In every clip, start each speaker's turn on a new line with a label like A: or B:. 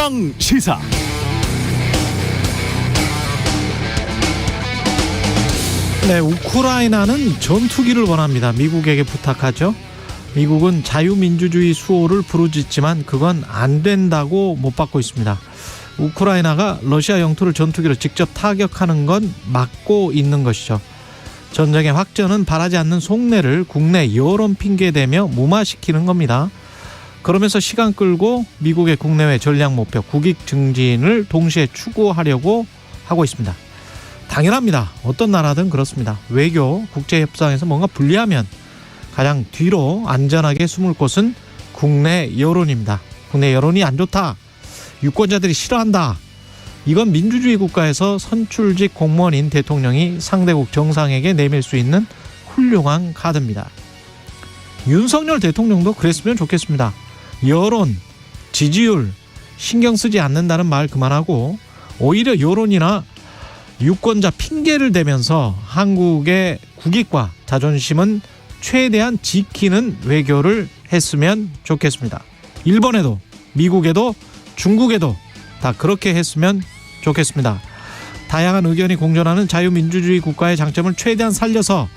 A: 최강 시사.
B: 네, 우크라이나는 전투기를 원합니다. 미국에게 부탁하죠. 미국은 자유민주주의 수호를 부르짖지만 그건 안 된다고 못 받고 있습니다. 우크라이나가 러시아 영토를 전투기로 직접 타격하는 건 막고 있는 것이죠. 전쟁의 확전은 바라지 않는 속내를 국내 여론 핑계대며 무마시키는 겁니다. 그러면서 시간 끌고 미국의 국내외 전략 목표 국익 증진을 동시에 추구하려고 하고 있습니다. 당연합니다. 어떤 나라든 그렇습니다. 외교, 국제협상에서 뭔가 불리하면 가장 뒤로 안전하게 숨을 곳은 국내 여론입니다. 국내 여론이 안 좋다. 유권자들이 싫어한다. 이건 민주주의 국가에서 선출직 공무원인 대통령이 상대국 정상에게 내밀 수 있는 훌륭한 카드입니다. 윤석열 대통령도 그랬으면 좋겠습니다. 여론, 지지율 신경 쓰지 않는다는 말 그만하고 오히려 여론이나 유권자 핑계를 대면서 한국의 국익과 자존심은 최대한 지키는 외교를 했으면 좋겠습니다. 일본에도 미국에도 중국에도 다 그렇게 했으면 좋겠습니다. 다양한 의견이 공존하는 자유민주주의 국가의 장점을 최대한 살려서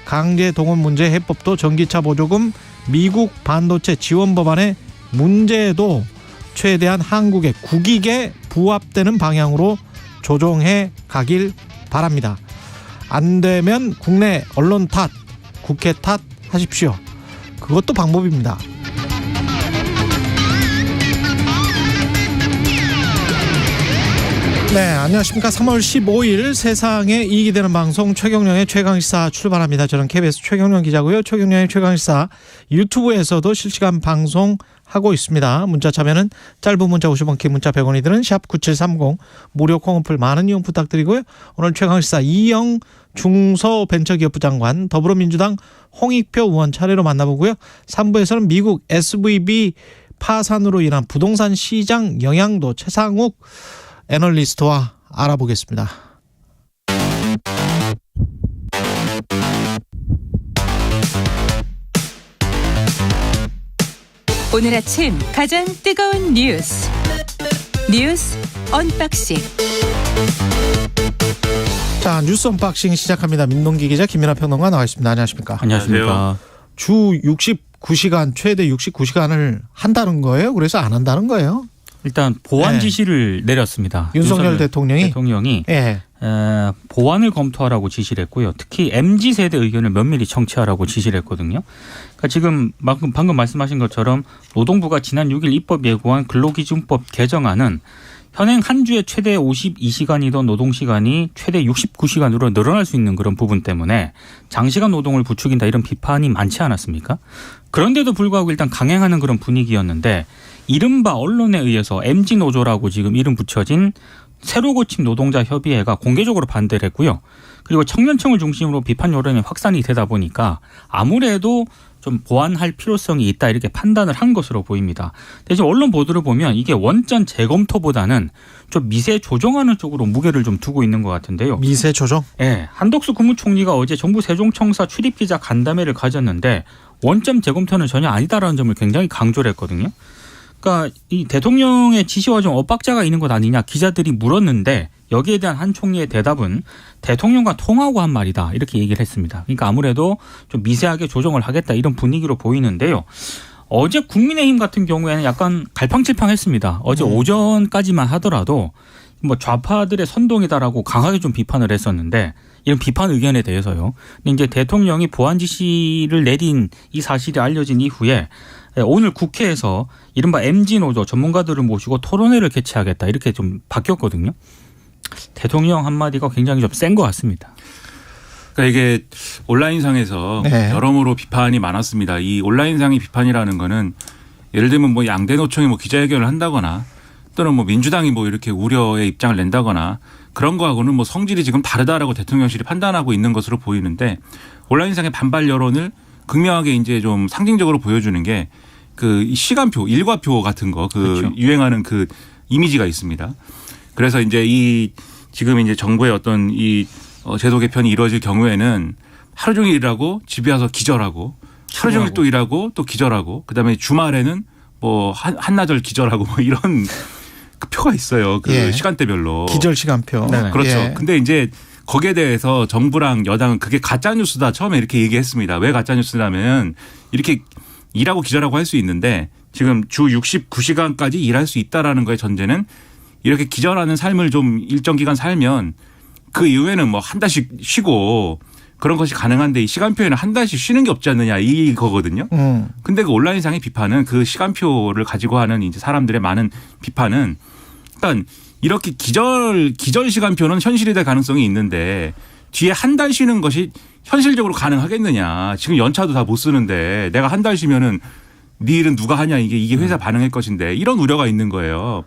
B: 강제 동원 문제 해법도 전기차 보조금 미국 반도체 지원 법안의 문제도 최대한 한국의 국익에 부합되는 방향으로 조정해 가길 바랍니다. 안 되면 국내 언론 탓, 국회 탓 하십시오. 그것도 방법입니다. 네, 안녕하십니까. 3월 15일 세상에 이익이 되는 방송 최경영의 최강시사 출발합니다. 저는 KBS 최경영 기자고요. 최경영의 최강시사 유튜브에서도 실시간 방송하고 있습니다. 문자 참여는 짧은 문자 50원, 긴 문자 100원이 드는 샵9730 무료 콩어플 많은 이용 부탁드리고요. 오늘 최강시사 이영 중소벤처기업부 장관, 더불어민주당 홍익표 의원 차례로 만나보고요. 3부에서는 미국 SVB 파산으로 인한 부동산 시장 영향도 최상욱 애널리스트와 알아보겠습니다.
C: 오늘 아침 가장 뜨거운 뉴스 언박싱.
B: 자, 뉴스 언박싱 시작합니다. 민동기 기자, 김민하 평론가 나와 있습니다. 안녕하십니까?
D: 안녕하십니까?
B: 주 69시간 최대 69시간을 한다는 거예요? 그래서 안 한다는 거예요?
D: 일단 보완 지시를 내렸습니다.
B: 윤석열 대통령이
D: 예. 보완을 검토하라고 지시를 했고요. 특히 MZ세대 의견을 면밀히 청취하라고 지시를 했거든요. 그러니까 지금 방금 말씀하신 것처럼 노동부가 지난 6일 입법 예고한 근로기준법 개정안은 현행 한 주에 최대 52시간이던 노동시간이 최대 69시간으로 늘어날 수 있는 그런 부분 때문에 장시간 노동을 부추긴다 이런 비판이 많지 않았습니까? 그런데도 불구하고 일단 강행하는 그런 분위기였는데 이른바 언론에 의해서 MZ노조라고 지금 이름 붙여진 새로 고침 노동자 협의회가 공개적으로 반대를 했고요. 그리고 청년층을 중심으로 비판 여론이 확산이 되다 보니까 아무래도 좀 보완할 필요성이 있다 이렇게 판단을 한 것으로 보입니다. 대신 언론 보도를 보면 이게 원전 재검토보다는 좀 미세 조정하는 쪽으로 무게를 좀 두고 있는 것 같은데요.
B: 미세 조정?
D: 네. 한덕수 국무총리가 어제 정부 세종청사 출입기자 간담회를 가졌는데 원점 재검토는 전혀 아니다라는 점을 굉장히 강조를 했거든요. 그러니까 이 대통령의 지시와 좀 엇박자가 있는 것 아니냐 기자들이 물었는데 여기에 대한 한 총리의 대답은 대통령과 통하고 한 말이다 이렇게 얘기를 했습니다. 그러니까 아무래도 좀 미세하게 조정을 하겠다 이런 분위기로 보이는데요. 어제 국민의힘 같은 경우에는 약간 갈팡질팡했습니다. 어제 오전까지만 하더라도 뭐 좌파들의 선동이다라고 강하게 좀 비판을 했었는데 이런 비판 의견에 대해서요. 근데 이제 대통령이 보완 지시를 내린 이 사실이 알려진 이후에 오늘 국회에서 이른바 MZ노조 전문가들을 모시고 토론회를 개최하겠다 이렇게 좀 바뀌었거든요. 대통령 한마디가 굉장히 좀 센 것 같습니다.
E: 그러니까 이게 온라인상에서
B: 네.
E: 여러모로 비판이 많았습니다. 이 온라인상의 비판이라는 거는 예를 들면 뭐 양대 노총이 뭐 기자회견을 한다거나 또는 뭐 민주당이 뭐 이렇게 우려의 입장을 낸다거나 그런 거하고는 뭐 성질이 지금 다르다라고 대통령실이 판단하고 있는 것으로 보이는데 온라인상의 반발 여론을 극명하게 이제 좀 상징적으로 보여주는 게 그 시간표, 일과표 같은 거
D: 그렇죠.
E: 유행하는 그 이미지가 있습니다. 그래서 이제 이 지금 이제 정부의 어떤 이 제도 개편이 이루어질 경우에는 하루 종일 일하고 집에 와서 기절하고 하루 종일 또 일하고 또 기절하고 그다음에 주말에는 뭐 한나절 기절하고 뭐 이런 표가 있어요. 그
B: 예.
E: 시간대별로.
B: 기절 시간표.
D: 네.
E: 그렇죠.
B: 예.
E: 근데 이제 거기에 대해서 정부랑 여당은 그게 가짜 뉴스다 처음에 이렇게 얘기했습니다. 왜 가짜 뉴스냐면 이렇게 일하고 기절하고 할 수 있는데 지금 주 69시간까지 일할 수 있다라는 거의 전제는 이렇게 기절하는 삶을 좀 일정 기간 살면 그 이후에는 뭐 한 달씩 쉬고 그런 것이 가능한데 이 시간표에는 한 달씩 쉬는 게 없지 않느냐 이거거든요. 근데 그 온라인상의 비판은 그 시간표를 가지고 하는 이제 사람들의 많은 비판은 일단 이렇게 기절 시간표는 현실이 될 가능성이 있는데 뒤에 한 달 쉬는 것이 현실적으로 가능하겠느냐. 지금 연차도 다 못 쓰는데 내가 한 달 쉬면은 네 일은 누가 하냐. 이게 회사 반응할 것인데 이런 우려가 있는 거예요.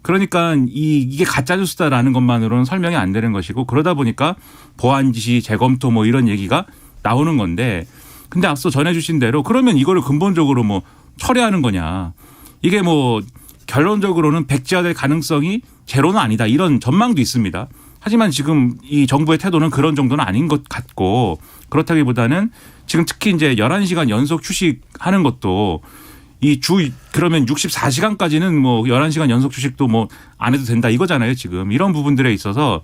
E: 그러니까 이게 가짜 뉴스다라는 것만으로는 설명이 안 되는 것이고 그러다 보니까 보안 지시 재검토 뭐 이런 얘기가 나오는 건데 근데 앞서 전해 주신 대로 그러면 이거를 근본적으로 뭐 철회하는 거냐. 이게 뭐 결론적으로는 백지화될 가능성이 제로는 아니다. 이런 전망도 있습니다. 하지만 지금 이 정부의 태도는 그런 정도는 아닌 것 같고 그렇다기보다는 지금 특히 이제 11시간 연속 휴식하는 것도 그러면 64시간까지는 뭐 11시간 연속 휴식도 뭐 안 해도 된다 이거잖아요. 지금 이런 부분들에 있어서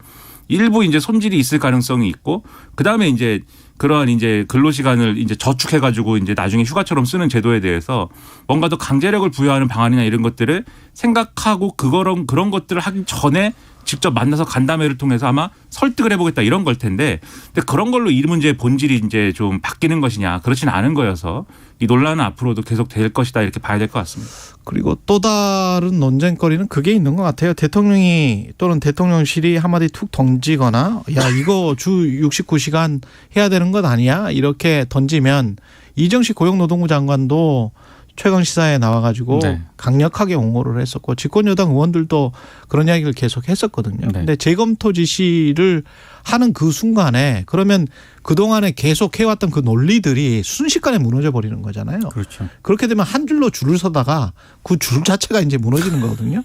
E: 일부 이제 손질이 있을 가능성이 있고 그다음에 이제 그러한 이제 근로시간을 이제 저축해가지고 이제 나중에 휴가처럼 쓰는 제도에 대해서 뭔가 더 강제력을 부여하는 방안이나 이런 것들을 생각하고 그런 것들을 하기 전에 직접 만나서 간담회를 통해서 아마 설득을 해보겠다 이런 걸 텐데 근데 그런 걸로 이 문제의 본질이 이제 좀 바뀌는 것이냐 그렇지는 않은 거여서 이 논란은 앞으로도 계속 될 것이다 이렇게 봐야 될 것 같습니다.
B: 그리고 또 다른 논쟁거리는 그게 있는 것 같아요. 대통령이 또는 대통령실이 한마디 툭 던지거나 야 이거 주 69시간 해야 되는 것 아니야? 이렇게 던지면 이정식 고용노동부 장관도 최강 시사에 나와가지고
D: 네.
B: 강력하게 옹호를 했었고 집권여당 의원들도 그런 이야기를 계속 했었거든요.
D: 네.
B: 근데 재검토 지시를 하는 그 순간에 그러면 그동안에 계속 해왔던 그 논리들이 순식간에 무너져 버리는 거잖아요.
D: 그렇죠.
B: 그렇게 되면 한 줄로 줄을 서다가 그 줄 자체가 이제 무너지는 거거든요.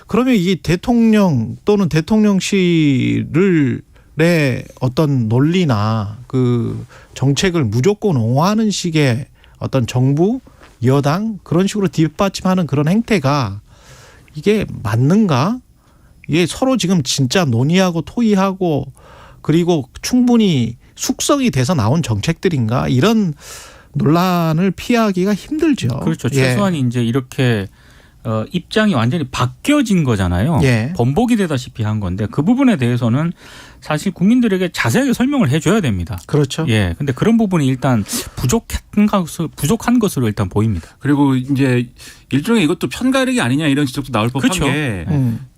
B: 그러면 이 대통령 또는 대통령실의 어떤 논리나 그 정책을 무조건 옹호하는 식의 어떤 정부 여당 그런 식으로 뒷받침하는 그런 행태가 이게 맞는가? 이게 서로 지금 진짜 논의하고 토의하고 그리고 충분히 숙성이 돼서 나온 정책들인가? 이런 논란을 피하기가 힘들죠.
D: 그렇죠.
B: 예.
D: 최소한 이제 이렇게 입장이 완전히 바뀌어진 거잖아요.
B: 예.
D: 번복이 되다시피 한 건데 그 부분에 대해서는 사실 국민들에게 자세하게 설명을 해줘야 됩니다.
B: 그렇죠.
D: 예. 근데 그런 부분이 일단 부족한 것으로 일단 보입니다.
E: 그리고 이제 일종의 이것도 편가르기 아니냐 이런 지적도 나올 법한
D: 그렇죠.
E: 게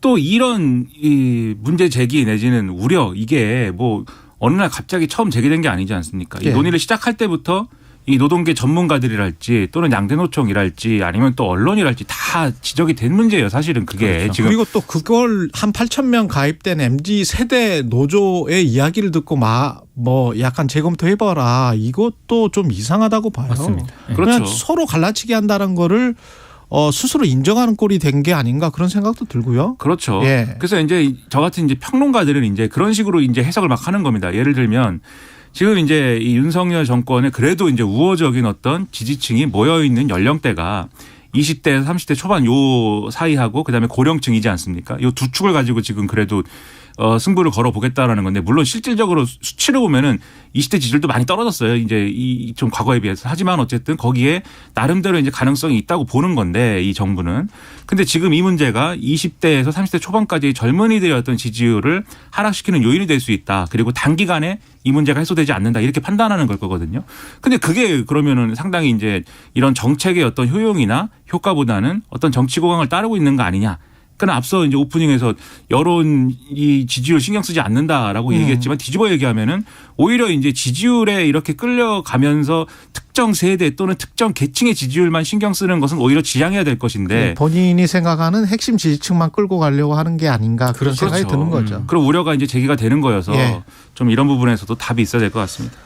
E: 또 이런 이 문제 제기 내지는 우려 이게 뭐 어느 날 갑자기 처음 제기된 게 아니지 않습니까? 이
B: 예.
E: 논의를 시작할 때부터 이 노동계 전문가들이랄지 또는 양대노총이랄지 아니면 또 언론이랄지 다 지적이 된 문제예요. 사실은 그게
D: 그렇죠.
E: 지금
B: 그리고 또 그걸 한 8천 명 가입된 MZ 세대 노조의 이야기를 듣고 뭐 약간 재검토해봐라. 이것도 좀 이상하다고 봐요.
D: 맞습니다. 예.
B: 그냥
E: 그렇죠.
B: 서로 갈라치기 한다는 거를 스스로 인정하는 꼴이 된 게 아닌가 그런 생각도 들고요.
E: 그렇죠.
B: 예.
E: 그래서 이제 저 같은 이제 평론가들은 이제 그런 식으로 이제 해석을 막 하는 겁니다. 예를 들면 지금 이제 이 윤석열 정권에 그래도 이제 우호적인 어떤 지지층이 모여 있는 연령대가 20대에서 30대 초반 요 사이하고 그다음에 고령층이지 않습니까? 요 두 축을 가지고 지금 그래도 승부를 걸어보겠다라는 건데 물론 실질적으로 수치를 보면은 20대 지지율도 많이 떨어졌어요. 이제 좀 과거에 비해서. 하지만 어쨌든 거기에 나름대로 이제 가능성이 있다고 보는 건데 이 정부는. 근데 지금 이 문제가 20대에서 30대 초반까지 젊은이들의 어떤 지지율을 하락시키는 요인이 될 수 있다. 그리고 단기간에 이 문제가 해소되지 않는다. 이렇게 판단하는 걸 거거든요. 근데 그게 그러면은 상당히 이제 이런 정책의 어떤 효용이나 효과보다는 어떤 정치 공황을 따르고 있는 거 아니냐. 그러나 앞서 이제 오프닝에서 여론 이 지지율 신경 쓰지 않는다라고 얘기했지만 뒤집어 얘기하면은 오히려 이제 지지율에 이렇게 끌려가면서 특정 세대 또는 특정 계층의 지지율만 신경 쓰는 것은 오히려 지양해야 될 것인데
B: 본인이 생각하는 핵심 지지층만 끌고 가려고 하는 게 아닌가 그런 생각이
E: 그렇죠.
B: 드는 거죠.
E: 그런 우려가 이제 제기가 되는 거여서
B: 예.
E: 좀 이런 부분에서도 답이 있어야 될 것 같습니다.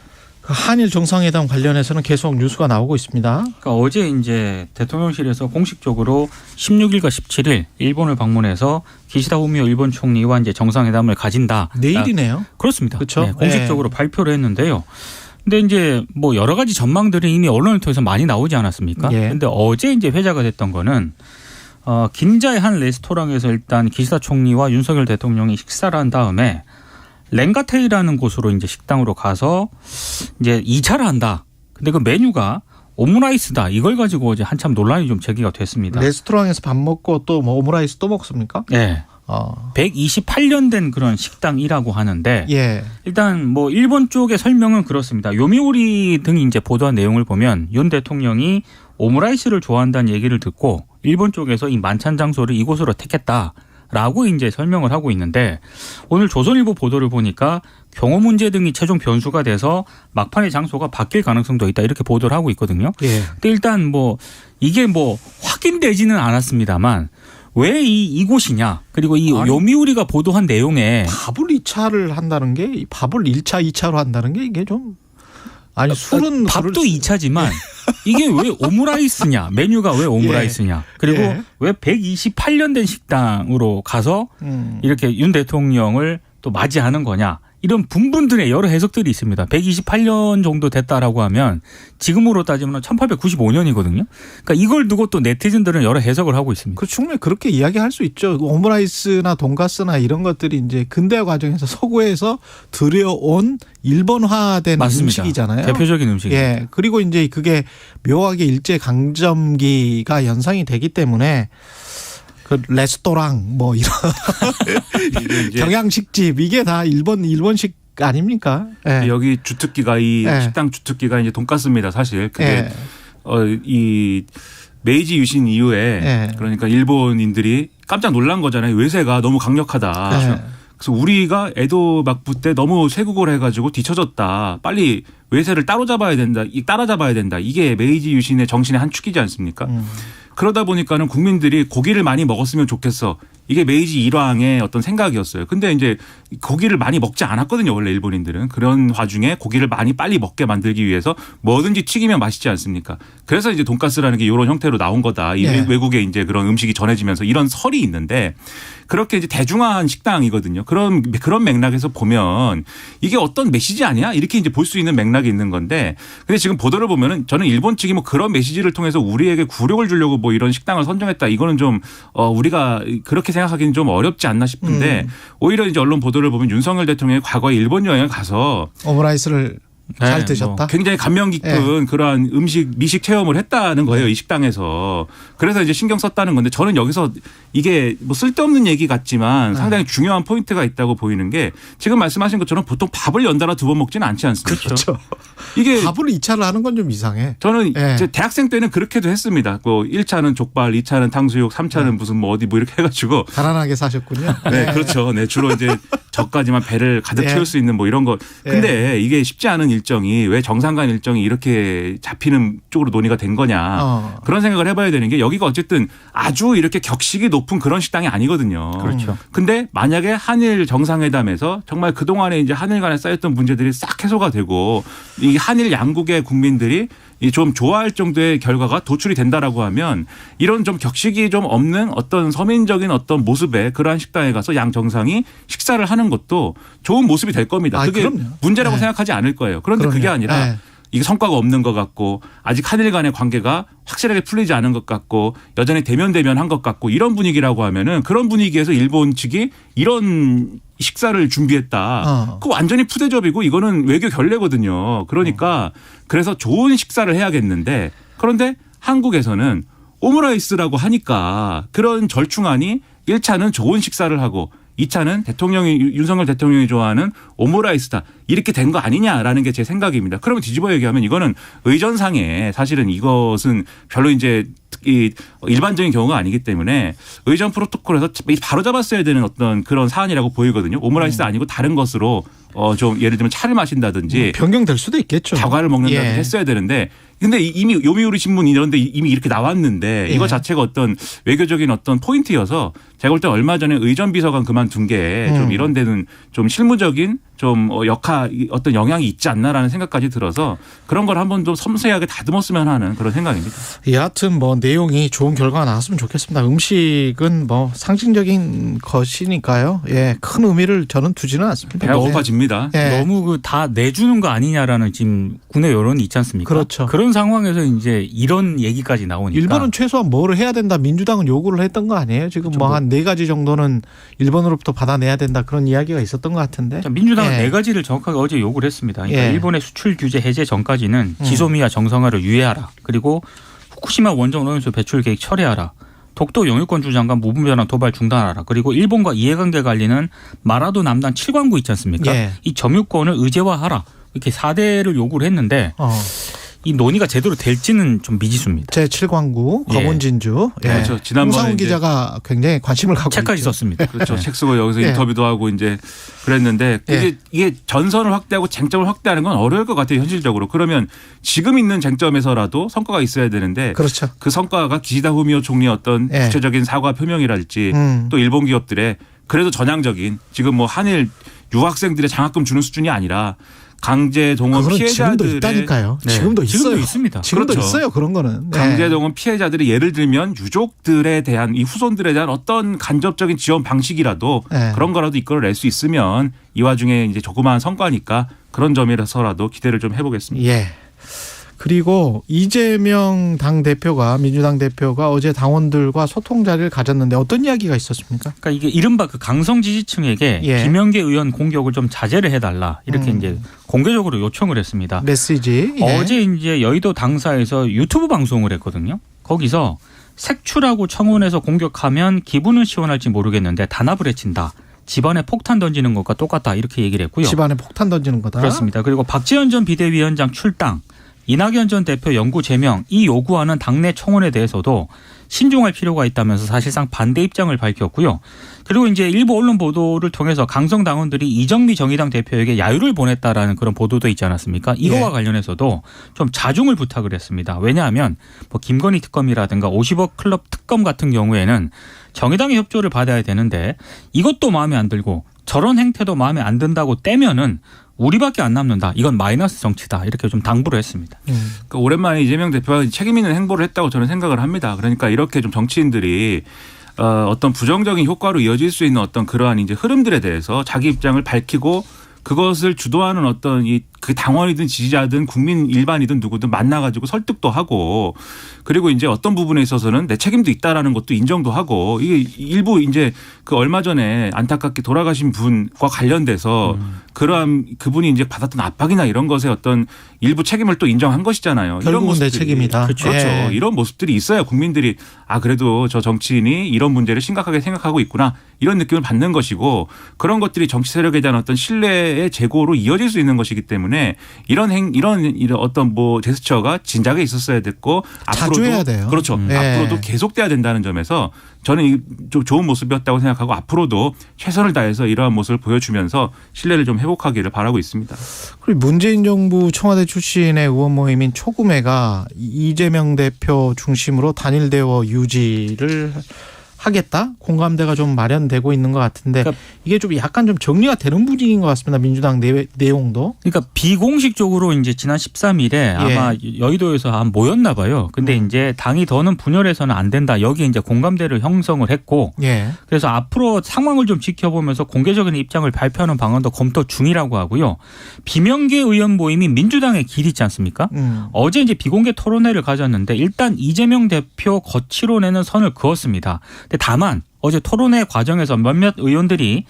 B: 한일 정상회담 관련해서는 계속 뉴스가 나오고 있습니다.
D: 그러니까 어제 이제 대통령실에서 공식적으로 16일과 17일 일본을 방문해서 기시다 후미오 일본 총리와 이제 정상회담을 가진다.
B: 내일이네요.
D: 그렇습니다.
B: 그렇죠.
D: 네, 공식적으로 발표를 했는데요. 근데 이제 뭐 여러 가지 전망들이 이미 언론을 통해서 많이 나오지 않았습니까?
B: 예.
D: 근데 어제 이제 회자가 됐던 거는 긴자의 한 레스토랑에서 일단 기시다 총리와 윤석열 대통령이 식사를 한 다음에 랭가테이라는 곳으로 이제 식당으로 가서 이제 2차를 한다. 근데 그 메뉴가 오므라이스다. 이걸 가지고 이제 한참 논란이 좀 제기가 됐습니다.
B: 레스토랑에서 밥 먹고 또 뭐 오므라이스 또 먹습니까?
D: 네. 128년 된 그런 식당이라고 하는데
B: 예.
D: 일단 뭐 일본 쪽의 설명은 그렇습니다. 요미우리 등이 이제 보도한 내용을 보면 윤 대통령이 오므라이스를 좋아한다는 얘기를 듣고 일본 쪽에서 이 만찬 장소를 이곳으로 택했다라고 이제 설명을 하고 있는데 오늘 조선일보 보도를 보니까 경호 문제 등이 최종 변수가 돼서 막판의 장소가 바뀔 가능성도 있다 이렇게 보도를 하고 있거든요.
B: 예.
D: 근데 일단 뭐 이게 뭐 확인되지는 않았습니다만 왜 이곳이냐 그리고 이
B: 아니,
D: 요미우리가 보도한 내용에
B: 밥을 2차를 한다는 게 밥을 1차, 2차로 한다는 게 이게 좀 아니 술은
D: 밥도 2차지만 이게 왜 오므라이스냐 메뉴가 왜 오므라이스냐 그리고
B: 예.
D: 왜 128년 된 식당으로 가서 이렇게 윤 대통령을 또 맞이하는 거냐 이런 분분들의 여러 해석들이 있습니다. 128년 정도 됐다라고 하면 지금으로 따지면 1895년이거든요. 그러니까 이걸 두고 또 네티즌들은 여러 해석을 하고 있습니다.
B: 그 충분히 그렇게 이야기할 수 있죠. 오므라이스나 돈가스나 이런 것들이 이제 근대화 과정에서 서구에서 들여온 일본화된
D: 맞습니다.
B: 음식이잖아요.
D: 대표적인 음식이죠.
B: 예. 그리고 이제 그게 묘하게 일제 강점기가 연상이 되기 때문에 그 레스토랑 뭐 이런 경양식집 이게 다 일본식 아닙니까? 예.
E: 여기 주특기가 이
B: 예.
E: 식당 주특기가 이제 돈가스입니다. 사실 그게
B: 예.
E: 이 메이지 유신 이후에
B: 예.
E: 그러니까 일본인들이 깜짝 놀란 거잖아요. 외세가 너무 강력하다.
B: 예.
E: 그래서 우리가 에도 막부 때 너무 쇄국을 해가지고 뒤처졌다. 빨리 외세를 따라잡아야 된다. 이게 메이지 유신의 정신의 한 축이지 않습니까? 그러다 보니까는 국민들이 고기를 많이 먹었으면 좋겠어. 이게 메이지 일왕의 어떤 생각이었어요. 근데 이제 고기를 많이 먹지 않았거든요. 원래 일본인들은. 그런 와중에 고기를 많이 빨리 먹게 만들기 위해서 뭐든지 튀기면 맛있지 않습니까? 그래서 이제 돈가스라는 게 이런 형태로 나온 거다. 이
B: 네.
E: 외국에 이제 그런 음식이 전해지면서 이런 설이 있는데 그렇게 이제 대중화한 식당이거든요. 그런 맥락에서 보면 이게 어떤 메시지 아니야? 이렇게 이제 볼 수 있는 맥락이 있는 건데 근데 지금 보도를 보면은 저는 일본 측이 뭐 그런 메시지를 통해서 우리에게 굴욕을 주려고 뭐 이런 식당을 선정했다. 이거는 좀 우리가 그렇게 생각하기는 좀 어렵지 않나 싶은데 오히려 이제 언론 보도를 보면 윤석열 대통령이 과거에 일본 여행을 가서
B: 오므라이스를 잘
D: 네,
B: 드셨다.
E: 굉장히 감명 깊은 그러한 미식 체험을 했다는 거예요. 이 식당에서. 그래서 이제 신경 썼다는 건데 저는 여기서 이게 뭐 쓸데없는 얘기 같지만 상당히 중요한 포인트가 있다고 보이는 게 지금 말씀하신 것처럼 보통 밥을 연달아 2번 먹지는 않지 않습니까?
B: 그렇죠.
E: 이게
B: 밥을 2차를 하는 건 좀 이상해.
E: 저는
B: 예.
E: 이제 대학생 때는 그렇게도 했습니다. 뭐 1차는 족발, 2차는 탕수육, 3차는 무슨 뭐 어디 뭐 이렇게 해가지고.
B: 가난하게 사셨군요.
E: 네, 그렇죠. 네, 주로 이제 저까지만 배를 가득
B: 예.
E: 채울 수 있는 뭐 이런 거. 근데 이게 쉽지 않은 일정이 왜 정상간 일정이 이렇게 잡히는 쪽으로 논의가 된 거냐. 그런 생각을 해봐야 되는 게 여기가 어쨌든 아주 이렇게 격식이 높은 그런 식당이 아니거든요.
D: 그렇죠.
E: 근데 만약에 한일 정상회담에서 정말 그동안에 이제 한일 간에 쌓였던 문제들이 싹 해소가 되고 이 한일 양국의 국민들이 좀 좋아할 정도의 결과가 도출이 된다라고 하면 이런 좀 격식이 좀 없는 어떤 서민적인 어떤 모습의 그러한 식당에 가서 양 정상이 식사를 하는 것도 좋은 모습이 될 겁니다. 그게
B: 그럼요.
E: 문제라고
B: 네.
E: 생각하지 않을 거예요. 그런데
B: 그럼요.
E: 그게 아니라
B: 네.
E: 이게 성과가 없는 것 같고 아직 한일 간의 관계가 확실하게 풀리지 않은 것 같고 여전히 대면한 것 같고 이런 분위기라고 하면은 그런 분위기에서 일본 측이 이런 식사를 준비했다. 그거 완전히 푸대접이고 이거는 외교 결례거든요. 그러니까 그래서 좋은 식사를 해야겠는데 그런데 한국에서는 오므라이스라고 하니까 그런 절충안이 1차는 좋은 식사를 하고 2차는 윤석열 대통령이 좋아하는 오므라이스다. 이렇게 된 거 아니냐라는 게 제 생각입니다. 그러면 뒤집어 얘기하면 이거는 의전상에 사실은 이것은 별로 이제 일반적인 경우가 아니기 때문에 의전 프로토콜에서 바로 잡았어야 되는 어떤 그런 사안이라고 보이거든요. 오므라이스 아니고 다른 것으로 좀 예를 들면 차를 마신다든지
B: 변경될 수도 있겠죠.
E: 다과를 먹는다든지 했어야 되는데 근데 이미 요미우리 신문 이런 데 이미 이렇게 나왔는데 이거 자체가 어떤 외교적인 어떤 포인트여서 제가 볼 때 얼마 전에 의전 비서관 그만둔 게 좀 이런 데는 좀 실무적인 좀 어떤 영향이 있지 않나라는 생각까지 들어서 그런 걸 한번 좀 섬세하게 다듬었으면 하는 그런 생각입니다.
B: 여하튼 뭐 내용이 좋은 결과가 나왔으면 좋겠습니다. 음식은 뭐 상징적인 것이니까요. 예, 큰 의미를 저는 두지는 않습니다.
E: 배가 고파집니다.
B: 예.
D: 너무 다 내주는 거 아니냐라는 지금 국내 여론이 있지 않습니까?
B: 그렇죠.
D: 그런 상황에서 이제 이런 얘기까지 나오니까
B: 일본은 최소한 뭐를 해야 된다. 민주당은 요구를 했던 거 아니에요? 지금 뭐 한 4가지 정도는 일본으로부터 받아내야 된다. 그런 이야기가 있었던 것 같은데.
D: 민주당은
B: 예.
D: 4가지를 정확하게 어제 요구를 했습니다. 그러니까
B: 예.
D: 일본의 수출 규제 해제 전까지는 지소미아 정상화를 유예하라. 그리고 후쿠시마 원전 오염수 배출 계획 철회하라. 독도 영유권 주장과 무분별한 도발 중단하라. 그리고 일본과 이해관계 관리는 마라도 남단 7광구 있지 않습니까?
B: 예.
D: 이 점유권을 의제화하라. 이렇게 4대를 요구를 했는데 이 논의가 제대로 될지는 좀 미지수입니다.
B: 제7광구
D: 예.
B: 검은진주. 예.
E: 그렇죠. 지난번에
B: 홍상훈
E: 이제
B: 기자가 굉장히 관심을 갖고
D: 책까지
B: 있죠.
D: 썼습니다.
E: 그렇죠.
D: 네.
E: 책 쓰고 여기서
B: 예.
E: 인터뷰도 하고 이제 그랬는데
B: 예.
E: 이게 전선을 확대하고 쟁점을 확대하는 건 어려울 것 같아요. 현실적으로. 그러면 지금 있는 쟁점에서라도 성과가 있어야 되는데
B: 그렇죠.
E: 그 성과가 기시다 후미오 총리의 어떤
B: 예.
E: 구체적인 사과 표명이랄지
B: 음.
E: 또 일본 기업들의 그래도 전향적인 지금 뭐 한일 유학생들의 장학금 주는 수준이 아니라 강제 동원
B: 그거는 지금도
E: 피해자들의
B: 있다니까요.
D: 네.
B: 지금도 있어요.
D: 지금도 있습니다.
B: 지금도
E: 그렇죠.
B: 있어요. 그런 거는. 네.
E: 강제 동원 피해자들이 예를 들면 유족들에 대한 이 후손들에 대한 어떤 간접적인 지원 방식이라도
B: 네.
E: 그런 거라도 이끌어낼 수 있으면 이 와중에 이제 조그마한 성과니까 그런 점이라서라도 기대를 좀 해보겠습니다.
B: 예. 그리고 이재명 민주당 대표가 어제 당원들과 소통 자리를 가졌는데 어떤 이야기가 있었습니까?
D: 그러니까 이게 이른바 그 강성 지지층에게
B: 예.
D: 김영계 의원 공격을 좀 자제를 해달라 이렇게 이제 공개적으로 요청을 했습니다.
B: 메시지. 예.
D: 어제 이제 여의도 당사에서 유튜브 방송을 했거든요. 거기서 색출하고 청원해서 공격하면 기분은 시원할지 모르겠는데 단합을 해친다. 집안에 폭탄 던지는 것과 똑같다 이렇게 얘기를 했고요.
B: 집안에 폭탄 던지는 거다.
D: 그렇습니다. 그리고 박지원 전 비대위원장 출당, 이낙연 전 대표 영구 제명 이 요구하는 당내 청원에 대해서도 신중할 필요가 있다면서 사실상 반대 입장을 밝혔고요. 그리고 이제 일부 언론 보도를 통해서 강성 당원들이 이정미 정의당 대표에게 야유를 보냈다라는 그런 보도도 있지 않았습니까? 이거와
B: 예.
D: 관련해서도 좀 자중을 부탁을 했습니다. 왜냐하면 뭐 김건희 특검이라든가 50억 클럽 특검 같은 경우에는 정의당의 협조를 받아야 되는데 이것도 마음에 안 들고 저런 행태도 마음에 안 든다고 떼면은 우리밖에 안 남는다. 이건 마이너스 정치다. 이렇게 좀 당부를 했습니다.
E: 그러니까 오랜만에 이재명 대표가 책임 있는 행보를 했다고 저는 생각을 합니다. 그러니까 이렇게 좀 정치인들이 어떤 부정적인 효과로 이어질 수 있는 어떤 그러한 이제 흐름들에 대해서 자기 입장을 밝히고 그것을 주도하는 어떤 그 당원이든 지지자든 국민 일반이든 누구든 만나가지고 설득도 하고 그리고 이제 어떤 부분에 있어서는 내 책임도 있다라는 것도 인정도 하고 이게 일부 이제 그 얼마 전에 안타깝게 돌아가신 분과 관련돼서 그러한 그분이 이제 받았던 압박이나 이런 것에 어떤 일부 책임을 또 인정한 것이잖아요.
B: 결국은 내 책임이다.
E: 그렇죠.
B: 예.
E: 이런 모습들이 있어야 국민들이 그래도 저 정치인이 이런 문제를 심각하게 생각하고 있구나 이런 느낌을 받는 것이고 그런 것들이 정치 세력에 대한 어떤 신뢰의 재고로 이어질 수 있는 것이기 때문에 이런 어떤 뭐 제스처가 진작에 있었어야 됐고
B: 자주 해야 돼요.
E: 그렇죠.
B: 네.
E: 앞으로도 계속돼야 된다는 점에서 저는 좀 좋은 모습이었다고 생각하고 앞으로도 최선을 다해서 이러한 모습을 보여주면서 신뢰를 좀 회복하기를 바라고 있습니다.
B: 그리고 문재인 정부 청와대 출신의 의원 모임인 초구매가 이재명 대표 중심으로 단일 대화 유지를 하겠다? 공감대가 좀 마련되고 있는 것 같은데
D: 그러니까
B: 이게 좀 약간 좀 정리가 되는 분위기인 것 같습니다. 민주당 내용도.
D: 그러니까 비공식적으로 이제 지난 13일에 아마 여의도에서 모였나 봐요. 근데 이제 당이 더는 분열해서는 안 된다. 여기 이제 공감대를 형성을 했고
B: 예.
D: 그래서 앞으로 상황을 좀 지켜보면서 공개적인 입장을 발표하는 방안도 검토 중이라고 하고요. 비명계 의원 모임이 민주당의 길 있지 않습니까? 어제 이제 비공개 토론회를 가졌는데 일단 이재명 대표 거취론에는 선을 그었습니다. 근데 다만 어제 토론회 과정에서 몇몇 의원들이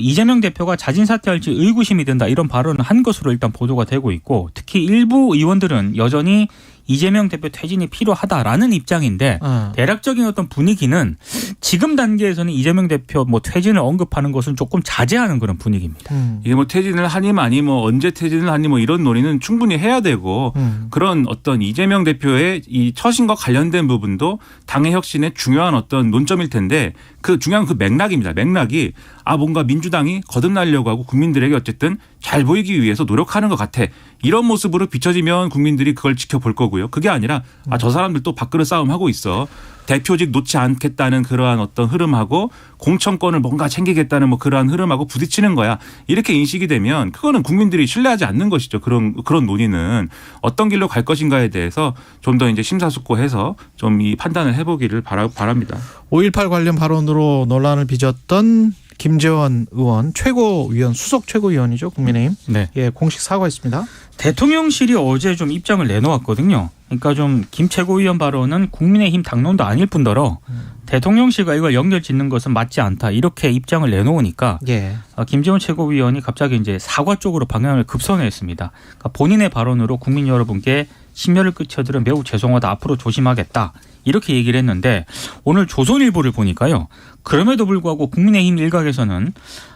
D: 이재명 대표가 자진 사퇴할지 의구심이 든다 이런 발언을 한 것으로 일단 보도가 되고 있고 특히 일부 의원들은 여전히 이재명 대표 퇴진이 필요하다라는 입장인데 대략적인 어떤 분위기는 지금 단계에서는 이재명 대표 뭐 퇴진을 언급하는 것은 조금 자제하는 그런 분위기입니다.
E: 이게 뭐 퇴진을 하니 마니 뭐 언제 퇴진을 하니 뭐 이런 논의는 충분히 해야 되고 그런 어떤 이재명 대표의 이 처신과 관련된 부분도 당의 혁신의 중요한 어떤 논점일 텐데 그 중요한 그 맥락입니다. 맥락이 뭔가 민주당이 거듭나려고 하고 국민들에게 어쨌든 잘 보이기 위해서 노력하는 것 같아. 이런 모습으로 비춰지면 국민들이 그걸 지켜볼 거고요. 보고요. 그게 아니라 저 사람들 또 밥그릇 싸움 하고 있어. 대표직 놓지 않겠다는 그러한 어떤 흐름하고 공천권을 뭔가 챙기겠다는 뭐 그러한 흐름하고 부딪히는 거야. 이렇게 인식이 되면 그거는 국민들이 신뢰하지 않는 것이죠. 그런 논의는 어떤 길로 갈 것인가에 대해서 좀 더 이제 심사숙고해서 좀 이 판단을 해보기를 바랍니다.
B: 5.18 관련 발언으로 논란을 빚었던 김재원 의원 최고위원 수석 최고위원이죠. 국민의힘.
D: 네.
B: 예, 공식 사과했습니다.
D: 대통령실이 어제 좀 입장을 내놓았거든요. 그러니까 좀 김 최고위원 발언은 국민의힘 당론도 아닐 뿐더러 대통령실과 이걸 연결짓는 것은 맞지 않다. 이렇게 입장을 내놓으니까
B: 예.
D: 김재원 최고위원이 갑자기 이제 사과 쪽으로 방향을 급선회했습니다. 그러니까 본인의 발언으로 국민 여러분께 심려를 끼쳐드려 매우 죄송하다. 앞으로 조심하겠다. 이렇게 얘기를 했는데 오늘 조선일보를 보니까요. 그럼에도 불구하고 국민의힘 일각에서는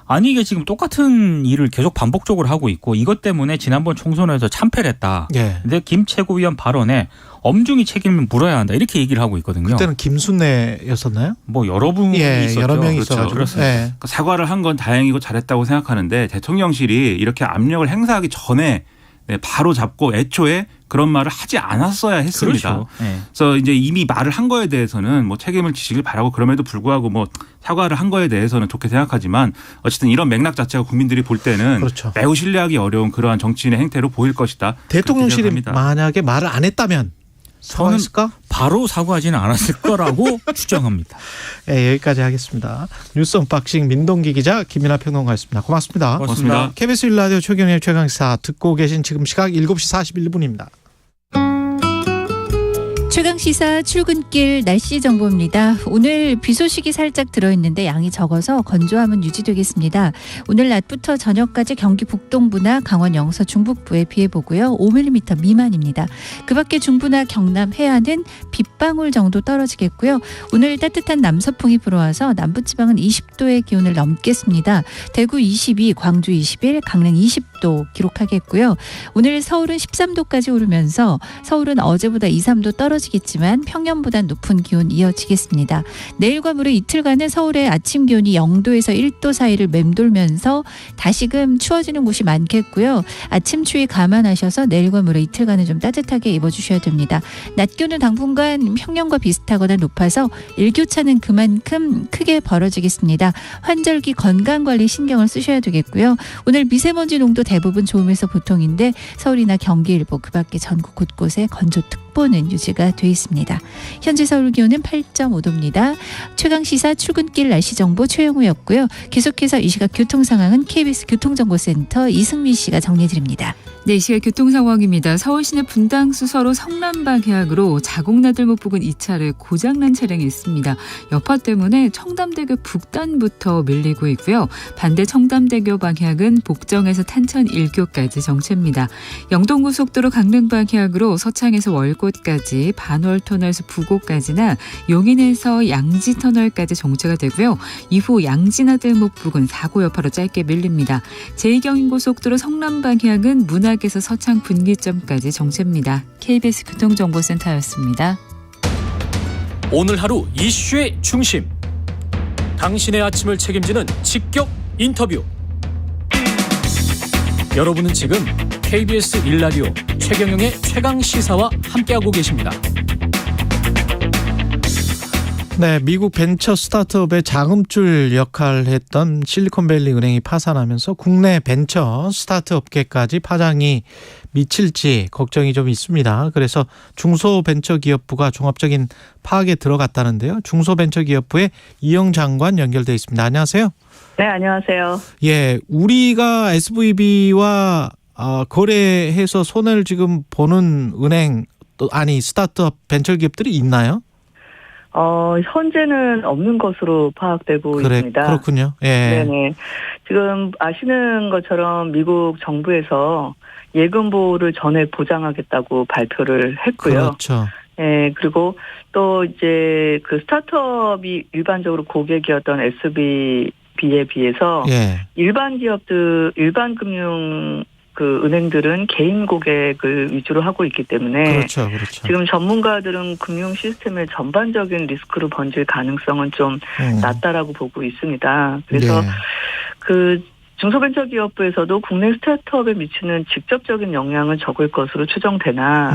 D: 아니 이게 지금 똑같은 일을 계속 반복적으로 하고 있고 이것 때문에 지난번 총선에서 참패를 했다.
B: 예.
D: 근데 김 최고위원 발언에 엄중히 책임을 물어야 한다. 이렇게 얘기를 하고 있거든요.
B: 그때는 김순례였었나요?
D: 뭐 여러 분이 있었죠.
B: 여러 명이
E: 그렇죠.
B: 있어가지고.
D: 그렇습니다.
B: 예.
E: 그러니까 사과를 한 건 다행이고 잘했다고 생각하는데 대통령실이 이렇게 압력을 행사하기 전에 바로 잡고 애초에 그런 말을 하지 않았어야 했습니다.
D: 그렇죠. 네.
E: 그래서 이제 이미 말을 한 거에 대해서는 뭐 책임을 지시길 바라고 그럼에도 불구하고 뭐 사과를 한 거에 대해서는 좋게 생각하지만 어쨌든 이런 맥락 자체가 국민들이 볼 때는
B: 그렇죠.
E: 매우 신뢰하기 어려운 그러한 정치인의 행태로 보일 것이다.
B: 대통령실이
E: 그렇게 생각합니다.
B: 만약에 말을 안 했다면 사과했을까?
D: 바로 사과하지는 않았을 거라고 추정합니다.
B: 예, 여기까지 하겠습니다. 뉴스 언박싱 민동기 기자 김민하 평론가였습니다. 고맙습니다.
E: 고맙습니다.
B: KBS 1라디오 최경영의 최강시사 듣고 계신 지금 시각 7시 41분입니다.
A: 최강시사 출근길 날씨 정보입니다. 오늘 비 소식이 살짝 들어있는데 양이 적어서 건조함은 유지되겠습니다. 오늘 낮부터 저녁까지 경기 북동부나 강원 영서 중북부에 비 예보고요. 5mm 미만입니다. 그 밖에 중부나 경남 해안은 빗방울 정도 떨어지겠고요. 오늘 따뜻한 남서풍이 불어와서 남부지방은 20도의 기온을 넘겠습니다. 대구 22, 광주 21, 강릉 20도 기록하겠고요. 오늘 서울은 13도까지 오르면서 서울은 어제보다 2, 3도 떨어지겠지만 평년보다 높은 기온 이어지겠습니다. 내일과 모레 이틀간은 서울의 아침 기온이 0도에서 1도 사이를 맴돌면서 다시금 추워지는 곳이 많겠고요. 아침 추위 감안하셔서 내일과 모레 이틀간은 좀 따뜻하게 입어주셔야 됩니다. 낮 기온은 당분간 평년과 비슷하거나 높아서 일교차는 그만큼 크게 벌어지겠습니다. 환절기 건강관리 신경을 쓰셔야 되겠고요. 오늘 미세먼지 농도 대부분 좋음에서 보통인데 서울이나 경기 일부 그 밖에 전국 곳곳에 건조특보는 유지가 돼 있습니다. 현재 서울 기온은 8.5도입니다. 최강시사 출근길 날씨 정보 최영우였고요. 계속해서 이 시각 교통 상황은 KBS 교통정보센터 이승민 씨가 정리해드립니다.
C: 네, 시각 교통 상황입니다. 서울 시내 분당 수서로 성남 방향으로 자곡나들목 부근 2차를 고장난 차량이 있습니다. 여파 때문에 청담대교 북단부터 밀리고 있고요. 반대 청담대교 방향은 복정에서 탄천 1교까지 정체입니다. 영동고속도로 강릉 방향으로 서창에서 월곶까지, 반월터널에서 부곡까지나 용인에서 양지터널까지 정체가 되고요. 이후 양지나들목 부근 사고 여파로 짧게 밀립니다. 제2경인고속도로 성남 방향은 문학에서 서창 분기점까지 정체입니다. KBS 교통정보센터였습니다.
F: 오늘 하루 이슈의 중심. 당신의 아침을 책임지는 직격 인터뷰. 여러분은 지금 KBS 1라디오 최경영의 최강시사와 함께하고 계십니다.
B: 네, 미국 벤처 스타트업의 자금줄 역할을 했던 실리콘밸리 은행이 파산하면서 국내 벤처 스타트업계까지 파장이 미칠지 걱정이 좀 있습니다. 그래서 중소벤처기업부가 종합적인 파악에 들어갔다는데요. 중소벤처기업부의 이영 장관 연결돼 있습니다. 안녕하세요.
G: 네, 안녕하세요.
B: 예, 우리가 SVB와 거래해서 손해를 지금 보는 은행 아니 스타트업 벤처기업들이 있나요?
G: 현재는 없는 것으로 파악되고 있습니다.
B: 그렇군요. 예.
G: 네네. 지금 아시는 것처럼 미국 정부에서 예금 보호를 전액 보장하겠다고 발표를 했고요.
B: 그렇죠.
G: 예, 그리고 또 이제 그 스타트업이 일반적으로 고객이었던 SVB에 비해서
B: 예.
G: 일반 기업들, 일반 금융 그 은행들은 개인 고객을 위주로 하고 있기 때문에
B: 그렇죠.
G: 지금 전문가들은 금융 시스템의 전반적인 리스크로 번질 가능성은 좀 낮다라고 보고 있습니다. 그래서
B: 예.
G: 그 중소벤처기업부에서도 국내 스타트업에 미치는 직접적인 영향은 적을 것으로 추정되나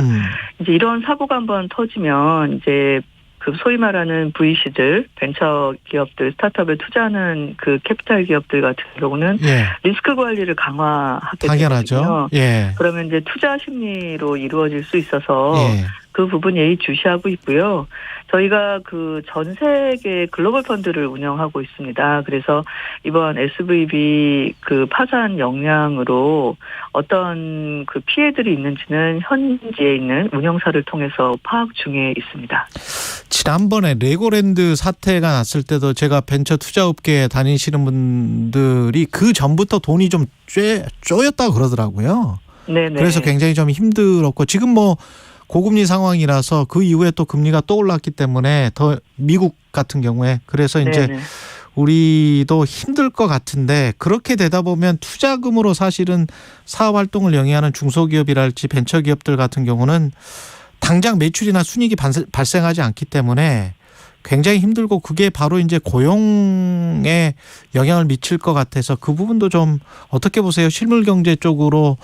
G: 이제 이런 사고가 한번 터지면 이제 그 소위 말하는 VC들, 벤처 기업들, 스타트업에 투자하는 그 캐피탈 기업들 같은 경우는
B: 예.
G: 리스크 관리를 강화하게
B: 당연하죠.
G: 되거든요.
B: 예.
G: 그러면 이제 투자 심리로 이루어질 수 있어서
B: 예.
G: 그 부분 예의주시하고 있고요. 저희가 그 전 세계 글로벌 펀드를 운영하고 있습니다. 그래서 이번 SVB 그 파산 영향으로 어떤 그 피해들이 있는지는 현지에 있는 운영사를 통해서 파악 중에 있습니다.
B: 지난번에 레고랜드 사태가 났을 때도 제가 벤처 투자업계에 다니시는 분들이 그 전부터 돈이 좀 쪼였다고 그러더라고요.
G: 네네.
B: 그래서 굉장히 좀 힘들었고 지금 뭐 고금리 상황이라서 그 이후에 또 금리가 또 올랐기 때문에 더 미국 같은 경우에 그래서 이제
G: 네네.
B: 우리도 힘들 것 같은데 그렇게 되다 보면 투자금으로 사실은 사업 활동을 영위하는 중소기업이랄지 벤처기업들 같은 경우는 당장 매출이나 순이익이 발생하지 않기 때문에 굉장히 힘들고 그게 바로 이제 고용에 영향을 미칠 것 같아서 그 부분도 좀 어떻게 보세요? 실물 경제 쪽으로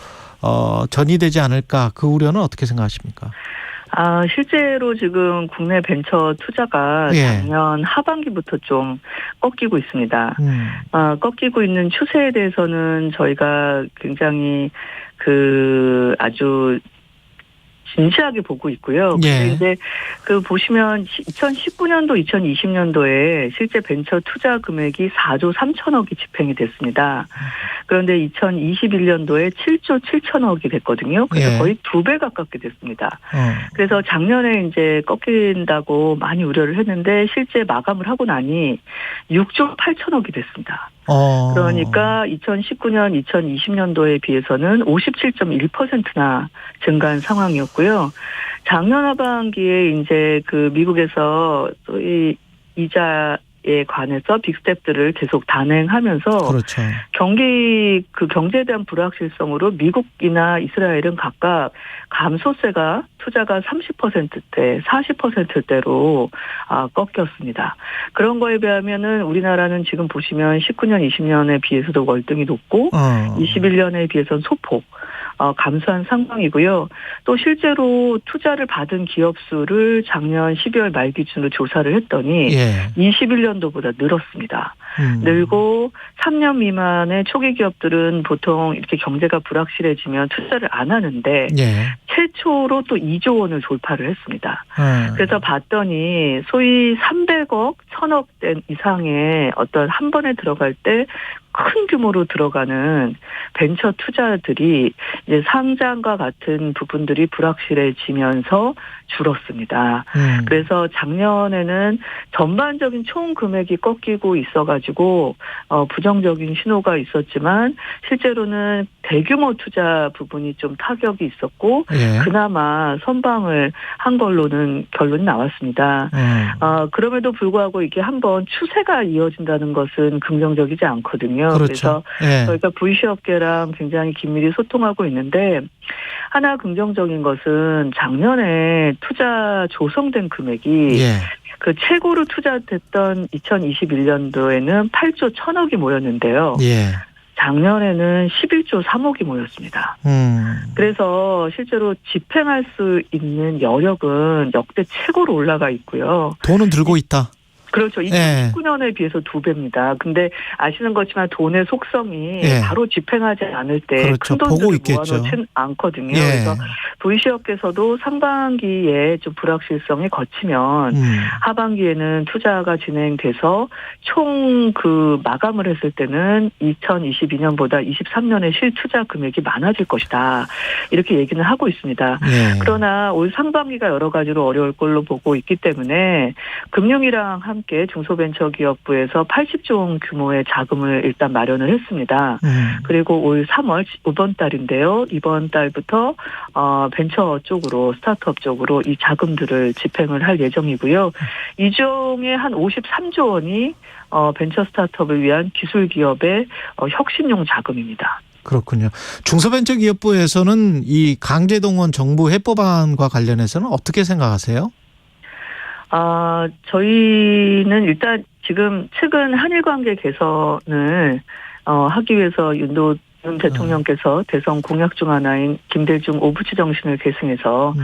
B: 전이되지 않을까 그 우려는 어떻게 생각하십니까?
G: 실제로 지금 국내 벤처 투자가
B: 예.
G: 작년 하반기부터 좀 꺾이고 있습니다. 꺾이고 있는 추세에 대해서는 저희가 굉장히 아주 진지하게 보고 있고요.
B: 예.
G: 근데 이제 보시면 2019년도, 2020년도에 실제 벤처 투자 금액이 4조 3천억이 집행이 됐습니다. 그런데 2021년도에 7조 7천억이 됐거든요. 그래서
B: 예.
G: 거의 2배 가깝게 됐습니다. 그래서 작년에 이제 꺾인다고 많이 우려를 했는데 실제 마감을 하고 나니 6조 8천억이 됐습니다. 그러니까 2019년, 2020년도에 비해서는 57.1%나 증가한 상황이었고요. 작년 하반기에 이제 미국에서 이 이자에 관해서 빅스텝들을 계속 단행하면서
B: 그렇죠.
G: 경제에 대한 불확실성으로 미국이나 이스라엘은 각각 감소세가 투자가 30%대, 40%대로 꺾였습니다. 그런 거에 비하면은 우리나라는 지금 보시면 19년, 20년에 비해서도 월등히 높고 21년에 비해서는 소폭 감소한 상황이고요. 또 실제로 투자를 받은 기업 수를 작년 12월 말 기준으로 조사를 했더니 21년도보다 늘었습니다. 늘고 3년 미만의 초기 기업들은 보통 이렇게 경제가 불확실해지면 투자를 안 하는데 최초로 또 2조 원을 돌파를 했습니다. 그래서 봤더니 소위 300억, 1000억 이상의 어떤 한 번에 들어갈 때 큰 규모로 들어가는 벤처 투자들이 이제 상장과 같은 부분들이 불확실해지면서 줄었습니다. 그래서 작년에는 전반적인 총 금액이 꺾이고 있어가지고 부정적인 신호가 있었지만 실제로는 대규모 투자 부분이 좀 타격이 있었고 그나마 선방을 한 걸로는 결론이 나왔습니다. 그럼에도 불구하고 이게 한번 추세가 이어진다는 것은 긍정적이지 않거든요.
B: 그렇죠.
G: 그래서 저희가 VC 업계랑 굉장히 긴밀히 소통하고 있는데 하나 긍정적인 것은 작년에 투자 조성된 금액이 최고로 투자됐던 2021년도에는 8조 1천억이 모였는데요. 작년에는 11조 3억이 모였습니다. 그래서 실제로 집행할 수 있는 여력은 역대 최고로 올라가 있고요.
B: 돈은 들고 있다.
G: 그렇죠. 2019년에 비해서 2배입니다. 근데 아시는 것지만 돈의 속성이 바로 집행하지 않을 때 큰 돈들을 모아놓지는 않거든요. 그래서 VC업계에서도 상반기에 좀 불확실성이 거치면 하반기에는 투자가 진행돼서 총 마감을 했을 때는 2022년보다 23년에 실투자 금액이 많아질 것이다. 이렇게 얘기는 하고 있습니다. 그러나 올 상반기가 여러 가지로 어려울 걸로 보고 있기 때문에 금융이랑 함께 중소벤처기업부에서 80조 원 규모의 자금을 일단 마련을 했습니다. 그리고 올 3월 이번 달인데요. 이번 달부터 벤처 쪽으로 스타트업 쪽으로 이 자금들을 집행을 할 예정이고요. 이 중에 한 53조 원이 벤처 스타트업을 위한 기술 기업의 혁신용 자금입니다.
B: 그렇군요. 중소벤처기업부에서는 이 강제동원 정부 해법안과 관련해서는 어떻게 생각하세요? 저희는 일단 지금 최근 한일 관계 개선을
G: 하기 위해서 윤 대통령께서 대선 공약 중 하나인 김대중 오부치 정신을 계승해서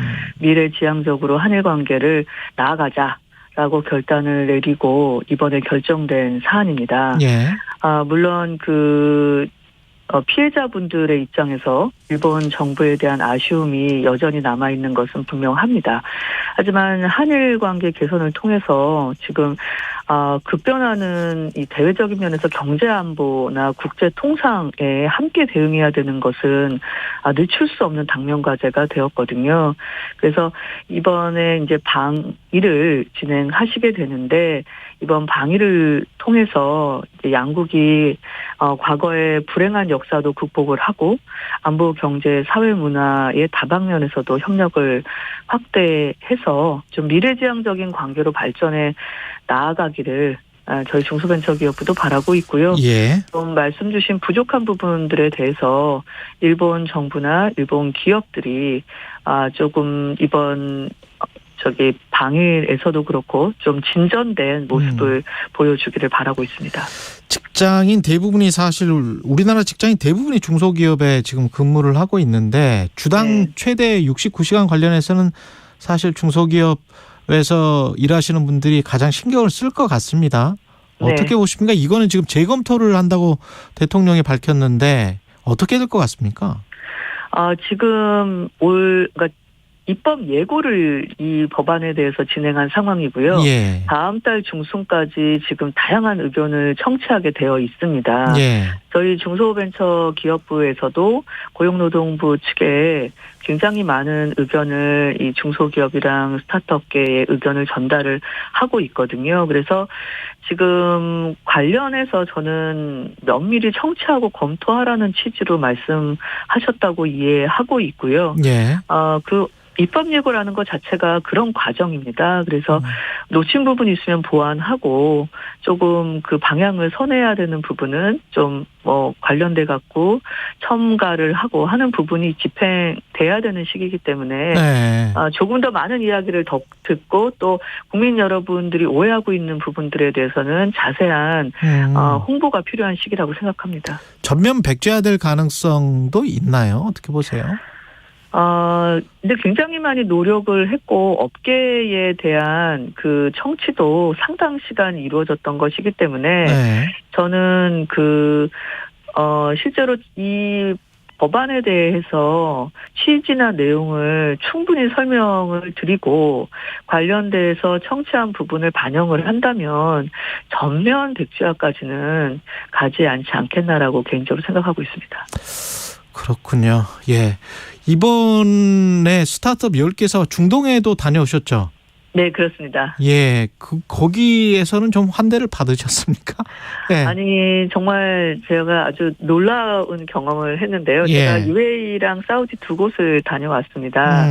G: 미래지향적으로 한일 관계를 나아가자라고 결단을 내리고 이번에 결정된 사안입니다.
B: 예.
G: 물론 피해자분들의 입장에서 일본 정부에 대한 아쉬움이 여전히 남아있는 것은 분명합니다. 하지만 한일 관계 개선을 통해서 지금 급변하는 이 대외적인 면에서 경제 안보나 국제 통상에 함께 대응해야 되는 것은 늦출 수 없는 당면 과제가 되었거든요. 그래서 이번에 이제 방일을 진행하시게 되는데 이번 방일을 통해서 이제 양국이 과거의 불행한 역사도 극복을 하고 안보, 경제, 사회, 문화의 다방면에서도 협력을 확대해서 좀 미래지향적인 관계로 발전해 나아가기를 저희 중소벤처기업부도 바라고 있고요.
B: 예.
G: 좀 말씀 주신 부족한 부분들에 대해서 일본 정부나 일본 기업들이 조금 이번 방일에서도 그렇고 좀 진전된 모습을 보여주기를 바라고 있습니다.
B: 직장인 대부분이 사실 우리나라 직장인 대부분이 중소기업에 지금 근무를 하고 있는데 주당 최대 69시간 관련해서는 사실 중소기업에서 일하시는 분들이 가장 신경을 쓸 것 같습니다. 어떻게 보십니까? 이거는 지금 재검토를 한다고 대통령이 밝혔는데 어떻게 될 것 같습니까?
G: 지금 그러니까 입법 예고를 이 법안에 대해서 진행한 상황이고요.
B: 예.
G: 다음 달 중순까지 지금 다양한 의견을 청취하게 되어 있습니다.
B: 예.
G: 저희 중소벤처기업부에서도 고용노동부 측에 굉장히 많은 의견을 이 중소기업이랑 스타트업계의 의견을 전달을 하고 있거든요. 그래서 지금 관련해서 저는 면밀히 청취하고 검토하라는 취지로 말씀하셨다고 이해하고 있고요.
B: 예.
G: 입법 예고라는 것 자체가 그런 과정입니다. 그래서 놓친 부분이 있으면 보완하고 조금 그 방향을 선회해야 되는 부분은 좀 관련돼 갖고 첨가를 하고 하는 부분이 집행돼야 되는 시기이기 때문에 조금 더 많은 이야기를 더 듣고 또 국민 여러분들이 오해하고 있는 부분들에 대해서는 자세한 홍보가 필요한 시기라고 생각합니다.
B: 전면 백지화될 가능성도 있나요? 어떻게 보세요?
G: 근데 굉장히 많이 노력을 했고 업계에 대한 그 청취도 상당 시간 이루어졌던 것이기 때문에 저는 실제로 이 법안에 대해서 취지나 내용을 충분히 설명을 드리고 관련돼서 청취한 부분을 반영을 한다면 전면 백지화까지는 가지 않지 않겠나라고 개인적으로 생각하고 있습니다.
B: 그렇군요. 예. 이번에 스타트업 10개사 중동에도 다녀오셨죠?
G: 네, 그렇습니다.
B: 예. 거기에서는 좀 환대를 받으셨습니까? 예.
G: 아니, 정말 제가 아주 놀라운 경험을 했는데요. 제가 UAE랑 사우디 두 곳을 다녀왔습니다.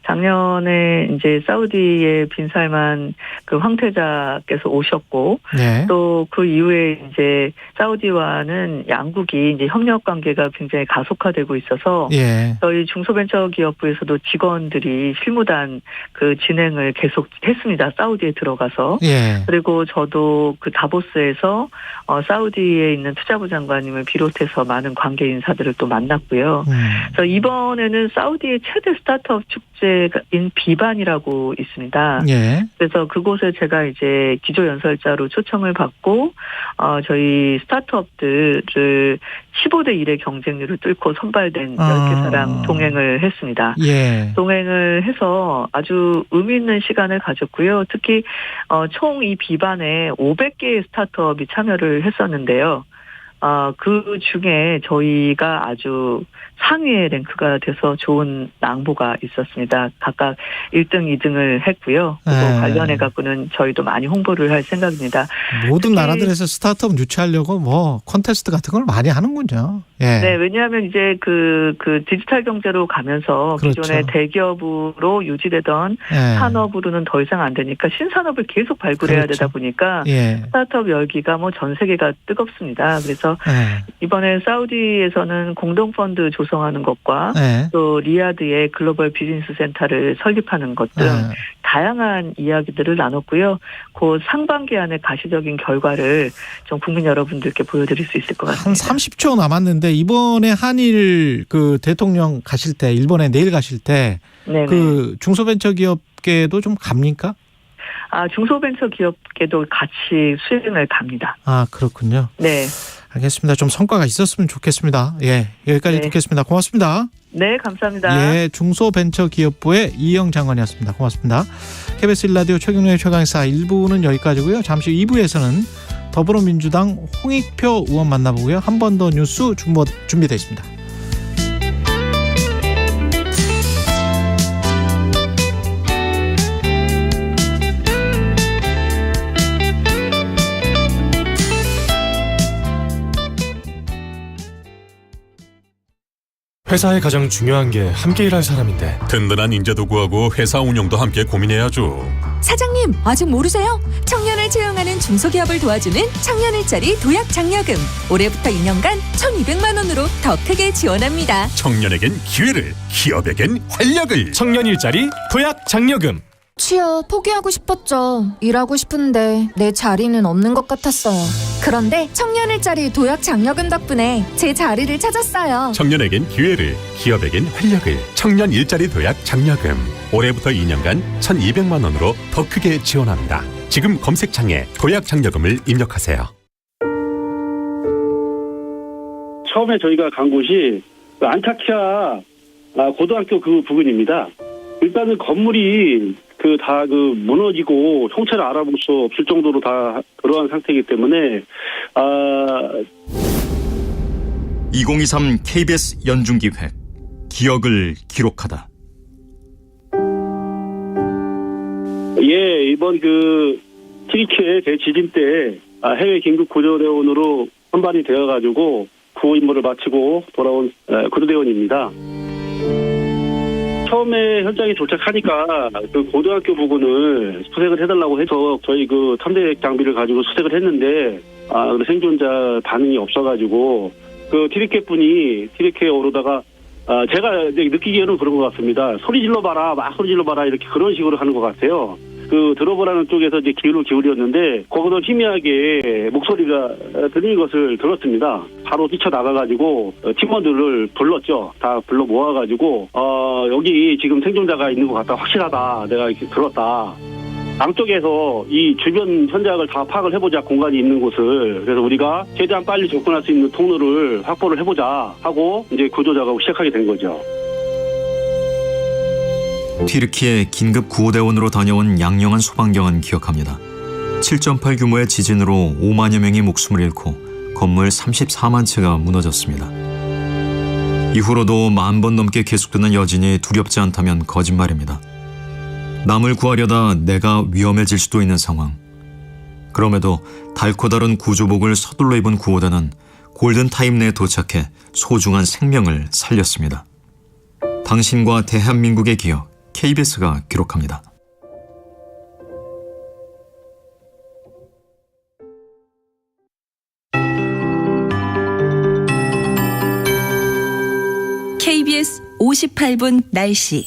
G: 작년에 이제 사우디의 빈살만 그 황태자께서 오셨고, 또 그 이후에 이제 사우디와는 양국이 이제 협력 관계가 굉장히 가속화되고 있어서 저희 중소벤처기업부에서도 직원들이 실무단 그 진행을 계속 했습니다. 사우디에 들어가서. 그리고 저도 그 다보스에서 사우디에 있는 투자부 장관님을 비롯해서 많은 관계 인사들을 또 만났고요. 그래서 이번에는 사우디의 최대 스타트업 축제인 비반이라고 있습니다. 그래서 그곳에 제가 이제 기조연설자로 초청을 받고 저희 스타트업들을 15대 1의 경쟁률을 뚫고 선발된 10개사랑 동행을 했습니다. 동행을 해서 아주 의미 있는 시간을 가졌고요. 특히 총 이 비반에 500개의 스타트업이 참여를 했었는데요. 그 중에 저희가 아주 상위의 랭크가 돼서 좋은 낭보가 있었습니다. 각각 1등, 2등을 했고요. 그리고 관련해 갖고는 저희도 많이 홍보를 할 생각입니다.
B: 모든 나라들에서 스타트업 유치하려고 콘테스트 같은 걸 많이 하는군요.
G: 네, 왜냐하면 이제 그 디지털 경제로 가면서 기존의 대기업으로 유지되던 산업으로는 더 이상 안 되니까 신산업을 계속 발굴해야 되다 보니까 스타트업 열기가 전 세계가 뜨겁습니다. 그래서 그래서
B: 네.
G: 이번에 사우디에서는 공동펀드 조성하는 것과
B: 네.
G: 또 리야드의 글로벌 비즈니스 센터를 설립하는 것 등
B: 네.
G: 다양한 이야기들을 나눴고요. 곧 상반기 안에 가시적인 결과를 좀 국민 여러분들께 보여드릴 수 있을 것
B: 한
G: 같습니다.
B: 30초 남았는데 이번에 한일 그 대통령 가실 때 일본에 내일 가실 때
G: 네네.
B: 그 중소벤처기업계도 좀 갑니까?
G: 중소벤처기업계도 같이 수행을 갑니다.
B: 아 그렇군요.
G: 네.
B: 알겠습니다. 좀 성과가 있었으면 좋겠습니다. 예, 여기까지
G: 네.
B: 듣겠습니다. 고맙습니다.
G: 네, 감사합니다.
B: 예, 중소벤처기업부의 이영 장관이었습니다. 고맙습니다. KBS 1라디오 최경영의 최강시사 1부는 여기까지고요. 잠시 후 2부에서는 더불어민주당 홍익표 의원 만나보고요. 한 번 더 뉴스 준비되어 있습니다.
H: 회사의 가장 중요한 게 함께 일할 사람인데
I: 든든한 인재도 구하고 회사 운영도 함께 고민해야죠.
J: 사장님, 아직 모르세요? 청년을 채용하는 중소기업을 도와주는 청년일자리 도약장려금. 올해부터 2년간 1,200만 원으로 더 크게 지원합니다.
I: 청년에겐 기회를, 기업에겐 활력을.
H: 청년 일자리 도약 장려금.
K: 취업 포기하고 싶었죠. 일하고 싶은데 내 자리는 없는 것 같았어요. 그런데 청년일자리 도약 장려금 덕분에 제 자리를 찾았어요.
I: 청년에겐 기회를, 기업에겐 활력을. 청년 일자리 도약 장려금. 올해부터 2년간 1,200만 원으로 더 크게 지원합니다. 지금 검색창에 도약 장려금을 입력하세요.
L: 처음에 저희가 간 곳이 안타키아 고등학교 그 부근입니다. 일단은 건물이 다 무너지고 형체를 알아볼 수 없을 정도로 다 그러한 상태이기 때문에
M: 2023 KBS 연중기획 기억을 기록하다.
L: 예, 이번 튀르키예 대지진 때 해외 긴급 구조대원으로 선발이 되어가지고 구호 임무를 마치고 돌아온 구조대원입니다. 처음에 현장에 도착하니까 고등학교 부근을 수색을 해달라고 해서 저희 탐색 장비를 가지고 수색을 했는데 생존자 반응이 없어가지고 튀르키예 오르다가 제가 느끼기에는 그런 것 같습니다. 소리 질러봐라, 막 소리 질러봐라 이렇게 그런 식으로 하는 것 같아요. 들어보라는 쪽에서 귀를 기울였는데 거기서 희미하게 목소리가 들리는 것을 들었습니다. 바로 뛰쳐나가가지고 팀원들을 불렀죠. 다 불러 모아가지고 여기 지금 생존자가 있는 것 같다. 확실하다. 내가 이렇게 들었다. 양쪽에서 이 주변 현장을 다 파악을 해보자. 공간이 있는 곳을. 그래서 우리가 최대한 빨리 접근할 수 있는 통로를 확보를 해보자 하고 이제 구조 작업을 시작하게 된 거죠.
M: 튀르키예 긴급 구호대원으로 다녀온 양영한 소방경은 기억합니다. 7.8 규모의 지진으로 5만여 명이 목숨을 잃고 건물 34만 채가 무너졌습니다. 이후로도 10,000번 넘게 계속되는 여진이 두렵지 않다면 거짓말입니다. 남을 구하려다 내가 위험해질 수도 있는 상황. 그럼에도 닳고 다른 구조복을 서둘러 입은 구호대는 골든타임 내에 도착해 소중한 생명을 살렸습니다. 당신과 대한민국의 기억, KBS가 기록합니다.
J: KBS 58분 날씨.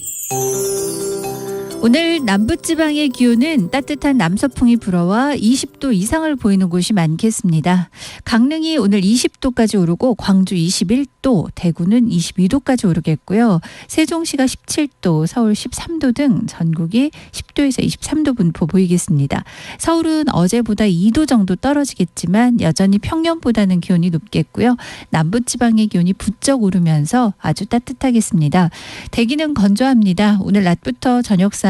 A: 오늘 남부지방의 기온은 따뜻한 남서풍이 불어와 20도 이상을 보이는 곳이 많겠습니다. 강릉이 오늘 20도까지 오르고 광주 21도, 대구는 22도까지 오르겠고요. 세종시가 17도, 서울 13도 등 전국이 10도에서 23도 분포 보이겠습니다. 서울은 어제보다 2도 정도 떨어지겠지만 여전히 평년보다는 기온이 높겠고요. 남부지방의 기온이 부쩍 오르면서 아주 따뜻하겠습니다. 대기는 건조합니다. 오늘 낮부터 저녁 사이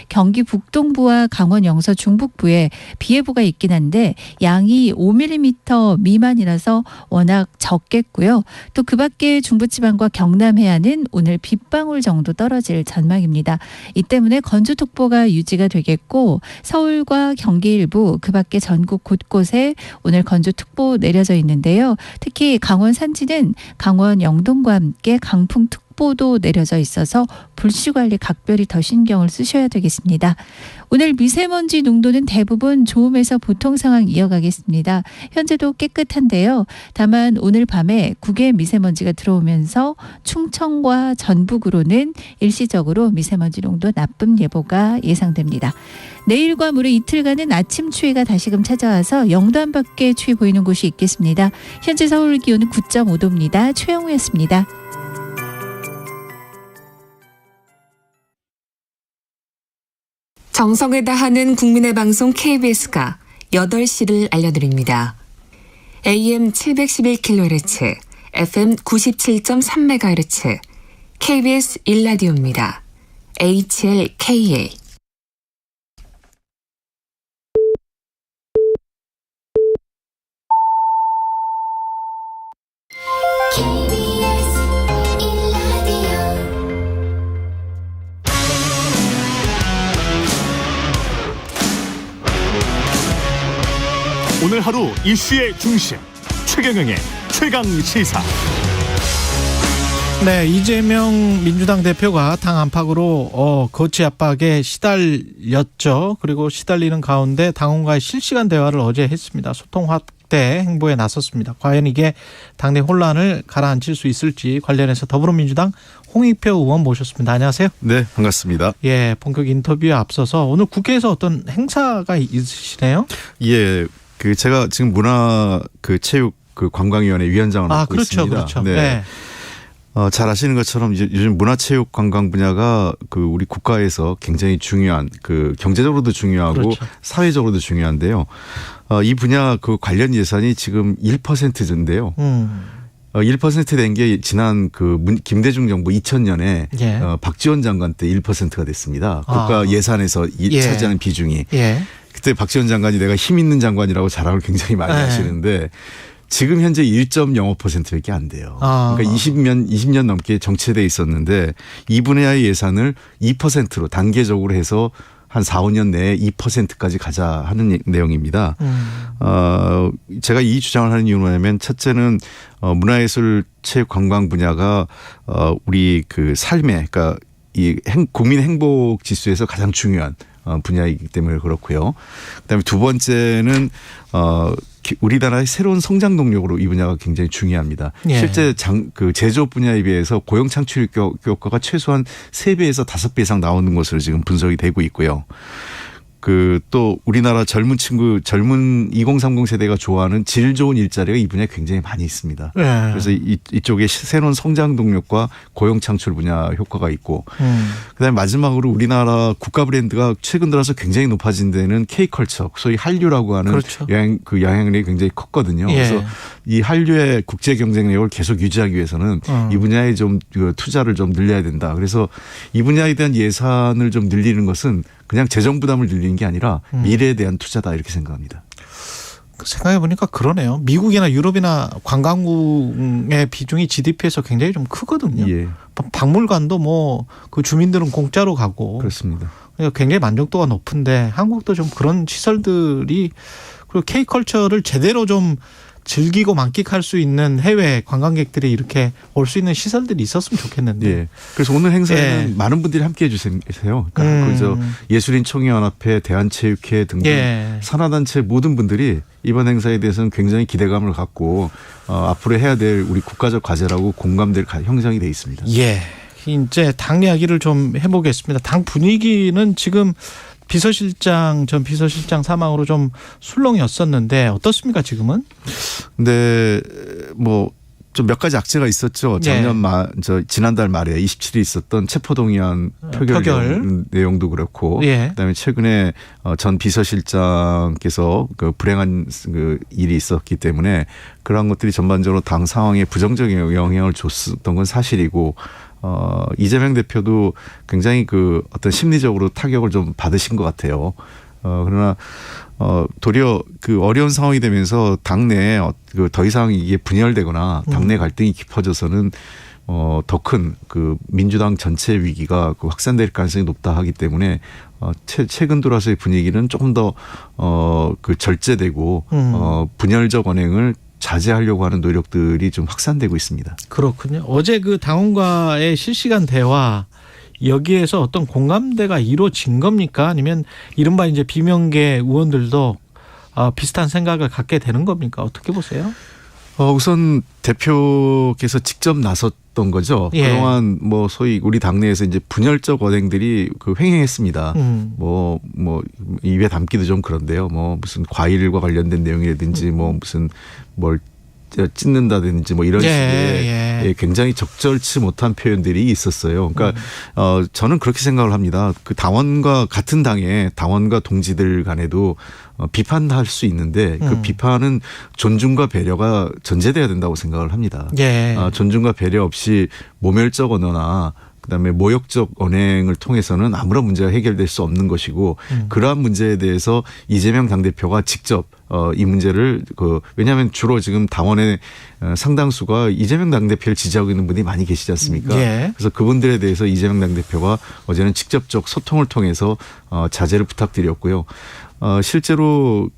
A: 경기 북동부와 강원 영서 중북부에 비 예보가 있긴 한데 양이 5mm 미만이라서 워낙 적겠고요. 또 그 밖에 중부지방과 경남 해안은 오늘 빗방울 정도 떨어질 전망입니다. 이 때문에 건조특보가 유지가 되겠고 서울과 경기 일부 그 밖에 전국 곳곳에 오늘 건조특보 내려져 있는데요. 특히 강원 산지는 강원 영동과 함께 강풍특보 속보도 내려져 있어서 불씨 관리 각별히 더 신경을 쓰셔야 되겠습니다. 오늘 미세먼지 농도는 대부분 좋음에서 보통 상황 이어가겠습니다. 현재도 깨끗한데요. 다만 오늘 밤에 국외 미세먼지가 들어오면서 충청과 전북으로는 일시적으로 미세먼지 농도 나쁨 예보가 예상됩니다. 내일과 모레 이틀간은 아침 추위가 다시금 찾아와서 0도 안팎의 추위 보이는 곳이 있겠습니다. 현재 서울 기온은 9.5도입니다. 최영우였습니다.
J: 정성을 다하는 국민의 방송 KBS가 8시를 알려드립니다. AM 711kHz, FM 97.3MHz, KBS 1라디오입니다. HLKA.
H: 오늘 하루 이슈의 중심 최경영의 최강 시사.
B: 네, 이재명 민주당 대표가 당 안팎으로 거치 압박에 시달렸죠. 그리고 시달리는 가운데 당원과의 실시간 대화를 어제 했습니다. 소통 확대 행보에 나섰습니다. 과연 이게 당내 혼란을 가라앉힐 수 있을지 관련해서 더불어민주당 홍익표 의원 모셨습니다. 안녕하세요.
N: 네, 반갑습니다.
B: 예, 본격 인터뷰에 앞서서 오늘 국회에서 어떤 행사가 있으시네요?
N: 예, 제가 지금 체육 관광위원회 위원장을 맡고
B: 그렇죠,
N: 있습니다.
B: 그렇죠.
N: 네.
B: 네.
N: 잘 아시는 것처럼 이제 요즘 문화체육 관광 분야가 우리 국가에서 굉장히 중요한 경제적으로도 중요하고
B: 그렇죠.
N: 사회적으로도 중요한데요. 이 분야 관련 예산이 지금 1%인데요. 1% 된 게 지난 김대중 정부 2000년에
B: 예.
N: 박지원 장관 때 1%가 됐습니다. 국가 예산에서
B: 예.
N: 차지하는 비중이.
B: 예.
N: 그때 박지원 장관이 내가 힘 있는 장관이라고 자랑을 굉장히 많이 하시는데 지금 현재 1.05%밖에 안 돼요. 그러니까 20년 넘게 정체돼 있었는데 이 분야의 예산을 2%로 단계적으로 해서 한 4, 5년 내에 2%까지 가자 하는 내용입니다. 제가 이 주장을 하는 이유는 뭐냐면 첫째는 문화예술 체육 관광 분야가 우리 삶에 그러니까 이 국민 행복 지수에서 가장 중요한 분야이기 때문에 그렇고요. 그다음에 두 번째는 우리나라의 새로운 성장 동력으로 이 분야가 굉장히 중요합니다.
B: 예.
N: 실제 제조업 분야에 비해서 고용 창출 효과가 최소한 3배에서 5배 이상 나오는 것으로 지금 분석이 되고 있고요. 또 우리나라 젊은 2030 세대가 좋아하는 질 좋은 일자리가 이 분야에 굉장히 많이 있습니다.
B: 네.
N: 그래서 이쪽에 새로운 성장 동력과 고용 창출 분야 효과가 있고 그다음에 마지막으로 우리나라 국가 브랜드가 최근 들어서 굉장히 높아진 데는 K컬처, 소위 한류라고 하는
B: 그렇죠.
N: 영향력이 굉장히 컸거든요.
B: 예.
N: 그래서 이 한류의 국제 경쟁력을 계속 유지하기 위해서는 이 분야에 좀 투자를 좀 늘려야 된다. 그래서 이 분야에 대한 예산을 좀 늘리는 것은 그냥 재정 부담을 늘리는 게 아니라 미래에 대한 투자다 이렇게 생각합니다.
B: 생각해 보니까 그러네요. 미국이나 유럽이나 관광국의 비중이 GDP에서 굉장히 좀 크거든요.
N: 예.
B: 박물관도 주민들은 공짜로 가고
N: 그렇습니다.
B: 그러니까 굉장히 만족도가 높은데 한국도 좀 그런 시설들이 그리고 K컬처를 제대로 좀 즐기고 만끽할 수 있는 해외 관광객들이 이렇게 올 수 있는 시설들이 있었으면 좋겠는데.
N: 예. 그래서 오늘 행사에는
B: 예.
N: 많은 분들이 함께해 주세요. 그러니까 그래서 예술인 총회연합회, 대한체육회 등등
B: 예.
N: 산하단체 모든 분들이 이번 행사에 대해서는 굉장히 기대감을 갖고 앞으로 해야 될 우리 국가적 과제라고 공감될 형성이 돼 있습니다.
B: 예. 이제 당 이야기를 좀 해보겠습니다. 당 분위기는 지금 전 비서실장 사망으로 좀 술렁이었었는데 어떻습니까 지금은?
N: 근데 좀 몇 가지 악재가 있었죠. 작년 지난달 말에 27일 있었던 체포동의안 표결 내용도 그렇고,
B: 예.
N: 그다음에 최근에 전 비서실장께서 불행한 일이 있었기 때문에 그러한 것들이 전반적으로 당 상황에 부정적인 영향을 줬었던 건 사실이고. 이재명 대표도 굉장히 어떤 심리적으로 타격을 좀 받으신 것 같아요. 그러나 도리어 어려운 상황이 되면서 당내에 더 이상 이게 분열되거나 당내 갈등이 깊어져서는 더 큰 민주당 전체 위기가 확산될 가능성이 높다 하기 때문에 최근 들어서의 분위기는 조금 더 절제되고 분열적 언행을 자제하려고 하는 노력들이 좀 확산되고 있습니다.
B: 그렇군요. 어제 그 당원과의 실시간 대화 여기에서 어떤 공감대가 이루어진 겁니까? 아니면 이른바 이제 비명계 의원들도 비슷한 생각을 갖게 되는 겁니까? 어떻게 보세요?
N: 우선 대표께서 직접 나섰던 거죠.
B: 예.
N: 그동안 뭐 소위 우리 당내에서 이제 분열적 언행들이 횡행했습니다. 뭐 입에 담기도 좀 그런데요. 뭐 무슨 과일과 관련된 내용이라든지 뭐 무슨 뭘 찢는다든지 뭐 이런 식의 굉장히 적절치 못한 표현들이 있었어요. 그러니까 저는 그렇게 생각을 합니다. 그 당원과 같은 당의 당원과 동지들 간에도 비판할 수 있는데 그 비판은 존중과 배려가 전제돼야 된다고 생각을 합니다. 존중과 배려 없이 모멸적 언어나 그다음에 모욕적 언행을 통해서는 아무런 문제가 해결될 수 없는 것이고 그러한 문제에 대해서 이재명 당대표가 직접 이 문제를 왜냐하면 주로 지금 당원의 상당수가 이재명 당대표를 지지하고 있는 분들이 많이 계시지 않습니까? 그래서 그분들에 대해서 이재명 당대표가 어제는 직접적 소통을 통해서 자제를 부탁드렸고요. 실제로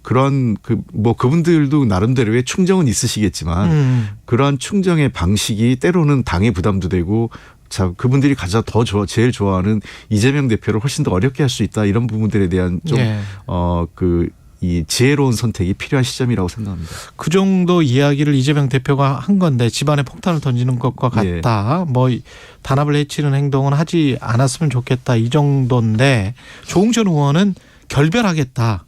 N: 그런 그분들도 나름대로의 충정은 있으시겠지만 그러한 충정의 방식이 때로는 당의 부담도 되고 그분들이 가장 제일 좋아하는 이재명 대표를 훨씬 더 어렵게 할 수 있다 이런 부분들에 대한 좀 이 지혜로운 선택이 필요한 시점이라고 생각합니다.
B: 그 정도 이야기를 이재명 대표가 한 건데 집안에 폭탄을 던지는 것과 같다. 뭐 단합을 해치는 행동은 하지 않았으면 좋겠다 이 정도인데 조홍천 의원은 결별하겠다.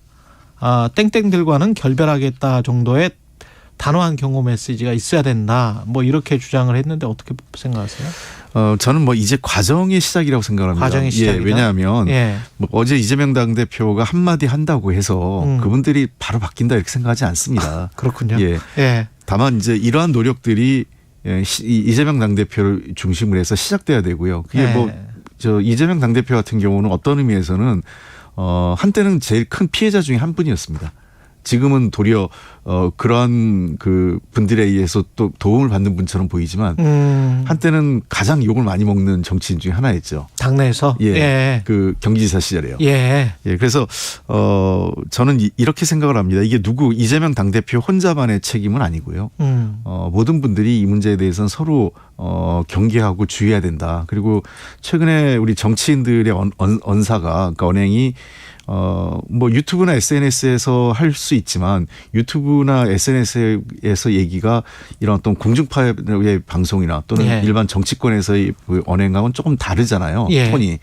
B: 땡땡들과는 결별하겠다 정도의 단호한 경고 메시지가 있어야 된다. 뭐 이렇게 주장을 했는데 어떻게 생각하세요?
N: 저는 뭐 이제 과정의 시작이라고 생각합니다.
B: 과정의 시작이다.
N: 왜냐하면 뭐 어제 이재명 당대표가 한마디 한다고 해서 그분들이 바로 바뀐다 이렇게 생각하지 않습니다.
B: 그렇군요.
N: 다만 이제 이러한 노력들이 이재명 당대표를 중심으로 해서 시작돼야 되고요. 그게 이재명 당대표 같은 경우는 어떤 의미에서는 한때는 제일 큰 피해자 중에 한 분이었습니다. 지금은 도리어 그러한 그 분들에 의해서 또 도움을 받는 분처럼 보이지만 한때는 가장 욕을 많이 먹는 정치인 중에 하나였죠.
B: 당내에서?
N: 그 경기지사 시절에요. 그래서 저는 이렇게 생각을 합니다. 이게 이재명 당대표 혼자만의 책임은 아니고요. 모든 분들이 이 문제에 대해서는 서로 경계하고 주의해야 된다. 그리고 최근에 우리 정치인들의 언사가 그러니까 언행이 뭐 유튜브나 SNS에서 할 수 있지만 유튜브나 SNS에서 얘기가 이런 어떤 공중파의 방송이나 또는 일반 정치권에서의 언행과는 조금 다르잖아요. 톤이.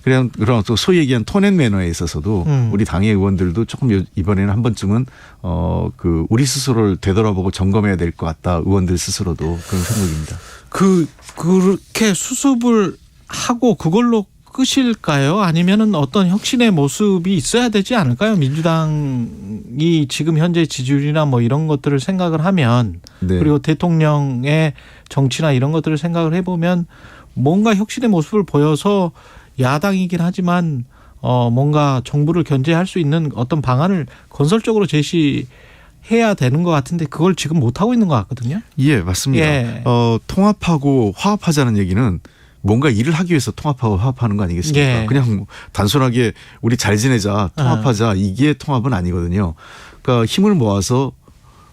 N: 그런 또 소위 얘기한 톤앤매너에 있어서도 우리 당의 의원들도 조금 이번에는 한 번쯤은 우리 스스로를 되돌아보고 점검해야 될 것 같다. 의원들 스스로도 그런 생각입니다.
B: 그렇게 수습을 하고 그걸로 끝일까요? 아니면은 어떤 혁신의 모습이 있어야 되지 않을까요? 민주당이 지금 현재 지지율이나 뭐 이런 것들을 생각을 하면 그리고 대통령의 정치나 이런 것들을 생각을 해보면 뭔가 혁신의 모습을 보여서 야당이긴 하지만 뭔가 정부를 견제할 수 있는 어떤 방안을 건설적으로 제시해야 되는 것 같은데 그걸 지금 못하고 있는 것 같거든요.
N: 맞습니다. 통합하고 화합하자는 얘기는 뭔가 일을 하기 위해서 통합하고 화합하는 거 아니겠습니까? 그냥 단순하게 우리 잘 지내자 통합하자 이게 통합은 아니거든요. 그러니까 힘을 모아서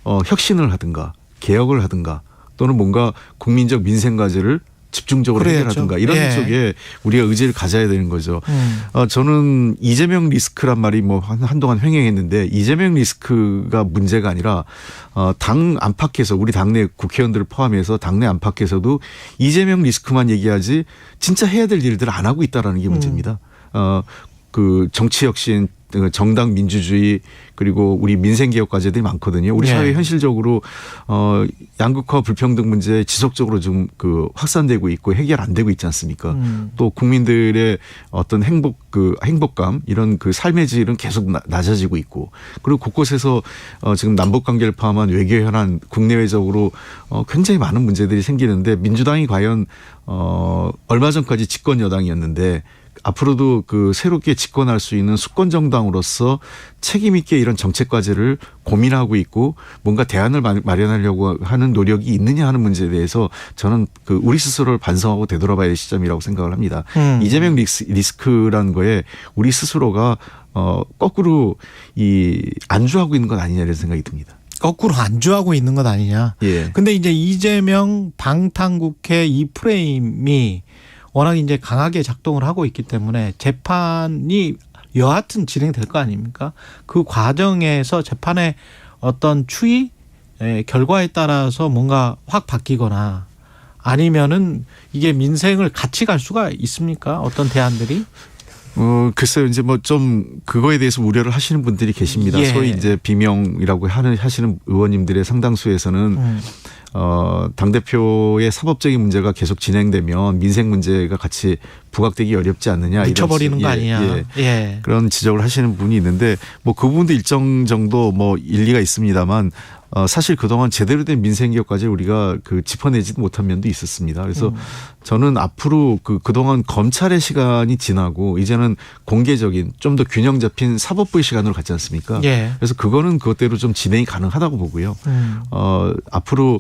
N: 혁신을 하든가 개혁을 하든가 또는 뭔가 국민적 민생 과제를 집중적으로 해결하든가 이런 쪽에 우리가 의지를 가져야 되는 거죠. 저는 이재명 리스크란 말이 뭐 한동안 횡행했는데 이재명 리스크가 문제가 아니라 당 안팎에서 우리 당내 국회의원들을 포함해서 당내 안팎에서도 이재명 리스크만 얘기하지 진짜 해야 될 일들을 안 하고 있다라는 게 문제입니다. 정치 혁신, 정당 민주주의 그리고 우리 민생개혁 과제들이 많거든요. 우리 사회 현실적으로 양극화 불평등 문제 지속적으로 좀 확산되고 있고 해결 안 되고 있지 않습니까? 또 국민들의 어떤 행복감 이런 삶의 질은 계속 낮아지고 있고 그리고 곳곳에서 지금 남북 관계를 포함한 외교 현안 국내외적으로 굉장히 많은 문제들이 생기는데 민주당이 과연 얼마 전까지 집권 여당이었는데 앞으로도 새롭게 집권할 수 있는 수권 정당으로서 책임 있게 이런 정책 과제를 고민하고 있고 뭔가 대안을 마련하려고 하는 노력이 있느냐 하는 문제에 대해서 저는 우리 스스로를 반성하고 되돌아봐야 할 시점이라고 생각을 합니다. 이재명 리스크라는 거에 우리 스스로가 거꾸로 안주하고 있는 건 아니냐는 생각이 듭니다.
B: 거꾸로 안주하고 있는 것 아니냐.
N: 예.
B: 근데 이제 이재명 방탄국회 이 프레임이 워낙 이제 강하게 작동을 하고 있기 때문에 재판이 여하튼 진행될 거 아닙니까? 그 과정에서 재판의 어떤 추이, 결과에 따라서 뭔가 확 바뀌거나 아니면은 이게 민생을 같이 갈 수가 있습니까? 어떤 대안들이?
N: 글쎄요, 이제 뭐 좀 그거에 대해서 우려를 하시는 분들이 계십니다.
B: 예.
N: 소위 이제 비명이라고 하시는 의원님들의 상당수에서는 당대표의 사법적인 문제가 계속 진행되면 민생 문제가 같이 부각되기 어렵지 않느냐.
B: 묻혀버리는 거 아니냐. 예.
N: 그런 지적을 하시는 분이 있는데 뭐 그 부분도 일정 정도 뭐 일리가 있습니다만 사실 그동안 제대로 된 민생기업까지 우리가 짚어내지도 못한 면도 있었습니다. 그래서 저는 앞으로 그동안 검찰의 시간이 지나고 이제는 공개적인 좀 더 균형 잡힌 사법부의 시간으로 갔지 않습니까?
B: 예.
N: 그래서 그거는 그것대로 좀 진행이 가능하다고 보고요. 앞으로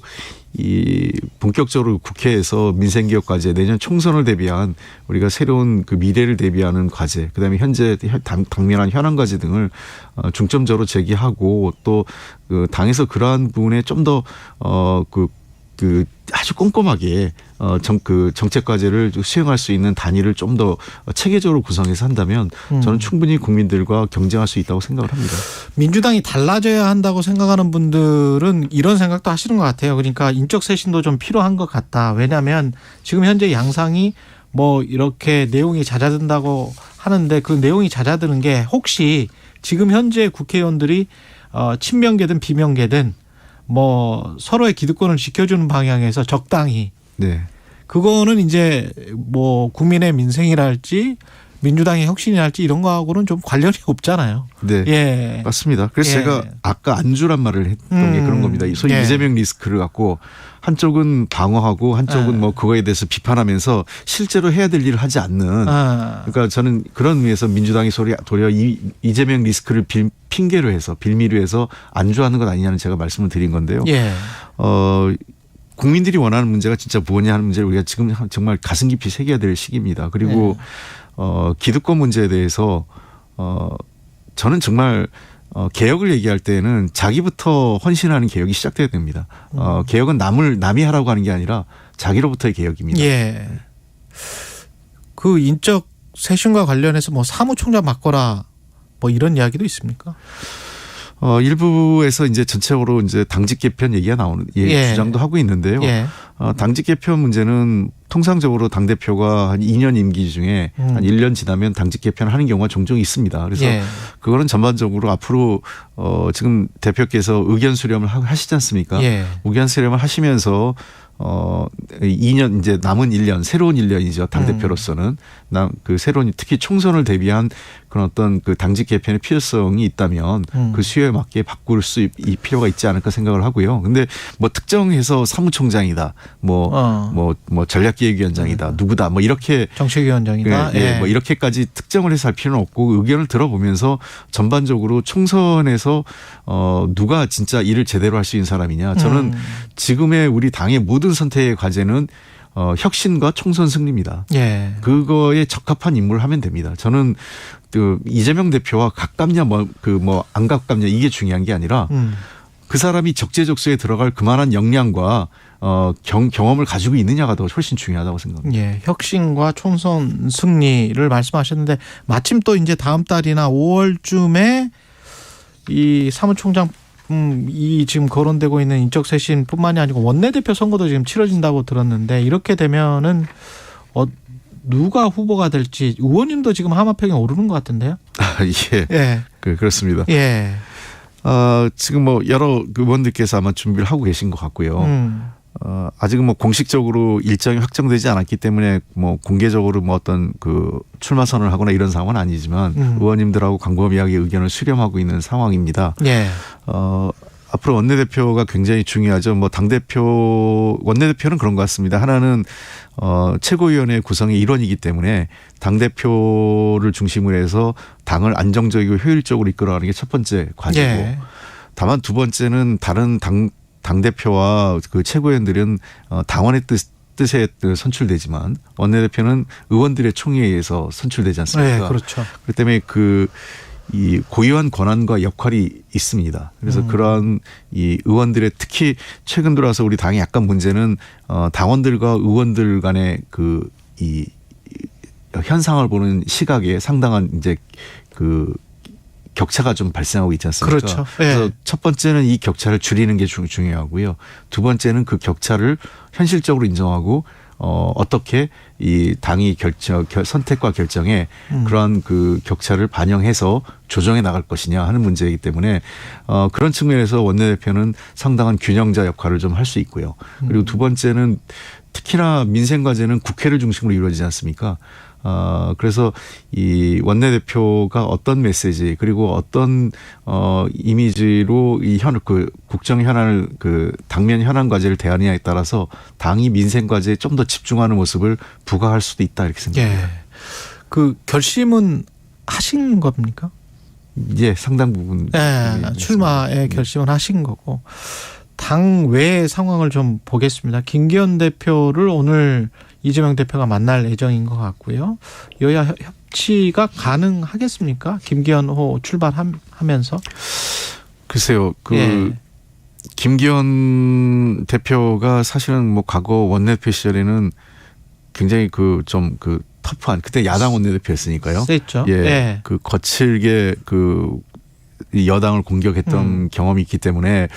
N: 이 본격적으로 국회에서 민생기업 과제 내년 총선을 대비한 우리가 새로운 그 미래를 대비하는 과제 그다음에 현재 당면한 현안 과제 등을 중점적으로 제기하고 또 그 당에서 그러한 부분에 좀 더 아주 꼼꼼하게 정책 과제를 수행할 수 있는 단위를 좀 더 체계적으로 구성해서 한다면 저는 충분히 국민들과 경쟁할 수 있다고 생각을 합니다.
B: 민주당이 달라져야 한다고 생각하는 분들은 이런 생각도 하시는 것 같아요. 그러니까 인적 쇄신도 좀 필요한 것 같다. 왜냐하면 지금 현재 양상이 뭐 이렇게 내용이 잦아든다고 하는데 그 내용이 잦아드는 게 혹시 지금 현재 국회의원들이 친명계든 비명계든 뭐 서로의 기득권을 지켜주는 방향에서 적당히
N: 네.
B: 그거는 이제 뭐 국민의 민생이랄지 민주당의 혁신이랄지 이런 거하고는 좀 관련이 없잖아요.
N: 네,
B: 예.
N: 맞습니다. 그래서
B: 예.
N: 제가 아까 안주란 말을 했던 게 그런 겁니다. 소위
B: 예.
N: 이재명 리스크를 갖고 한쪽은 방어하고 한쪽은 뭐 그거에 대해서 비판하면서 실제로 해야 될 일을 하지 않는. 그러니까 저는 그런 의미에서 민주당이 도리어 이재명 리스크를 핑계로 해서 빌미로 해서 안주하는 것 아니냐는 제가 말씀을 드린 건데요.
B: 예.
N: 국민들이 원하는 문제가 진짜 뭐냐 하는 문제를 우리가 지금 정말 가슴 깊이 새겨야 될 시기입니다. 그리고 기득권 문제에 대해서 저는 정말 개혁을 얘기할 때는 자기부터 헌신하는 개혁이 시작돼야 됩니다. 개혁은 남이 하라고 하는 게 아니라 자기로부터의 개혁입니다.
B: 예. 그 인적 쇄신과 관련해서 뭐 사무총장 바꿔라 뭐 이런 이야기도 있습니까?
N: 일부에서 이제 전체적으로 이제 당직 개편 얘기가 나오는 주장도 하고 있는데요.
B: 예.
N: 당직 개편 문제는 통상적으로 당대표가 한 2년 임기 중에 한 1년 지나면 당직 개편을 하는 경우가 종종 있습니다. 그래서 그거는 전반적으로 앞으로 지금 대표께서 의견 수렴을 하시지 않습니까? 의견 수렴을 하시면서 2년 이제 남은 1년 새로운 1년이죠. 당대표로서는 그 새로운 특히 총선을 대비한 그런 어떤 그 당직 개편의 필요성이 있다면 그 수요에 맞게 바꿀 수 필요가 있지 않을까 생각을 하고요. 근데 뭐 특정해서 사무총장이다. 뭐 전략기획위원장이다. 누구다. 뭐 이렇게
B: 정책위원장이다.
N: 뭐 이렇게까지 특정을 해서 할 필요는 없고 의견을 들어보면서 전반적으로 총선에서 누가 진짜 일을 제대로 할 수 있는 사람이냐. 저는 지금의 우리 당의 모든 선택의 과제는 혁신과 총선 승리입니다. 그거에 적합한 인물을 하면 됩니다. 저는 그 이재명 대표와 가깝냐 안 가깝냐 이게 중요한 게 아니라 그 사람이 적재적소에 들어갈 그만한 역량과 경험을 가지고 있느냐가 더 훨씬 중요하다고 생각합니다.
B: 예, 혁신과 총선 승리를 말씀하셨는데 마침 또 이제 다음 달이나 5월쯤에 이 사무총장 이 지금 거론되고 있는 인적 쇄신뿐만이 아니고 원내대표 선거도 지금 치러진다고 들었는데 이렇게 되면은 누가 후보가 될지 의원님도 지금 하마평에 오르는 것 같은데요?
N: 예. 그렇습니다.
B: 예.
N: 지금 뭐 여러 의원들께서 아마 준비를 하고 계신 것 같고요. 아직은 뭐 공식적으로 일정이 확정되지 않았기 때문에 뭐 공개적으로 뭐 어떤 그 출마 선언을 하거나 이런 상황은 아니지만 의원님들하고 광범위하게 의견을 수렴하고 있는 상황입니다. 앞으로 원내대표가 굉장히 중요하죠. 뭐 원내대표는 그런 것 같습니다. 하나는 최고위원회 구성의 일원이기 때문에 당대표를 중심으로 해서 당을 안정적이고 효율적으로 이끌어가는 게 첫 번째 과제고 다만 두 번째는 다른 당대표와 그 최고위원들은 당원의 뜻에 선출되지만 원내대표는 의원들의 총회에 의해서 선출되지 않습니까?
B: 그렇죠.
N: 그렇기 때문에 이 고유한 권한과 역할이 있습니다. 그래서 그러한 이 의원들의 특히 최근 들어와서 우리 당의 약간 문제는 당원들과 의원들 간의 그 이 현상을 보는 시각에 상당한 이제 그 격차가 좀 발생하고 있지 않습니까?
B: 그렇죠.
N: 그래서 첫 번째는 이 격차를 줄이는 게 중요하고요. 두 번째는 그 격차를 현실적으로 인정하고 어떻게 이 당이 선택과 결정에 그러한 그 격차를 반영해서 조정해 나갈 것이냐 하는 문제이기 때문에 그런 측면에서 원내대표는 상당한 균형자 역할을 좀 할 수 있고요. 그리고 두 번째는 특히나 민생 과제는 국회를 중심으로 이루어지지 않습니까? 그래서 이 원내대표가 어떤 메시지 그리고 어떤 이미지로 이 그 국정 현안을 그 당면 현안 과제를 대하느냐에 따라서 당이 민생 과제에 좀 더 집중하는 모습을 부각할 수도 있다 이렇게 생각합니다.
B: 예. 그 결심은 하신 겁니까?
N: 예, 상당 부분.
B: 네, 출마의 결심은 하신 거고. 당 외의 상황을 좀 보겠습니다. 김기현 대표를 오늘 이재명 대표가 만날 예정인 것 같고요. 여야 협치가 가능하겠습니까? 김기현호 출발하면서.
N: 글쎄요.
B: 예.
N: 김기현 대표가 사실은 뭐 과거 원내대표 시절에는 굉장히 좀 터프한 그때 야당 원내대표였으니까요.
B: 셌죠.
N: 예.
B: 예.
N: 그 거칠게 여당을 공격했던 경험이 있기 때문에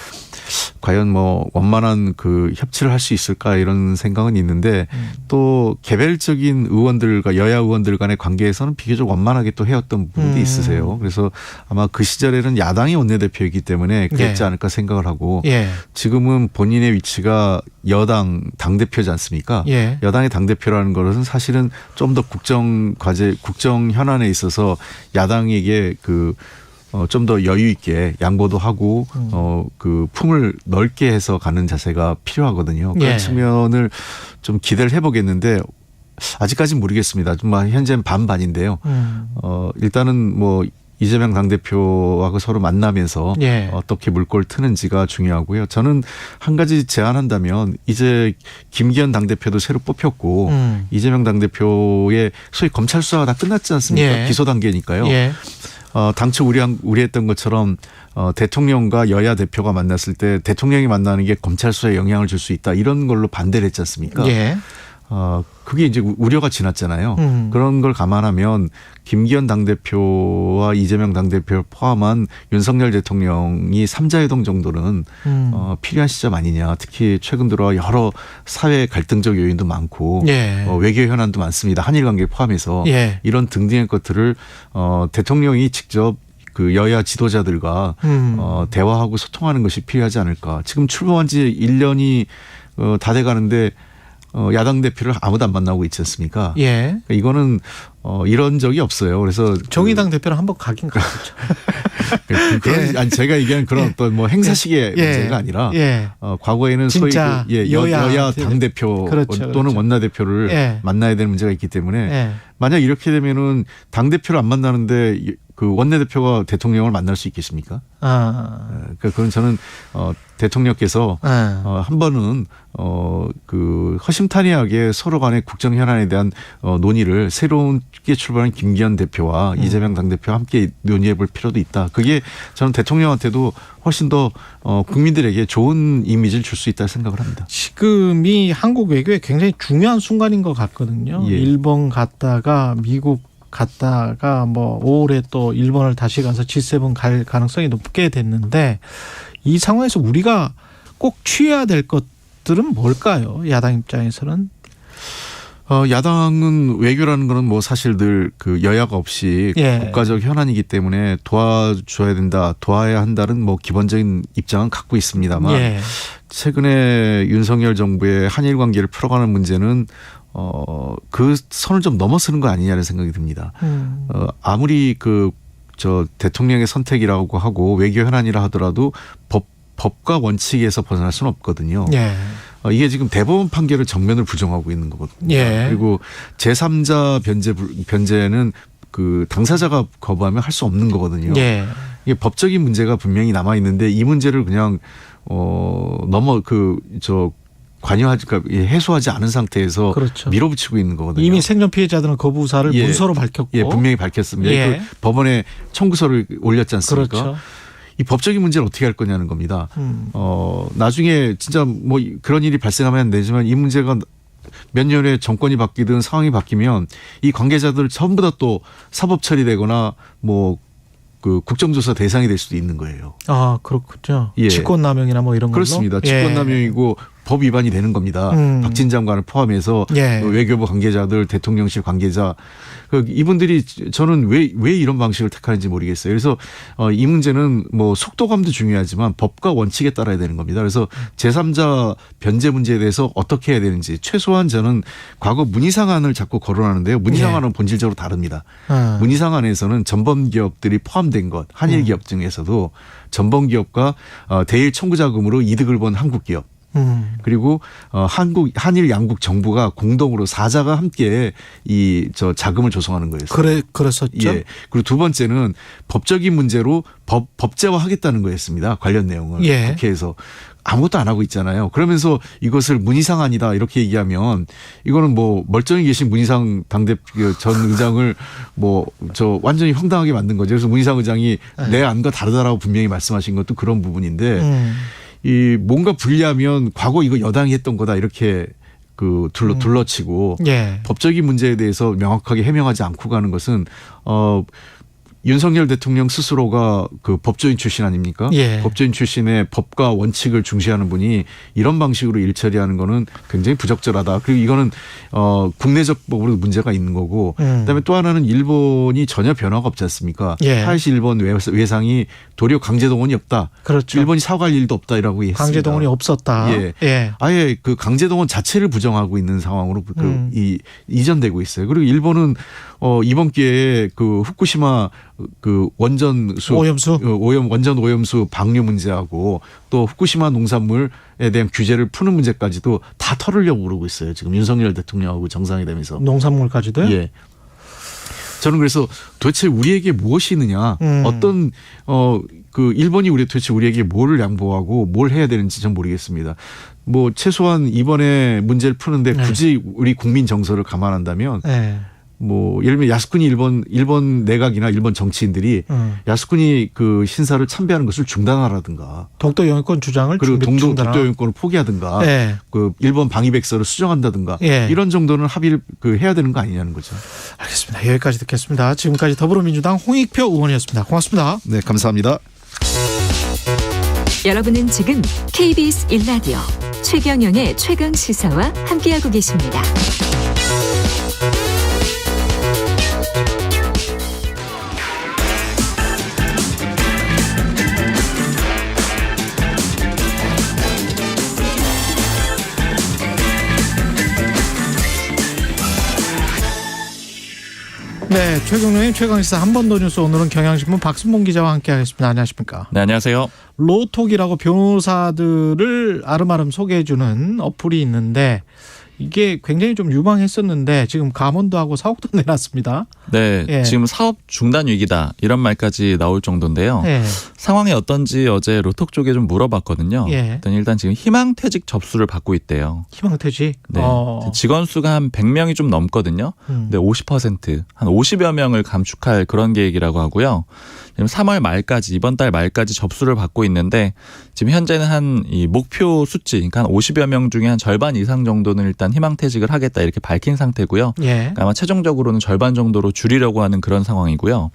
N: 과연 뭐 원만한 그 협치를 할 수 있을까 이런 생각은 있는데 또 개별적인 의원들과 여야 의원들 간의 관계에서는 비교적 원만하게 또 해왔던 부분이 있으세요. 그래서 아마 그 시절에는 야당이 원내대표이기 때문에 그랬지 않을까 생각을 하고 지금은 본인의 위치가 여당 당대표지 않습니까? 여당의 당대표라는 것은 사실은 좀 더 국정 과제, 국정 현안에 있어서 야당에게 좀 더 여유 있게 양보도 하고 그 품을 넓게 해서 가는 자세가 필요하거든요. 그런 측면을 좀 기대를 해보겠는데 아직까지는 모르겠습니다. 좀 현재는 반반인데요. 일단은 뭐 이재명 당대표하고 서로 만나면서 어떻게 물꼬를 트는지가 중요하고요. 저는 한 가지 제안한다면 이제 김기현 당대표도 새로 뽑혔고 이재명 당대표의 소위 검찰 수사가 다 끝났지 않습니까? 기소 단계니까요. 당초 우려했던 것처럼 대통령과 여야 대표가 만났을 때 대통령이 만나는 게 검찰 수사에 영향을 줄 수 있다 이런 걸로 반대를 했지 않습니까? 그게 이제 우려가 지났잖아요. 그런 걸 감안하면 김기현 당대표와 이재명 당대표를 포함한 윤석열 대통령이 3자회동 정도는 필요한 시점 아니냐. 특히 최근 들어 여러 사회 갈등적 요인도 많고 외교 현안도 많습니다. 한일 관계 포함해서 이런 등등의 것들을 대통령이 직접 그 여야 지도자들과 대화하고 소통하는 것이 필요하지 않을까. 지금 출범한 지 1년이 다 돼가는데 야당 대표를 아무도 안 만나고 있지 않습니까? 이거는 이런 적이 없어요. 그래서
B: 정의당 대표랑 한번 가긴 갔었죠.
N: 아니 제가 얘기한 그런 어떤 뭐 행사식의 문제가 아니라 과거에는 소위 여야 당 대표 또는 원내대표를 만나야 되는 문제가 있기 때문에 만약 이렇게 되면은 당 대표를 안 만나는데 그 원내대표가 대통령을 만날 수 있겠습니까? 그러니까 그건 저는 대통령께서 한 번은 그 허심탄회하게 서로 간의 국정 현안에 대한 논의를 새롭게 출발한 김기현 대표와 이재명 당대표와 함께 논의해 볼 필요도 있다. 그게 저는 대통령한테도 훨씬 더 국민들에게 좋은 이미지를 줄 수 있다 생각을 합니다.
B: 지금이 한국 외교에 굉장히 중요한 순간인 것 같거든요. 일본 갔다가 미국 갔다가 뭐 5월에 또 일본을 다시 가서 G7 갈 가능성이 높게 됐는데 이 상황에서 우리가 꼭 취해야 될 것들은 뭘까요? 야당 입장에서는?
N: 야당은 외교라는 거는 뭐 사실 늘 그 여야가 없이 국가적 현안이기 때문에 도와줘야 된다, 도와야 한다는 뭐 기본적인 입장은 갖고 있습니다만 최근에 윤석열 정부의 한일 관계를 풀어가는 문제는 그 선을 좀 넘어서는 거 아니냐는 생각이 듭니다. 아무리 대통령의 선택이라고 하고 외교 현안이라 하더라도 법과 원칙에서 벗어날 수는 없거든요. 이게 지금 대법원 판결을 정면을 부정하고 있는 거거든요. 그리고 제3자 변제는 그 당사자가 거부하면 할 수 없는 거거든요. 이게 법적인 문제가 분명히 남아 있는데 이 문제를 그냥 그러니까 해소하지 않은 상태에서
B: 그렇죠.
N: 밀어붙이고 있는 거거든요.
B: 이미 생존 피해자들은 거부 의사를
N: 예.
B: 문서로 밝혔고.
N: 예, 분명히 밝혔습니다.
B: 예.
N: 그 법원에 청구서를 올렸지 않습니까?
B: 그렇죠.
N: 이 법적인 문제를 어떻게 할 거냐는 겁니다. 나중에 진짜 뭐 그런 일이 발생하면 안 되지만 이 문제가 몇 년에 정권이 바뀌든 상황이 바뀌면 이 관계자들 전부 다 또 사법 처리되거나 뭐 그 국정조사 대상이 될 수도 있는 거예요.
B: 아, 그렇군요.
N: 예.
B: 직권남용이나 뭐 이런 걸로.
N: 그렇습니다. 직권남용이고 법 위반이 되는 겁니다. 박진 장관을 포함해서
B: 예.
N: 외교부 관계자들, 대통령실 관계자 이분들이 저는 왜 이런 방식을 택하는지 모르겠어요. 그래서 이 문제는 뭐 속도감도 중요하지만 법과 원칙에 따라야 되는 겁니다. 그래서 제3자 변제 문제에 대해서 어떻게 해야 되는지 최소한 저는 과거 문희상안을 자꾸 거론하는데요. 문희상안은 본질적으로 다릅니다. 문희상안에서는 전범 기업들이 포함된 것, 한일 기업 중에서도 전범 기업과 대일 청구 자금으로 이득을 본 한국 기업. 그리고 한일 양국 정부가 공동으로 사자가 함께 저 자금을 조성하는 거였어요.
B: 그랬었죠.
N: 예. 그리고 두 번째는 법적인 문제로 법제화하겠다는 거였습니다. 관련 내용을
B: 예.
N: 국회에서 아무것도 안 하고 있잖아요. 그러면서 이것을 문희상안이다 이렇게 얘기하면 이거는 뭐 멀쩡히 계신 문희상 당대표 전 의장을 완전히 황당하게 만든 거죠. 그래서 문희상 의장이 내 안과 다르다라고 분명히 말씀하신 것도 그런 부분인데. 이 뭔가 불리하면 과거 이거 여당이 했던 거다 이렇게 둘러치고
B: 예.
N: 법적인 문제에 대해서 명확하게 해명하지 않고 가는 것은 윤석열 대통령 스스로가 그 법조인 출신 아닙니까?
B: 예.
N: 법조인 출신의 법과 원칙을 중시하는 분이 이런 방식으로 일 처리하는 거는 굉장히 부적절하다. 그리고 이거는 국내적 법으로 문제가 있는 거고 그다음에 또 하나는 일본이 전혀 변화가 없지 않습니까?
B: 예.
N: 하야시 일본 외상이 도리어 강제동원이 없다.
B: 그렇죠.
N: 일본이 사과할 일도 없다라고 했습니다.
B: 강제동원이 없었다.
N: 예.
B: 예.
N: 아예 그 강제동원 자체를 부정하고 있는 상황으로 이전되고 있어요. 그리고 일본은 이번 기회에 그 후쿠시마 그 원전 오염수 방류 문제하고 또 후쿠시마 농산물에 대한 규제를 푸는 문제까지도 다 털으려고 그러고 있어요. 지금 윤석열 대통령하고 정상회담에서.
B: 농산물까지도요?
N: 예. 저는 그래서 도대체 우리에게 무엇이 있느냐, 어떤 그 일본이 도대체 우리에게 뭐를 양보하고 뭘 해야 되는지 전 모르겠습니다. 뭐 최소한 이번에 문제를 푸는데 굳이 우리 국민 정서를 감안한다면. 뭐 예를 들면 야스쿠니 일본 내각이나 일본 정치인들이 야스쿠니 그 신사를 참배하는 것을 중단하라든가
B: 독도 영유권 주장을
N: 그리고 독도 영유권을 포기하든가 그 일본 방위백서를 수정한다든가 이런 정도는 합의를 해야 되는 거 아니냐는 거죠.
B: 알겠습니다. 여기까지 듣겠습니다. 지금까지 더불어민주당 홍익표 의원이었습니다. 고맙습니다.
N: 네, 감사합니다.
J: 여러분은 지금 KBS 1라디오 최경영의 최강 시사와 함께하고 계십니다.
B: 네, 최경영의 최강시사 한 번 더 뉴스 오늘은 경향신문 박순봉 기자와 함께하겠습니다. 안녕하십니까?
O: 네, 안녕하세요.
B: 로톡이라고 변호사들을 아름아름 소개해주는 어플이 있는데 이게 굉장히 좀 유망했었는데 지금 감원도 하고 사옥도 내놨습니다.
O: 네,
B: 예.
O: 지금 사업 중단 위기다 이런 말까지 나올 정도인데요.
B: 예.
O: 상황이 어떤지 어제 로톡 쪽에 좀 물어봤거든요.
B: 예.
O: 일단 지금 희망퇴직 접수를 받고 있대요.
B: 희망퇴직?
O: 네, 직원 수가 한 100명이 좀 넘거든요. 근데 50%, 한 50여 명을 감축할 그런 계획이라고 하고요. 지금 3월 말까지, 이번 달 말까지 접수를 받고 있는데 지금 현재는 한 이 목표 수치, 그러니까 한 50여 명 중에 한 절반 이상 정도는 일단 희망퇴직을 하겠다 이렇게 밝힌 상태고요.
B: 예.
O: 그러니까 아마 최종적으로는 절반 정도로 줄이려고 하는 그런 상황이고요.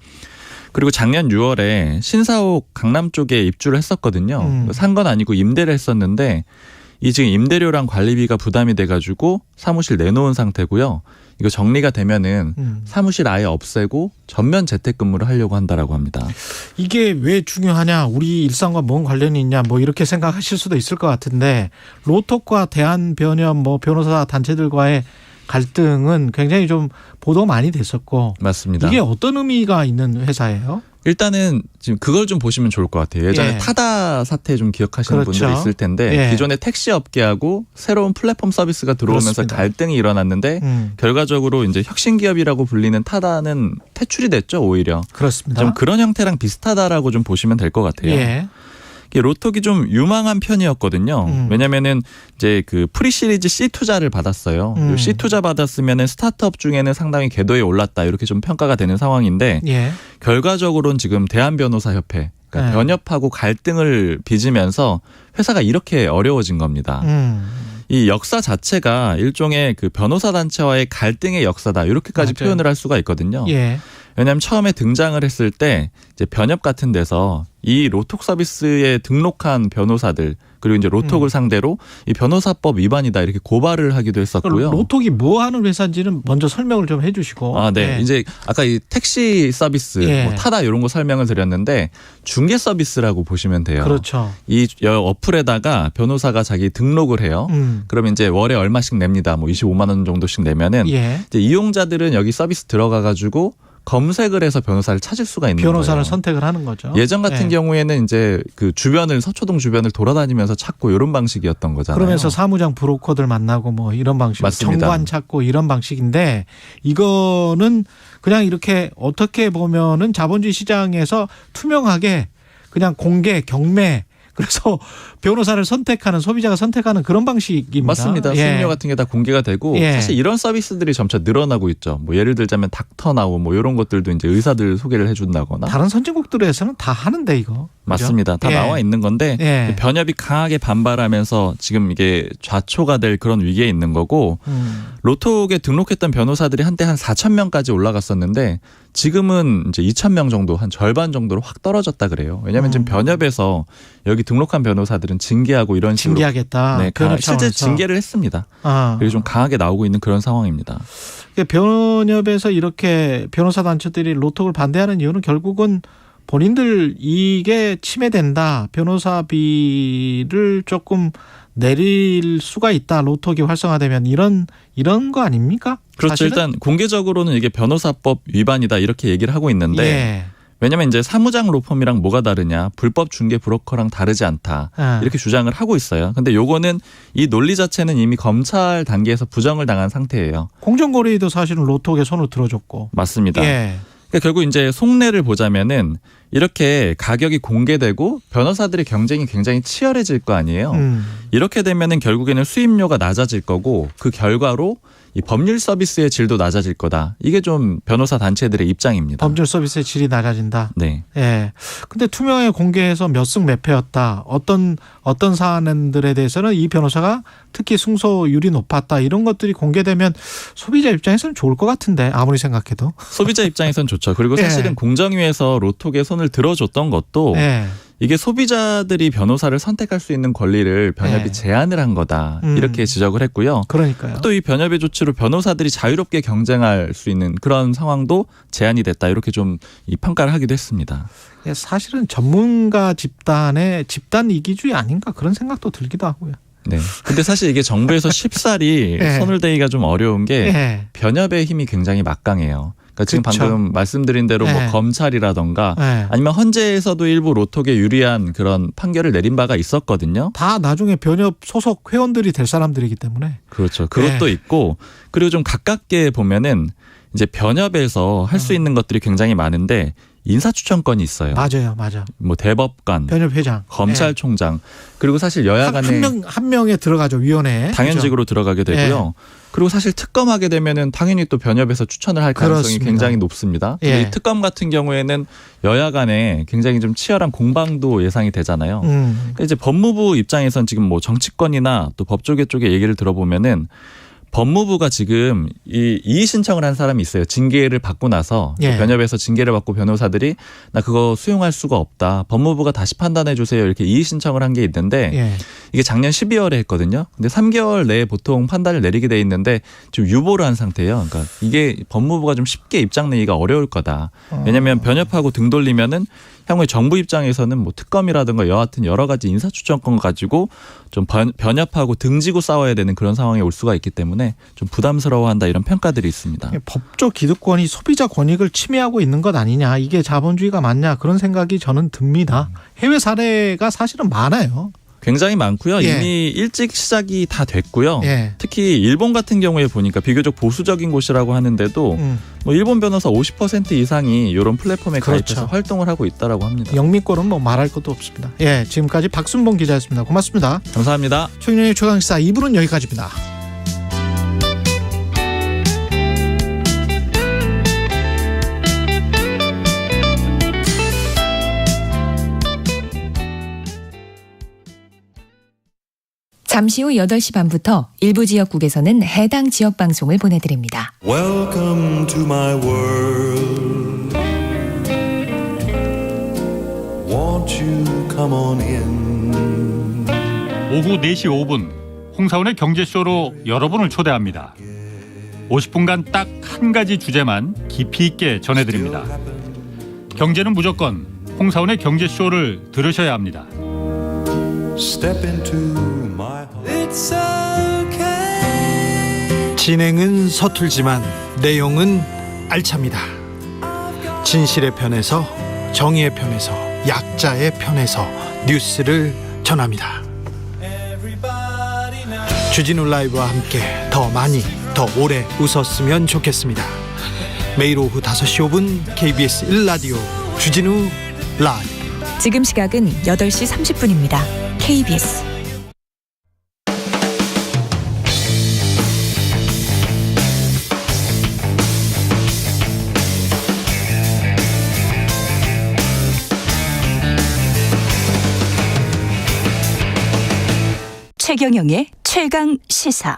O: 그리고 작년 6월에 신사옥 강남 쪽에 입주를 했었거든요. 산 건 아니고 임대를 했었는데 이 지금 임대료랑 관리비가 부담이 돼가지고 사무실 내놓은 상태고요. 이거 정리가 되면은 사무실 아예 없애고 전면 재택근무를 하려고 한다라고 합니다.
B: 이게 왜 중요하냐, 우리 일상과 뭔 관련이 있냐, 뭐 이렇게 생각하실 수도 있을 것 같은데 로톡과 대한변협 뭐 변호사 단체들과의 갈등은 굉장히 좀 보도 많이 됐었고.
O: 맞습니다.
B: 이게 어떤 의미가 있는 회사예요?
O: 일단은 지금 그걸 좀 보시면 좋을 것 같아요. 예전에 타다 사태 좀 기억하시는
B: 그렇죠.
O: 분들이 있을 텐데 기존의 택시 업계하고 새로운 플랫폼 서비스가 들어오면서 그렇습니다. 갈등이 일어났는데 결과적으로 이제 혁신 기업이라고 불리는 타다는 퇴출이 됐죠, 오히려.
B: 그렇습니다.
O: 좀 그런 형태랑 비슷하다라고 좀 보시면 될 것 같아요. 로톡이 좀 유망한 편이었거든요. 왜냐면은 이제 그 프리 시리즈 C 투자를 받았어요. C 투자 받았으면은 스타트업 중에는 상당히 궤도에 올랐다 이렇게 좀 평가가 되는 상황인데
B: 예.
O: 결과적으로는 지금 대한변호사협회 그러니까
B: 네.
O: 변협하고 갈등을 빚으면서 회사가 이렇게 어려워진 겁니다. 이 역사 자체가 일종의 그 변호사 단체와의 갈등의 역사다 이렇게까지
B: 맞아요.
O: 표현을 할 수가 있거든요.
B: 예.
O: 왜냐하면 처음에 등장을 했을 때 이제 변협 같은 데서 이 로톡 서비스에 등록한 변호사들 그리고 이제 로톡을 상대로 이 변호사법 위반이다 이렇게 고발을 하기도 했었고요.
B: 로톡이 뭐 하는 회사인지는 먼저 설명을 좀 해주시고.
O: 아, 네.
B: 예.
O: 이제 아까 이 택시 서비스,
B: 예.
O: 뭐 타다 이런 거 설명을 드렸는데 중개 서비스라고 보시면 돼요.
B: 그렇죠.
O: 이 어플에다가 변호사가 자기 등록을 해요. 그러면 이제 월에 얼마씩 냅니다. 뭐 25만 원 정도씩 내면은
B: 예.
O: 이제 이용자들은 여기 서비스 들어가 가지고 검색을 해서 변호사를 찾을 수가 있는
B: 변호사를
O: 거예요.
B: 선택을 하는 거죠.
O: 예전 같은
B: 예.
O: 경우에는 이제 그 주변을 서초동 주변을 돌아다니면서 찾고 이런 방식이었던 거잖아요.
B: 그러면서 사무장 브로커들 만나고 뭐 이런 방식,
O: 맞습니다.
B: 정관 찾고 이런 방식인데 이거는 그냥 이렇게 어떻게 보면은 자본주의 시장에서 투명하게 그냥 공개 경매 그래서 변호사를 선택하는 소비자가 선택하는 그런 방식입니다.
O: 맞습니다.
B: 예.
O: 수임료 같은 게 다 공개가 되고
B: 예.
O: 사실 이런 서비스들이 점차 늘어나고 있죠. 뭐 예를 들자면 닥터나우 뭐 이런 것들도 이제 의사들 소개를 해준다거나
B: 다른 선진국들에서는 다 하는데 이거.
O: 맞습니다. 다
B: 예.
O: 나와 있는 건데
B: 예.
O: 변협이 강하게 반발하면서 지금 이게 좌초가 될 그런 위기에 있는 거고 로톡에 등록했던 변호사들이 한때 한 4,000명까지 올라갔었는데 지금은 이제 2,000명 정도 한 절반 정도로 확 떨어졌다 그래요. 왜냐하면 지금 변협에서 여기 등록한 변호사들은 징계하고 이런 식으로
B: 징계하겠다.
O: 네,
B: 변협
O: 실제
B: 차원에서.
O: 징계를 했습니다.
B: 아.
O: 그리고 좀 강하게 나오고 있는 그런 상황입니다.
B: 변협에서 이렇게 변호사 단체들이 로톡을 반대하는 이유는 결국은 본인들 이익에 침해된다. 변호사비를 조금 내릴 수가 있다. 로톡이 활성화되면 이런 거 아닙니까?
O: 그렇죠.
B: 사실은?
O: 일단 공개적으로는 이게 변호사법 위반이다 이렇게 얘기를 하고 있는데
B: 예.
O: 왜냐하면 이제 사무장 로펌이랑 뭐가 다르냐, 불법 중개 브로커랑 다르지 않다 이렇게 주장을 하고 있어요. 근데 요거는 이 논리 자체는 이미 검찰 단계에서 부정을 당한 상태예요.
B: 공정거래도 사실은 로톡에 손을 들어줬고.
O: 맞습니다.
B: 예.
O: 그러니까 결국 이제 속내를 보자면은 이렇게 가격이 공개되고 변호사들의 경쟁이 굉장히 치열해질 거 아니에요. 이렇게 되면은 결국에는 수임료가 낮아질 거고 그 결과로 이 법률 서비스의 질도 낮아질 거다. 이게 좀 변호사 단체들의 입장입니다.
B: 법률 서비스의 질이 낮아진다.
O: 네.
B: 예. 근데 투명하게 공개해서 몇 승 몇 패였다. 어떤 사안들에 대해서는 이 변호사가 특히 승소율이 높았다. 이런 것들이 공개되면 소비자 입장에서는 좋을 것 같은데 아무리 생각해도.
O: 소비자 입장에선 좋죠. 그리고 사실은
B: 예.
O: 공정위에서 로톡에 손을 들어줬던 것도
B: 예.
O: 이게 소비자들이 변호사를 선택할 수 있는 권리를 변협이
B: 네.
O: 제한을 한 거다. 이렇게 지적을 했고요.
B: 그러니까요.
O: 또 이 변협의 조치로 변호사들이 자유롭게 경쟁할 수 있는 그런 상황도 제한이 됐다. 이렇게 좀 이 평가를 하기도 했습니다.
B: 사실은 전문가 집단 이기주의 아닌가 그런 생각도 들기도 하고요.
O: 네. 근데 사실 이게 정부에서 쉽사리
B: 예.
O: 손을 대기가 좀 어려운 게
B: 예.
O: 변협의 힘이 굉장히 막강해요. 그러니까 지금
B: 그쵸.
O: 방금 말씀드린 대로
B: 예.
O: 뭐 검찰이라던가
B: 예.
O: 아니면 헌재에서도 일부 로톡에 유리한 그런 판결을 내린 바가 있었거든요.
B: 다 나중에 변협 소속 회원들이 될 사람들이기 때문에.
O: 그렇죠. 그것도 있고 그리고 좀 가깝게 보면은 이제 변협에서 할 수 있는 것들이 굉장히 많은데 인사추천권이 있어요.
B: 맞아요.
O: 뭐 대법관,
B: 변협 회장,
O: 검찰총장 그리고 사실 여야 간에
B: 한 명에 들어가죠. 위원회에.
O: 당연직으로 들어가게 되고요. 그리고 사실 특검하게 되면은 당연히 또 변협에서 추천을 할 가능성이
B: 그렇습니다.
O: 굉장히 높습니다. 근데
B: 예.
O: 이 특검 같은 경우에는 여야 간에 굉장히 좀 치열한 공방도 예상이 되잖아요. 그러니까 이제 법무부 입장에선 지금 뭐 정치권이나 또 법조계 쪽의 얘기를 들어보면은 법무부가 지금 이 이의 신청을 한 사람이 있어요. 징계를 받고 나서
B: 예.
O: 변협에서 징계를 받고 변호사들이 나 그거 수용할 수가 없다. 법무부가 다시 판단해 주세요. 이렇게 이의 신청을 한 게 있는데
B: 예.
O: 이게 작년 12월에 했거든요. 근데 3개월 내에 보통 판단을 내리게 돼 있는데 지금 유보를 한 상태예요. 그러니까 이게 법무부가 좀 쉽게 입장 내기가 어려울 거다. 왜냐하면 변협하고 등 돌리면은 향후에 정부 입장에서는 뭐 특검이라든가 여하튼 여러 가지 인사추천권 가지고 좀 변협하고 등지고 싸워야 되는 그런 상황에 올 수가 있기 때문에 좀 부담스러워한다 이런 평가들이 있습니다.
B: 법적 기득권이 소비자 권익을 침해하고 있는 것 아니냐. 이게 자본주의가 맞냐. 그런 생각이 저는 듭니다. 해외 사례가 사실은 많아요.
O: 굉장히 많고요.
B: 예.
O: 이미 일찍 시작이 다 됐고요.
B: 예.
O: 특히 일본 같은 경우에 보니까 비교적 보수적인 곳이라고 하는데도 뭐 일본 변호사 50% 이상이 이런 플랫폼에
B: 그렇죠.
O: 가입해서 활동을 하고 있다라고 합니다.
B: 영미권은 뭐 말할 것도 없습니다. 예, 지금까지 박순봉 기자였습니다. 고맙습니다.
O: 감사합니다.
B: 최경영의 최강시사 2부는 여기까지입니다.
J: 잠시 후 8시 반부터 일부 지역국에서는 해당 지역 방송을 보내드립니다.
P: Welcome to my world. Won't you come on in?
Q: 오후 4시 5분 홍사원의 경제쇼로 여러분을 초대합니다. 50분간 딱 한 가지 주제만 깊이 있게 전해드립니다. 경제는 무조건 홍사원의 경제쇼를 들으셔야 합니다.
P: Step into my heart. It's okay.
B: 진행은 서툴지만 내용은 알찹니다. 진실의 편에서 정의의 편에서 약자의 편에서 뉴스를 전합니다. 주진우 라이브와 함께 더 많이 더 오래 웃었으면 좋겠습니다. 매일 오후 5시 5분 KBS 1라디오 주진우 라이브.
J: 지금 시각은 8시 30분입니다. KBS
R: 최경영의 최강 시사.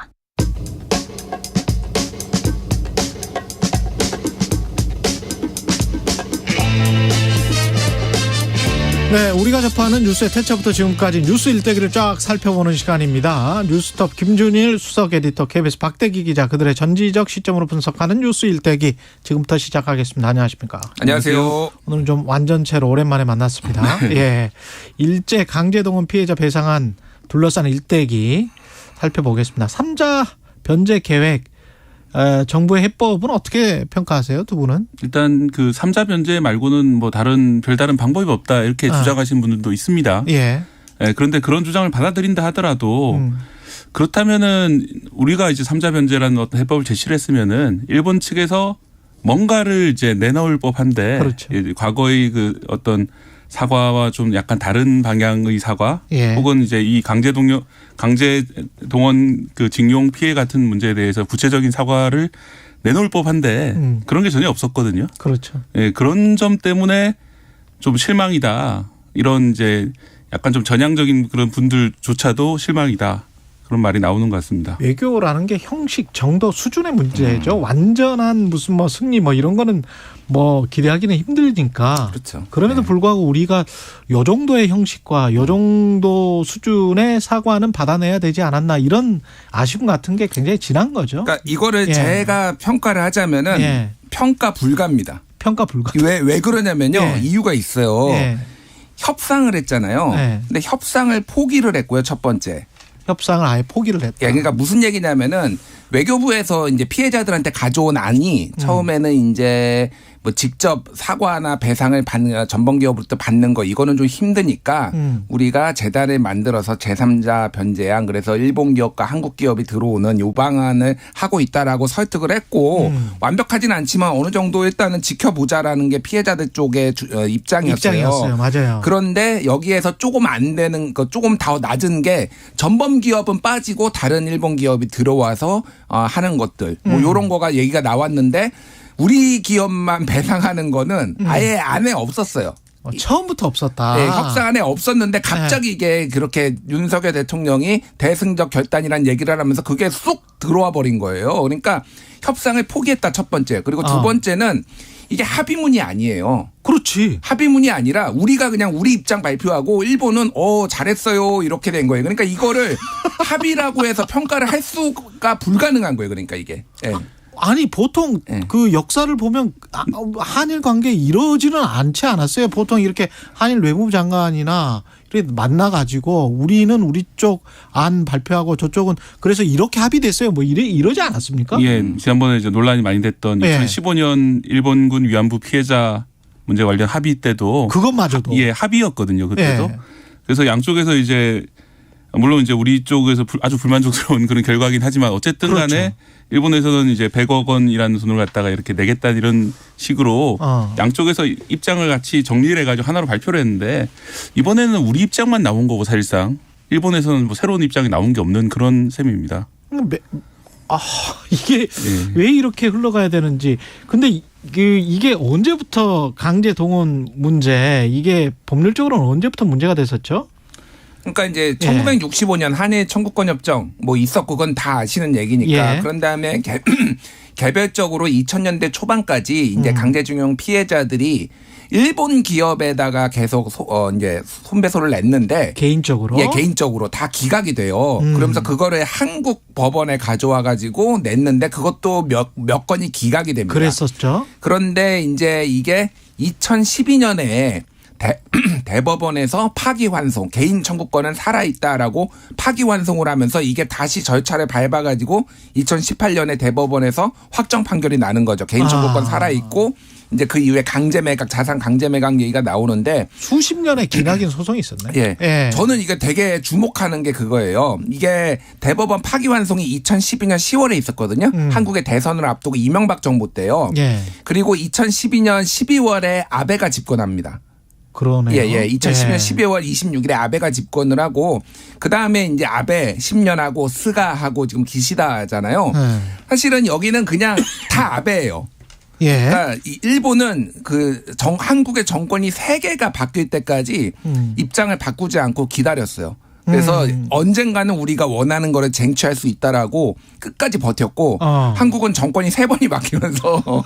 B: 네, 우리가 접하는 뉴스의 태초부터 지금까지 뉴스 일대기를 쫙 살펴보는 시간입니다. 뉴스톱 김준일 수석 에디터, KBS 박대기 기자, 그들의 전지적 시점으로 분석하는 뉴스 일대기 지금부터 시작하겠습니다. 안녕하십니까?
S: 안녕하세요.
B: 오늘은 좀 완전체로 오랜만에 만났습니다. 예, 일제 강제동원 피해자 배상안 둘러싼 일대기 살펴보겠습니다. 3자 변제 계획, 정부의 해법은 어떻게 평가하세요, 두 분은?
S: 일단 그 3자 변제 말고는 뭐 별다른 방법이 없다 이렇게 주장하시는 분들도 있습니다.
B: 예.
S: 그런데 그런 주장을 받아들인다 하더라도 그렇다면은 우리가 이제 3자 변제라는 어떤 해법을 제시를 했으면은 일본 측에서 뭔가를 이제 내놓을 법한데, 그렇죠. 과거의 그 어떤 사과와 좀 약간 다른 방향의 사과, 예. 혹은 이제 이 강제동원 그 징용 피해 같은 문제에 대해서 구체적인 사과를 내놓을 법한데 그런 게 전혀 없었거든요.
B: 그렇죠.
S: 예, 그런 점 때문에 좀 실망이다. 이런 이제 약간 좀 전향적인 그런 분들조차도 실망이다. 그런 말이 나오는 것 같습니다.
B: 외교라는 게 형식, 정도, 수준의 문제죠. 완전한 무슨 뭐 승리 뭐 이런 거는 뭐 기대하기는 힘들니까. 그렇죠. 그럼에도 불구하고 우리가 요 정도의 형식과 요 정도 수준의 사과는 받아내야 되지 않았나, 이런 아쉬움 같은 게 굉장히 진한 거죠.
T: 그러니까 이거를 제가 평가를 하자면은 평가 불가입니다.
B: 평가 불가.
T: 왜 그러냐면요. 이유가 있어요. 협상을 했잖아요. 근데 협상을 포기를 했고요. 첫 번째.
B: 협상을 아예 포기를 했다.
T: 그러니까 무슨 얘기냐면은 외교부에서 이제 피해자들한테 가져온 안이 처음에는 이제 뭐 직접 사과나 배상을 받는, 전범기업으로부터 받는 거, 이거는 좀 힘드니까 우리가 재단을 만들어서 제3자 변제안, 그래서 일본 기업과 한국 기업이 들어오는 요 방안을 하고 있다라고 설득을 했고, 완벽하진 않지만 어느 정도 일단은 지켜보자라는 게 피해자들 쪽의 입장이었어요.
B: 맞아요.
T: 그런데 여기에서 조금 안 되는 거, 조금 더 낮은 게 전범 기업은 빠지고 다른 일본 기업이 들어와서 하는 것들, 뭐 이런 거가 얘기가 나왔는데, 우리 기업만 배상하는 거는 아예 안에 없었어요.
B: 처음부터 없었다.
T: 네, 협상안에 없었는데 갑자기 이게 그렇게 윤석열 대통령이 대승적 결단이라는 얘기를 하면서 그게 쑥 들어와 버린 거예요. 그러니까 협상을 포기했다, 첫 번째. 그리고 두 번째는 이게 합의문이 아니에요.
B: 그렇지.
T: 합의문이 아니라 우리가 그냥 우리 입장 발표하고 일본은 잘했어요 이렇게 된 거예요. 그러니까 이거를 합의라고 해서 평가를 할 수가 불가능한 거예요. 그러니까 이게.
B: 아니 보통 그 역사를 보면 한일 관계 이러지는 않지 않았어요. 보통 이렇게 한일 외무부 장관이나 이렇게 만나가지고 우리는 우리 쪽 안 발표하고 저쪽은 그래서 이렇게 합의됐어요. 뭐 이러지 않았습니까?
S: 예, 지난번에 이제 논란이 많이 됐던 2015년 일본군 위안부 피해자 문제 관련 합의 때도
B: 그것마저도
S: 합의였거든요. 그때도. 그래서 양쪽에서 이제 물론 이제 우리 쪽에서 아주 불만족스러운 그런 결과긴 하지만 어쨌든 간에
B: 그렇죠.
S: 일본에서는 이제 100억 원이라는 돈을 갖다가 이렇게 내겠다 이런 식으로 양쪽에서 입장을 같이 정리를 해가지고 하나로 발표를 했는데 이번에는 우리 입장만 나온 거고 사실상 일본에서는 뭐 새로운 입장이 나온 게 없는 그런 셈입니다.
B: 이게 왜 이렇게 흘러가야 되는지. 근데 이게 언제부터 강제 동원 문제, 이게 법률적으로는 언제부터 문제가 됐었죠?
T: 그러니까 이제 1965년 한일 청구권 협정 뭐 있었고 그건 다 아시는 얘기니까. 그런 다음에 개별적으로 2000년대 초반까지 이제 강제징용 피해자들이 일본 기업에다가 계속 이제 손배소를 냈는데
B: 개인적으로
T: 개인적으로 다 기각이 돼요. 그러면서 그거를 한국 법원에 가져와 가지고 냈는데 그것도 몇 건이 기각이 됩니다.
B: 그랬었죠.
T: 그런데 이제 이게 2012년에 대법원에서 파기환송 개인 청구권은 살아있다라고 파기환송을 하면서 이게 다시 절차를 밟아가지고 2018년에 대법원에서 확정 판결이 나는 거죠. 개인 청구권 살아있고 이제 그 이후에 강제매각 자산 강제매각 얘기가 나오는데
B: 수십 년의 기나긴 소송이 있었네.
T: 저는 이게 되게 주목하는 게 그거예요. 이게 대법원 파기환송이 2012년 10월에 있었거든요. 한국의 대선을 앞두고 이명박 정부 때요. 그리고 2012년 12월에 아베가 집권합니다.
B: 그러네요.
T: 2012년 12월 26일에 아베가 집권을 하고 그다음에 이제 아베 10년하고 스가하고 지금 기시다잖아요. 사실은 여기는 그냥 다 아베예요. 그러니까 일본은 한국의 정권이 3개가 바뀔 때까지 입장을 바꾸지 않고 기다렸어요. 그래서 언젠가는 우리가 원하는 거를 쟁취할 수 있다라고 끝까지 버텼고 한국은 정권이 3번이 바뀌면서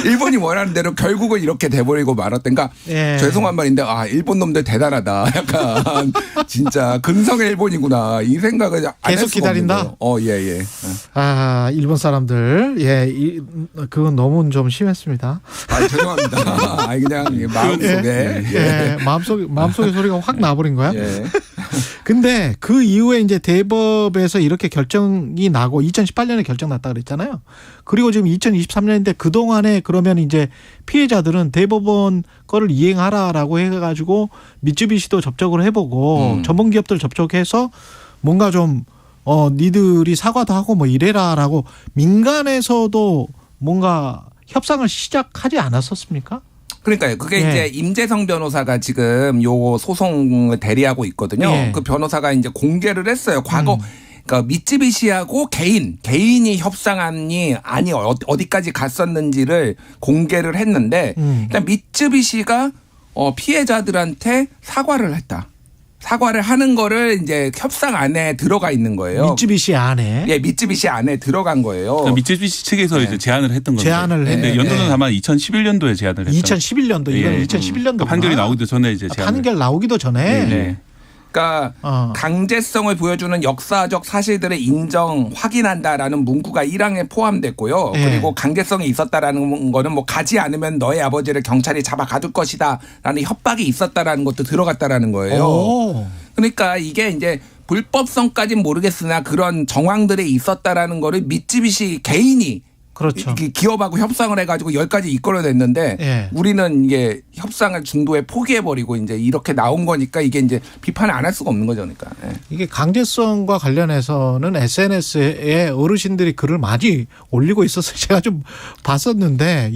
T: 일본이 원하는 대로 결국은 이렇게 돼버리고 말았던. 그러니까 죄송한 말인데 일본 놈들 대단하다. 약간 진짜 근성의 일본이구나 이 생각을
B: 계속 기다린다. 일본 사람들 그건 너무 좀 심했습니다.
T: 죄송합니다. 그냥
B: 마음속에 소리가 확 나버린 거야. 근데 그 이후에 이제 대법에서 이렇게 결정이 나고 2018년에 결정 났다 그랬잖아요. 그리고 지금 2023년인데 그동안에 그러면 이제 피해자들은 대법원 거를 이행하라라고 해가지고 미쯔비시도 접촉을 해보고 전범기업들 접촉해서 뭔가 좀 니들이 사과도 하고 뭐 이래라라고 민간에서도 뭔가 협상을 시작하지 않았었습니까?
T: 그러니까요. 그게 이제 임재성 변호사가 지금 요 소송을 대리하고 있거든요. 그 변호사가 이제 공개를 했어요. 과거 그러니까 미쯔비시하고 개인이 협상안이 어디까지 갔었는지를 공개를 했는데 일단 미쯔비시가 피해자들한테 사과를 했다. 사과를 하는 거를 이제 협상 안에 들어가 있는 거예요.
B: 미쯔비시 안에.
T: 미쯔비시 안에 들어간 거예요.
S: 그러니까 미쯔비시 측에서 이제 제안을 했던 거죠.
B: 제안을 했는데
S: 연도는 아마 2011년도에 제안을 했던.
B: 2011년도 이건 2011년도
S: 판결이 나오기도 전에 이제
B: 판결 나오기도 전에.
T: 그러니까 강제성을 보여주는 역사적 사실들의 인정 확인한다라는 문구가 1항에 포함됐고요. 그리고 강제성이 있었다라는 거는 뭐 가지 않으면 너의 아버지를 경찰이 잡아 가둘 것이다라는 협박이 있었다라는 것도 들어갔다라는 거예요. 그러니까 이게 이제 불법성까지는 모르겠으나 그런 정황들이 있었다라는 거를 미쯔비시 개인이
B: 그렇죠.
T: 기업하고 협상을 해가지고 10가지 이끌어냈는데 우리는 이게 협상을 중도에 포기해버리고 이제 이렇게 나온 거니까 이게 이제 비판을 안 할 수가 없는 거죠. 그러니까.
B: 이게 강제성과 관련해서는 SNS에 어르신들이 글을 많이 올리고 있어서 제가 좀 봤었는데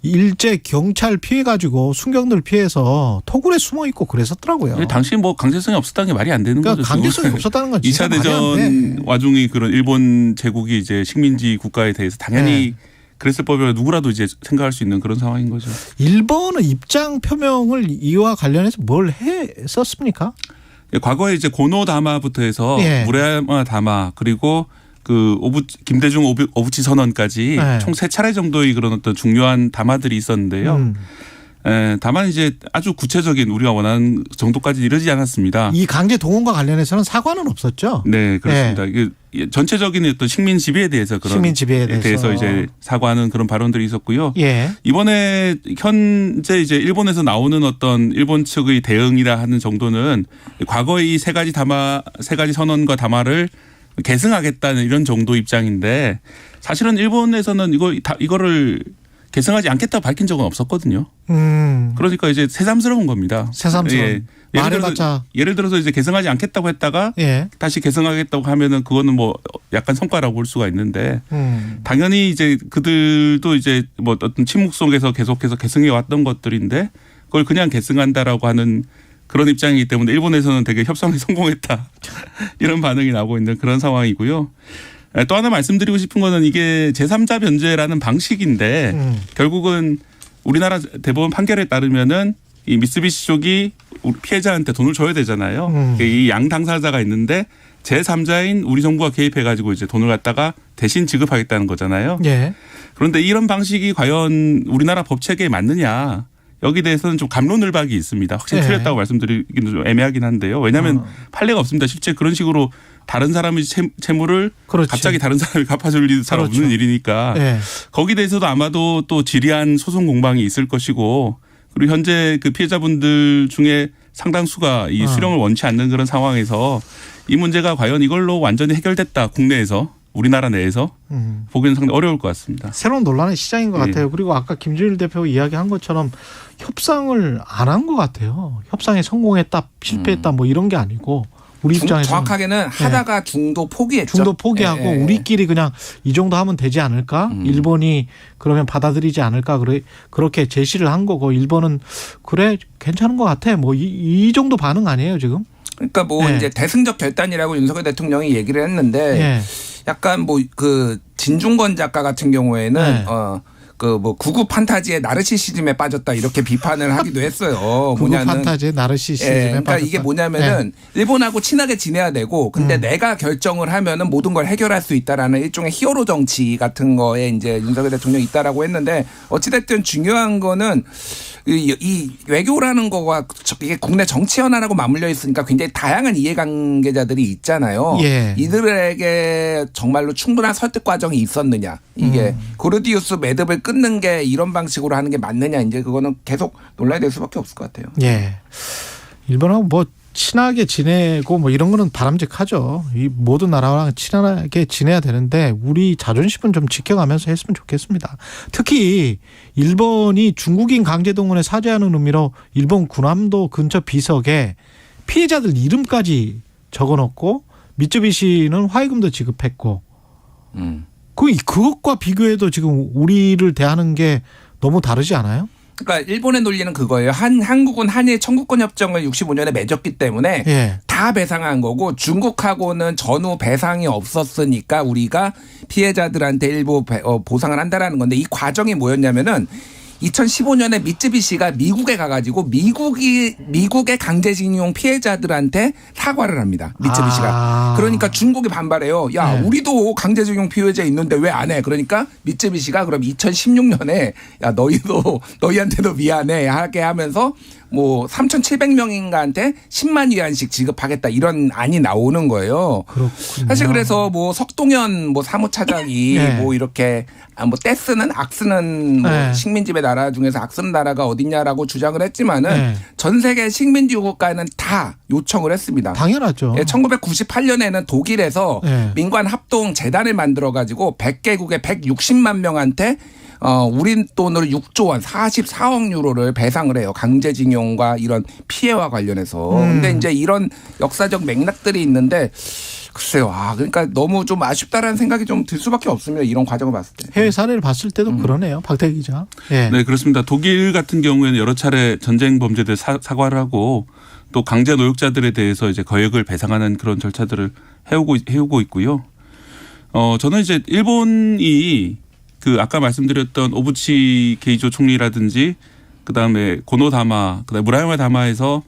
B: 일제 경찰 피해가지고 순경들 피해서 토굴에 숨어 있고 그랬었더라고요.
S: 당시 뭐 강제성이 없었다는 게 말이 안 되는 거죠.
B: 강제성이 없었다는 건
S: 2차 대전 와중에 그런 일본 제국이 이제 식민지 국가에 대해서 당연히 그랬을 법이라 누구라도 이제 생각할 수 있는 그런 상황인 거죠.
B: 일본은 입장 표명을 이와 관련해서 뭘 했었습니까?
S: 과거에 이제 고노다마부터 해서 무라야마 다마 그리고 김대중 오부치 선언까지 총 3차례 정도의 그런 어떤 중요한 담화들이 있었는데요. 다만 이제 아주 구체적인 우리가 원하는 정도까지 이르지 않았습니다.
B: 이 강제 동원과 관련해서는 사과는 없었죠?
S: 네, 그렇습니다. 이게 전체적인 어떤 식민 지배에 대해서 대해서 이제 사과하는 그런 발언들이 있었고요. 이번에 현재 이제 일본에서 나오는 어떤 일본 측의 대응이라 하는 정도는 과거의 이 3가지 선언과 담화를 계승하겠다는 이런 정도 입장인데 사실은 일본에서는 이거를 계승하지 않겠다고 밝힌 적은 없었거든요. 그러니까 이제 새삼스러운 겁니다.
B: 새삼스러운.
S: 예를 들어서 이제 계승하지 않겠다고 했다가 다시 계승하겠다고 하면은 그거는 뭐 약간 성과라고 볼 수가 있는데 당연히 이제 그들도 이제 뭐 어떤 침묵 속에서 계속해서 계승해 왔던 것들인데 그걸 그냥 계승한다라고 하는 그런 입장이기 때문에 일본에서는 되게 협상에 성공했다 이런 반응이 나오고 있는 그런 상황이고요. 또 하나 말씀드리고 싶은 거는 이게 제3자 변제라는 방식인데 결국은 우리나라 대법원 판결에 따르면은 이 미쓰비시 쪽이 피해자한테 돈을 줘야 되잖아요. 이 양 당사자가 있는데 제3자인 우리 정부가 개입해가지고 이제 돈을 갖다가 대신 지급하겠다는 거잖아요. 그런데 이런 방식이 과연 우리나라 법 체계에 맞느냐. 여기 대해서는 좀 갑론을박이 있습니다. 확실히 틀렸다고 말씀드리기는 좀 애매하긴 한데요. 왜냐하면 판례가 없습니다. 실제 그런 식으로 다른 사람의 채무를 갑자기 다른 사람이 갚아줄 일이 잘 없는 일이니까 거기에 대해서도 아마도 또 지리한 소송 공방이 있을 것이고 그리고 현재 그 피해자분들 중에 상당수가 이 수령을 원치 않는 그런 상황에서 이 문제가 과연 이걸로 완전히 해결됐다 국내에서 우리나라 내에서 보기는 상당히 어려울 것 같습니다.
B: 새로운 논란의 시장인 것 같아요. 그리고 아까 김준일 대표 이야기한 것처럼 협상을 안 한 것 같아요. 협상에 성공했다 실패했다 뭐 이런 게 아니고 우리 입장에서
T: 정확하게는 하다가 중도 포기했죠.
B: 중도 포기하고 우리끼리 그냥 이 정도 하면 되지 않을까? 일본이 그러면 받아들이지 않을까? 그렇게 제시를 한 거고 일본은 그래 괜찮은 것 같아. 뭐 이 정도 반응 아니에요 지금?
T: 그러니까 뭐 이제 대승적 결단이라고 윤석열 대통령이 얘기를 했는데 약간 뭐 그 진중권 작가 같은 경우에는 그 뭐 구구 판타지의 나르시시즘에 빠졌다 이렇게 비판을 하기도 했어요.
B: 구구 판타지의 나르시시즘에
T: 그러니까
B: 빠졌다.
T: 이게 뭐냐면은 일본하고 친하게 지내야 되고 근데 내가 결정을 하면은 모든 걸 해결할 수 있다라는 일종의 히어로 정치 같은 거에 이제 윤석열 대통령이 있다라고 했는데 어찌됐든 중요한 거는 이 외교라는 거가 이게 국내 정치 현안하고 맞물려 있으니까 굉장히 다양한 이해관계자들이 있잖아요. 이들에게 정말로 충분한 설득 과정이 있었느냐. 이게 고르디우스 매듭을 끊는 게 이런 방식으로 하는 게 맞느냐. 이제 그거는 계속 논란이 될 수밖에 없을 것 같아요.
B: 일본하고 뭐 친하게 지내고 뭐 이런 거는 바람직하죠. 이 모든 나라랑 친하게 지내야 되는데 우리 자존심은 좀 지켜가면서 했으면 좋겠습니다. 특히 일본이 중국인 강제동원에 사죄하는 의미로 일본 군함도 근처 비석에 피해자들 이름까지 적어놓고 미쯔비시는 화해금도 지급했고 그것과 비교해도 지금 우리를 대하는 게 너무 다르지 않아요?
T: 그러니까 일본의 논리는 그거예요. 한국은 한일 청구권 협정을 65년에 맺었기 때문에 다 배상한 거고 중국하고는 전후 배상이 없었으니까 우리가 피해자들한테 일부 보상을 한다라는 건데 이 과정이 뭐였냐면은 2015년에 미쯔비시가 미국에 가가지고 미국의 강제징용 피해자들한테 사과를 합니다. 미쯔비시가. 그러니까 중국이 반발해요. 야, 우리도 강제징용 피해자 있는데 왜 안 해? 그러니까 미쯔비시가 그럼 2016년에 야, 너희한테도 미안해 하게 하면서 뭐 3,700명인가한테 10만 위안씩 지급하겠다 이런 안이 나오는 거예요.
B: 그렇군요.
T: 사실 그래서 뭐 석동현 뭐 사무차장이 뭐 이렇게 뭐 떼쓰는 악쓰는 뭐 식민지배 나라 중에서 악쓰는 나라가 어딨냐라고 주장을 했지만은 전 세계 식민지 국가는 다 요청을 했습니다.
B: 당연하죠.
T: 1998년에는 독일에서 민관 합동 재단을 만들어 가지고 100개국의 160만 명한테 우리 돈으로 6조 원 44억 유로를 배상을 해요. 강제징용과 이런 피해와 관련해서. 근데 이제 이런 역사적 맥락들이 있는데 글쎄요. 그러니까 너무 좀 아쉽다라는 생각이 좀 들 수밖에 없습니다. 이런 과정을 봤을 때.
B: 해외 사례를 봤을 때도 그러네요. 박태기 기자.
S: 네, 그렇습니다. 독일 같은 경우에는 여러 차례 전쟁 범죄들 사과를 하고 또 강제 노역자들에 대해서 이제 거액을 배상하는 그런 절차들을 해오고 있고요. 저는 이제 일본이 그 아까 말씀드렸던 오부치 게이조 총리라든지 그다음에 고노다마, 그다음에 무라야마 다마에서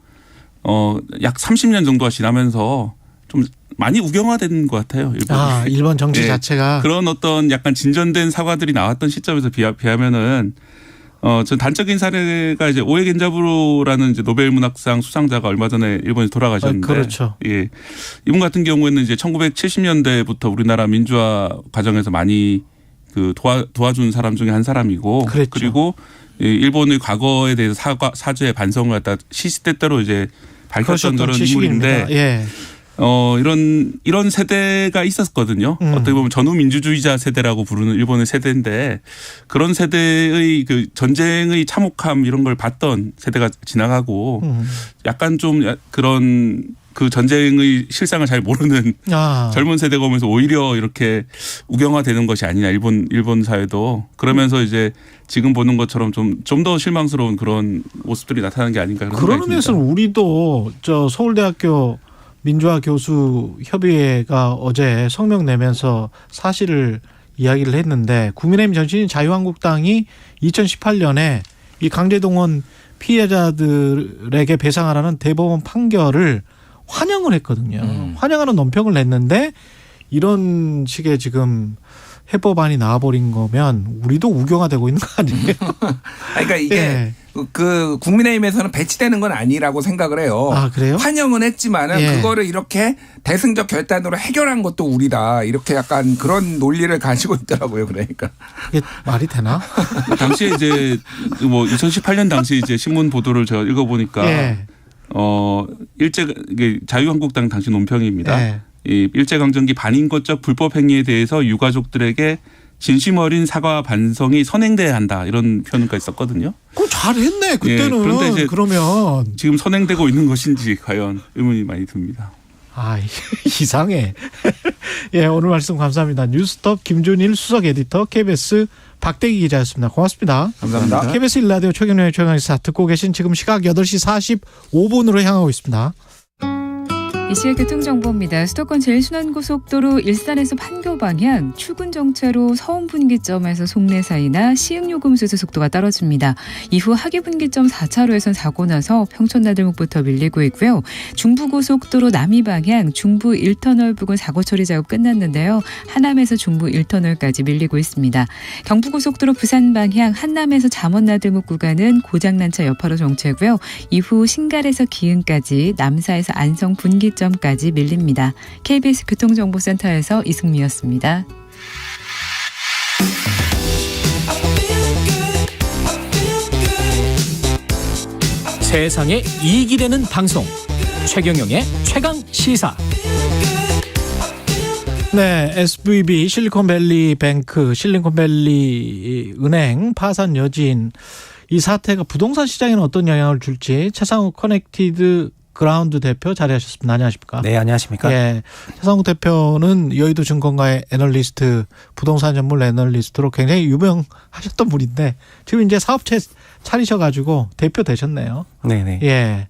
S: 약 30년 정도가 지나면서 좀 많이 우경화된 것 같아요.
B: 일본 정치 자체가
S: 그런 어떤 약간 진전된 사과들이 나왔던 시점에서 비하면은 전 단적인 사례가 이제 오에 겐자부로라는 이제 노벨 문학상 수상자가 얼마 전에 일본에 돌아가셨는데,
B: 그렇죠.
S: 예, 이분 같은 경우에는 이제 1970년대부터 우리나라 민주화 과정에서 많이 그 도와준 사람 중에 한 사람이고,
B: 그랬죠.
S: 그리고 일본의 과거에 대해서 사죄 반성을 갖다 시시때때로 이제 밝혔던 그런 인물인데, 이런 세대가 있었거든요. 어떻게 보면 전후 민주주의자 세대라고 부르는 일본의 세대인데 그런 세대의 그 전쟁의 참혹함 이런 걸 봤던 세대가 지나가고 약간 좀 그런 그 전쟁의 실상을 잘 모르는 젊은 세대가 오면서 오히려 이렇게 우경화되는 것이 아니냐 일본 사회도 그러면서 이제 지금 보는 것처럼 좀 더 실망스러운 그런 모습들이 나타나는 게 아닌가 그런 생각이 듭니다.
B: 그런 의미에서는 우리도 저 서울대학교 민주화 교수 협의회가 어제 성명 내면서 사실을 이야기를 했는데 국민의힘 전신인 자유한국당이 2018년에 이 강제동원 피해자들에게 배상하라는 대법원 판결을 환영을 했거든요. 환영하는 논평을 냈는데 이런 식의 지금 해법안이 나와버린 거면 우리도 우경화되고 있는 거 아니에요?
T: 그러니까 이게 그 국민의힘에서는 배치되는 건 아니라고 생각을 해요.
B: 아, 그래요?
T: 환영은 했지만은 그거를 이렇게 대승적 결단으로 해결한 것도 우리다. 이렇게 약간 그런 논리를 가지고 있더라고요. 그러니까.
B: 이게 말이 되나?
S: 당시에 이제 뭐 2018년 당시 이제 신문 보도를 제가 읽어보니까 이게 자유한국당 당시 논평입니다. 이 일제강점기 반인권적 불법 행위에 대해서 유가족들에게 진심 어린 사과와 반성이 선행돼야 한다 이런 표현까지 있었거든요.
B: 그럼 잘했네 그때는.
S: 그런데 이제
B: 그러면
S: 지금 선행되고 있는 것인지 과연 의문이 많이 듭니다.
B: 아 이상해. 예 오늘 말씀 감사합니다. 뉴스톱 김준일 수석 에디터 KBS 박대기 기자였습니다. 고맙습니다.
T: 감사합니다.
B: KBS 1라디오 최경영의 최강시사 듣고 계신 지금 시각 8시 45분으로 향하고 있습니다.
C: 이 시각 교통정보입니다. 수도권 제일순환고속도로 일산에서 판교 방향 출근 정체로 서운분기점에서 송내 사이나 시흥요금소에서 속도가 떨어집니다. 이후 하계분기점 4차로에선 사고 나서 평촌나들목부터 밀리고 있고요. 중부고속도로 남이 방향 중부 1터널 부근 사고 처리 작업 끝났는데요. 하남에서 중부 1터널까지 밀리고 있습니다. 경부고속도로 부산 방향 한남에서 잠원나들목 구간은 고장난 차 여파로 정체고요. 이후 신갈에서 기흥까지 남사에서 안성 분기점 까지 밀립니다. KBS 교통정보센터에서 이승미였습니다.
F: 세상에 이익이 되는 방송 최경영의 최강시사.
B: 네, SVB 실리콘밸리 뱅크, 실리콘밸리 은행 파산 여진 이 사태가 부동산 시장에는 어떤 영향을 줄지 최상욱 커넥티드 그라운드 대표 자리하셨습니다. 안녕하십니까?
U: 네, 안녕하십니까?
B: 예, 최상욱 대표는 여의도 증권가의 애널리스트, 부동산 전문 애널리스트로 굉장히 유명하셨던 분인데 지금 이제 사업체 차리셔가지고 대표 되셨네요.
U: 네네.
B: 예,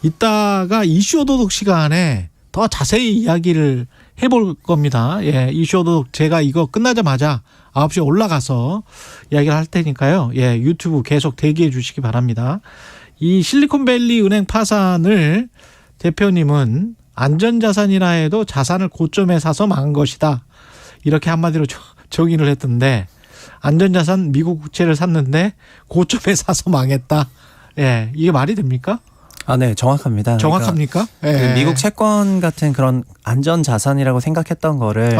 B: 이따가 이슈 오도독 시간에 더 자세히 이야기를 해볼 겁니다. 예, 이슈 오도독 제가 이거 끝나자마자 9시에 올라가서 이야기를 할 테니까요. 예, 유튜브 계속 대기해 주시기 바랍니다. 이 실리콘밸리 은행 파산을 대표님은 안전자산이라 해도 자산을 고점에 사서 망한 것이다. 이렇게 한마디로 정의를 했던데 안전자산 미국 국채를 샀는데 고점에 사서 망했다. 예, 이게 말이 됩니까?
U: 아, 네, 정확합니다.
B: 정확합니까?
U: 그러니까
B: 예.
U: 그 미국 채권 같은 그런 안전 자산이라고 생각했던 거를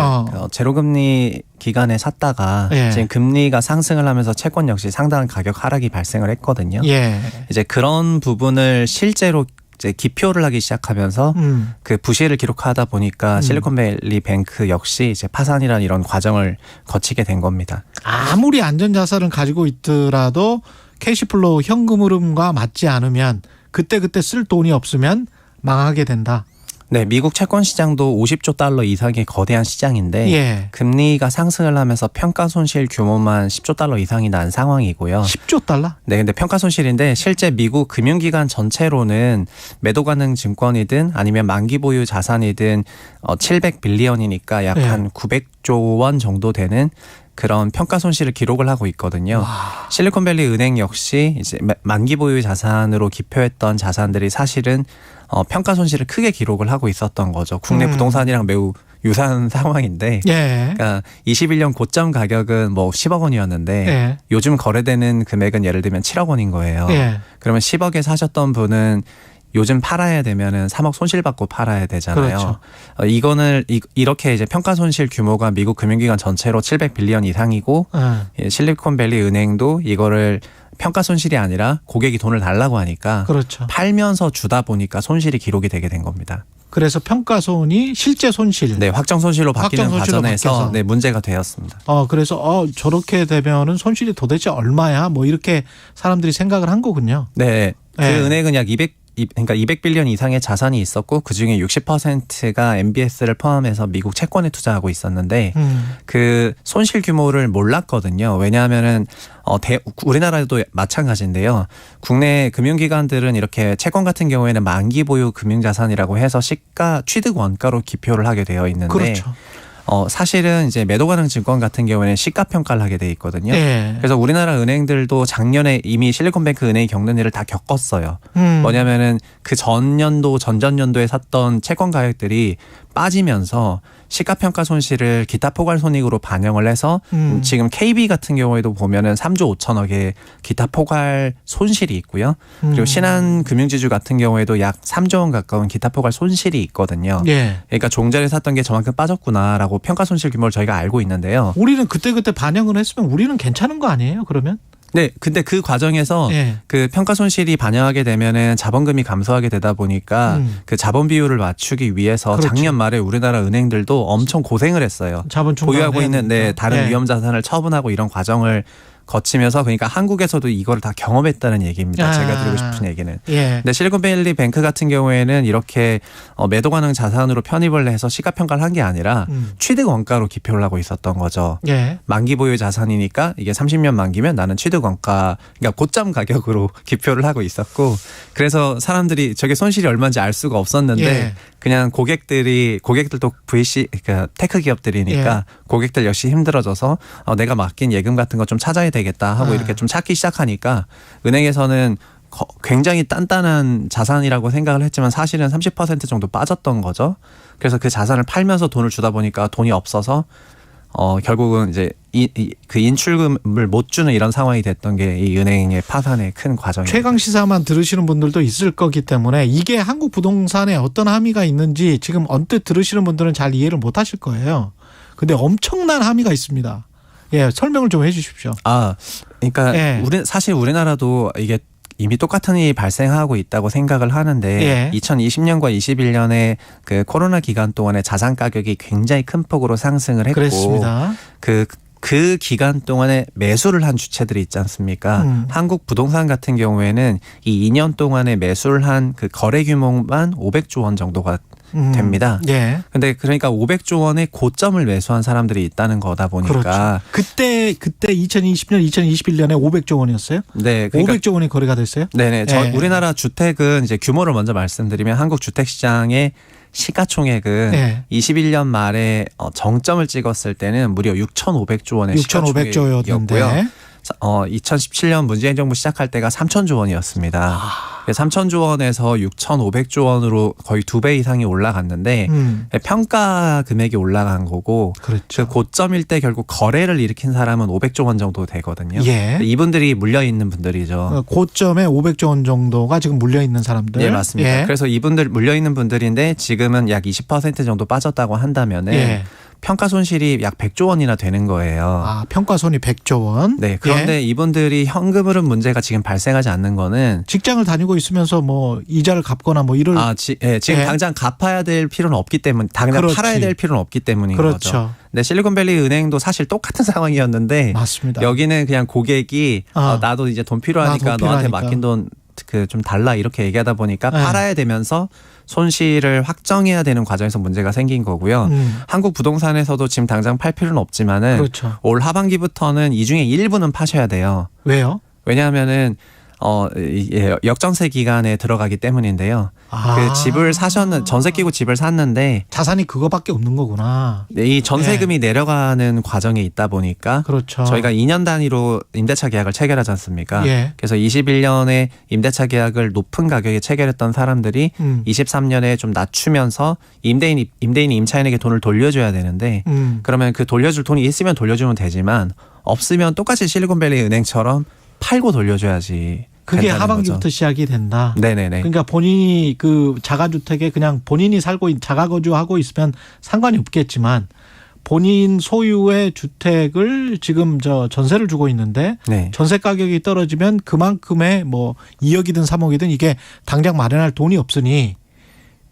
U: 제로금리 기간에 샀다가 지금 금리가 상승을 하면서 채권 역시 상당한 가격 하락이 발생을 했거든요.
B: 예.
U: 이제 그런 부분을 실제로 이제 기표를 하기 시작하면서 그 부실을 기록하다 보니까 실리콘밸리 뱅크 역시 이제 파산이라는 이런 과정을 거치게 된 겁니다.
B: 아무리 안전 자산을 가지고 있더라도 캐시플로우 현금 흐름과 맞지 않으면 그때 쓸 돈이 없으면 망하게 된다.
U: 네, 미국 채권 시장도 50조 달러 이상의 거대한 시장인데 금리가 상승을 하면서 평가 손실 규모만 10조 달러 이상이 난 상황이고요.
B: 10조 달러?
U: 네, 근데 평가 손실인데 실제 미국 금융기관 전체로는 매도 가능 증권이든 아니면 만기 보유 자산이든 700빌리언이니까 약 한 900조 원 정도 되는 그런 평가 손실을 기록을 하고 있거든요. 실리콘밸리 은행 역시 이제 만기 보유 자산으로 기표했던 자산들이 사실은 평가 손실을 크게 기록을 하고 있었던 거죠. 국내 부동산이랑 매우 유사한 상황인데, 그러니까 21년 고점 가격은 뭐 10억 원이었는데 요즘 거래되는 금액은 예를 들면 7억 원인 거예요. 그러면 10억에 사셨던 분은 요즘 팔아야 되면은 3억 손실받고 팔아야 되잖아요. 그렇죠. 이렇게 이제 평가 손실 규모가 미국 금융기관 전체로 700빌리언 이상이고 실리콘밸리 은행도 이거를 평가 손실이 아니라 고객이 돈을 달라고 하니까 팔면서 주다 보니까 손실이 기록이 되게 된 겁니다.
B: 그래서 평가손이 실제 손실.
U: 네, 확정 손실로 바뀌는 과정에서
B: 바뀌어서.
U: 네, 문제가 되었습니다.
B: 그래서 저렇게 되면은 손실이 도대체 얼마야? 뭐 이렇게 사람들이 생각을 한 거군요.
U: 네. 그
B: 네.
U: 은행은 약 200빌리언 이상의 자산이 있었고 그중에 60%가 MBS를 포함해서 미국 채권에 투자하고 있었는데 그 손실 규모를 몰랐거든요. 왜냐하면은 우리나라도 마찬가지인데요. 국내 금융기관들은 이렇게 채권 같은 경우에는 만기 보유 금융자산이라고 해서 시가 취득 원가로 기표를 하게 되어 있는데
B: 그렇죠.
U: 사실은 이제 매도 가능 증권 같은 경우에는 시가 평가를 하게 돼 있거든요.
B: 네.
U: 그래서 우리나라 은행들도 작년에 이미 실리콘뱅크 은행이 겪는 일을 다 겪었어요. 뭐냐면은 그 전년도 전전년도에 샀던 채권 가격들이 빠지면서 시가평가 손실을 기타 포괄 손익으로 반영을 해서 지금 KB 같은 경우에도 보면은 3조 5천억의 기타 포괄 손실이 있고요. 그리고 신한금융지주 같은 경우에도 약 3조 원 가까운 기타 포괄 손실이 있거든요.
B: 예.
U: 그러니까 종전에 샀던 게 저만큼 빠졌구나라고 평가 손실 규모를 저희가 알고 있는데요.
B: 우리는 그때 반영을 했으면 우리는 괜찮은 거 아니에요? 그러면?
U: 네, 근데 그 과정에서
B: 예.
U: 그 평가 손실이 반영하게 되면은 자본금이 감소하게 되다 보니까 그 자본 비율을 맞추기 위해서
B: 그렇죠.
U: 작년 말에 우리나라 은행들도 엄청 고생을 했어요.
B: 자본 충당을
U: 보유하고 있는 다른
B: 예.
U: 위험 자산을 처분하고 이런 과정을 거치면서 그러니까 한국에서도 이걸 다 경험했다는 얘기입니다. 제가 드리고 싶은 얘기는.
B: 예.
U: 근데 실리콘밸리 뱅크 같은 경우에는 이렇게 매도 가능 자산으로 편입을 해서 시가평가를 한 게 아니라 취득 원가로 기표를 하고 있었던 거죠.
B: 예.
U: 만기 보유 자산이니까 이게 30년 만기면 나는 취득 원가 그러니까 고점 가격으로 기표를 하고 있었고 그래서 사람들이 저게 손실이 얼마인지 알 수가 없었는데
B: 예.
U: 그냥 고객들도 VC 그러니까 테크 기업들이니까
B: 예.
U: 고객들 역시 힘들어져서 내가 맡긴 예금 같은 거 좀 찾아야 되겠다 하고 이렇게 좀 찾기 시작하니까 은행에서는 굉장히 단단한 자산이라고 생각을 했지만 사실은 30% 정도 빠졌던 거죠. 그래서 그 자산을 팔면서 돈을 주다 보니까 돈이 없어서 결국은 이제 그 인출금을 못 주는 이런 상황이 됐던 게 이 은행의 파산의 큰 과정입니다.
B: 최강 시사만 들으시는 분들도 있을 거기 때문에 이게 한국 부동산에 어떤 함의가 있는지 지금 언뜻 들으시는 분들은 잘 이해를 못 하실 거예요. 근데 엄청난 함의가 있습니다. 예, 설명을 좀 해 주십시오.
U: 그러니까
B: 예.
U: 사실 우리나라도 이게 이미 똑같은 일이 발생하고 있다고 생각을 하는데
B: 예.
U: 2020년과 21년에 그 코로나 기간 동안에 자산 가격이 굉장히 큰 폭으로 상승을 했고
B: 그랬습니다.
U: 그 기간 동안에 매수를 한 주체들이 있지 않습니까? 한국 부동산 같은 경우에는 이 2년 동안에 매수를 한 그 거래 규모만 500조 원 정도가 됩니다.
B: 예.
U: 근데 그러니까 500조 원의 고점을 매수한 사람들이 있다는 거다 보니까
B: 그렇죠. 그때 2020년, 2021년에 500조 원이었어요?
U: 네, 그러니까
B: 500조 원이 거래가 됐어요?
U: 네네.
B: 예.
U: 우리나라 주택은 이제 규모를 먼저 말씀드리면 한국 주택 시장의 시가총액은
B: 예.
U: 21년 말에 정점을 찍었을 때는 무려 6,500조 원의 시가총액이었고요. 2017년 문재인 정부 시작할 때가 3,000조 원이었습니다. 3,000조 원에서 6,500조 원으로 거의 2배 이상이 올라갔는데 평가 금액이 올라간 거고
B: 그렇죠.
U: 그 고점일 때 결국 거래를 일으킨 사람은 500조 원 정도 되거든요.
B: 예.
U: 이분들이 물려 있는 분들이죠.
B: 고점에 500조 원 정도가 지금 물려 있는 사람들.
U: 네, 맞습니다.
B: 예.
U: 그래서 이분들 물려 있는 분들인데 지금은 약 20% 정도 빠졌다고 한다면은
B: 예.
U: 평가 손실이 약 100조 원이나 되는 거예요.
B: 평가손이 100조 원.
U: 네. 그런데 이분들이 현금 흐름 문제가 지금 발생하지 않는 거는
B: 직장을 다니고 있으면서 뭐 이자를 갚거나 뭐 이럴
U: 지금 당장 갚아야 될 필요는 없기 때문에 당장
B: 그렇지.
U: 팔아야 될 필요는 없기 때문인
B: 그렇죠.
U: 거죠. 네, 실리콘밸리 은행도 사실 똑같은 상황이었는데
B: 맞습니다.
U: 여기는 그냥 고객이 나도 이제 돈 필요하니까 너한테 맡긴 돈 좀 달라 이렇게 얘기하다 보니까 팔아야 되면서 손실을 확정해야 되는 과정에서 문제가 생긴 거고요. 한국 부동산에서도 지금 당장 팔 필요는 없지만은
B: 그렇죠.
U: 올 하반기부터는 이 중에 일부는 파셔야 돼요.
B: 왜요?
U: 왜냐하면은 역전세 기간에 들어가기 때문인데요. 그 집을 전세 끼고 집을 샀는데
B: 자산이 그거밖에 없는 거구나.
U: 네, 이 전세금이 내려가는 과정에 있다 보니까
B: 그렇죠.
U: 저희가 2년 단위로 임대차 계약을 체결하지 않습니까?
B: 예.
U: 그래서 21년에 임대차 계약을 높은 가격에 체결했던 사람들이 23년에 좀 낮추면서 임대인이 임차인에게 돈을 돌려줘야 되는데 그러면 그 돌려줄 돈이 있으면 돌려주면 되지만 없으면 똑같이 실리콘밸리 은행처럼 팔고 돌려줘야지.
B: 그게 하반기부터 시작이 된다.
U: 네네네.
B: 그러니까 본인이 그 자가주택에 그냥 본인이 자가거주하고 있으면 상관이 없겠지만 본인 소유의 주택을 지금 전세를 주고 있는데
U: 네.
B: 전세 가격이 떨어지면 그만큼의 뭐 2억이든 3억이든 이게 당장 마련할 돈이 없으니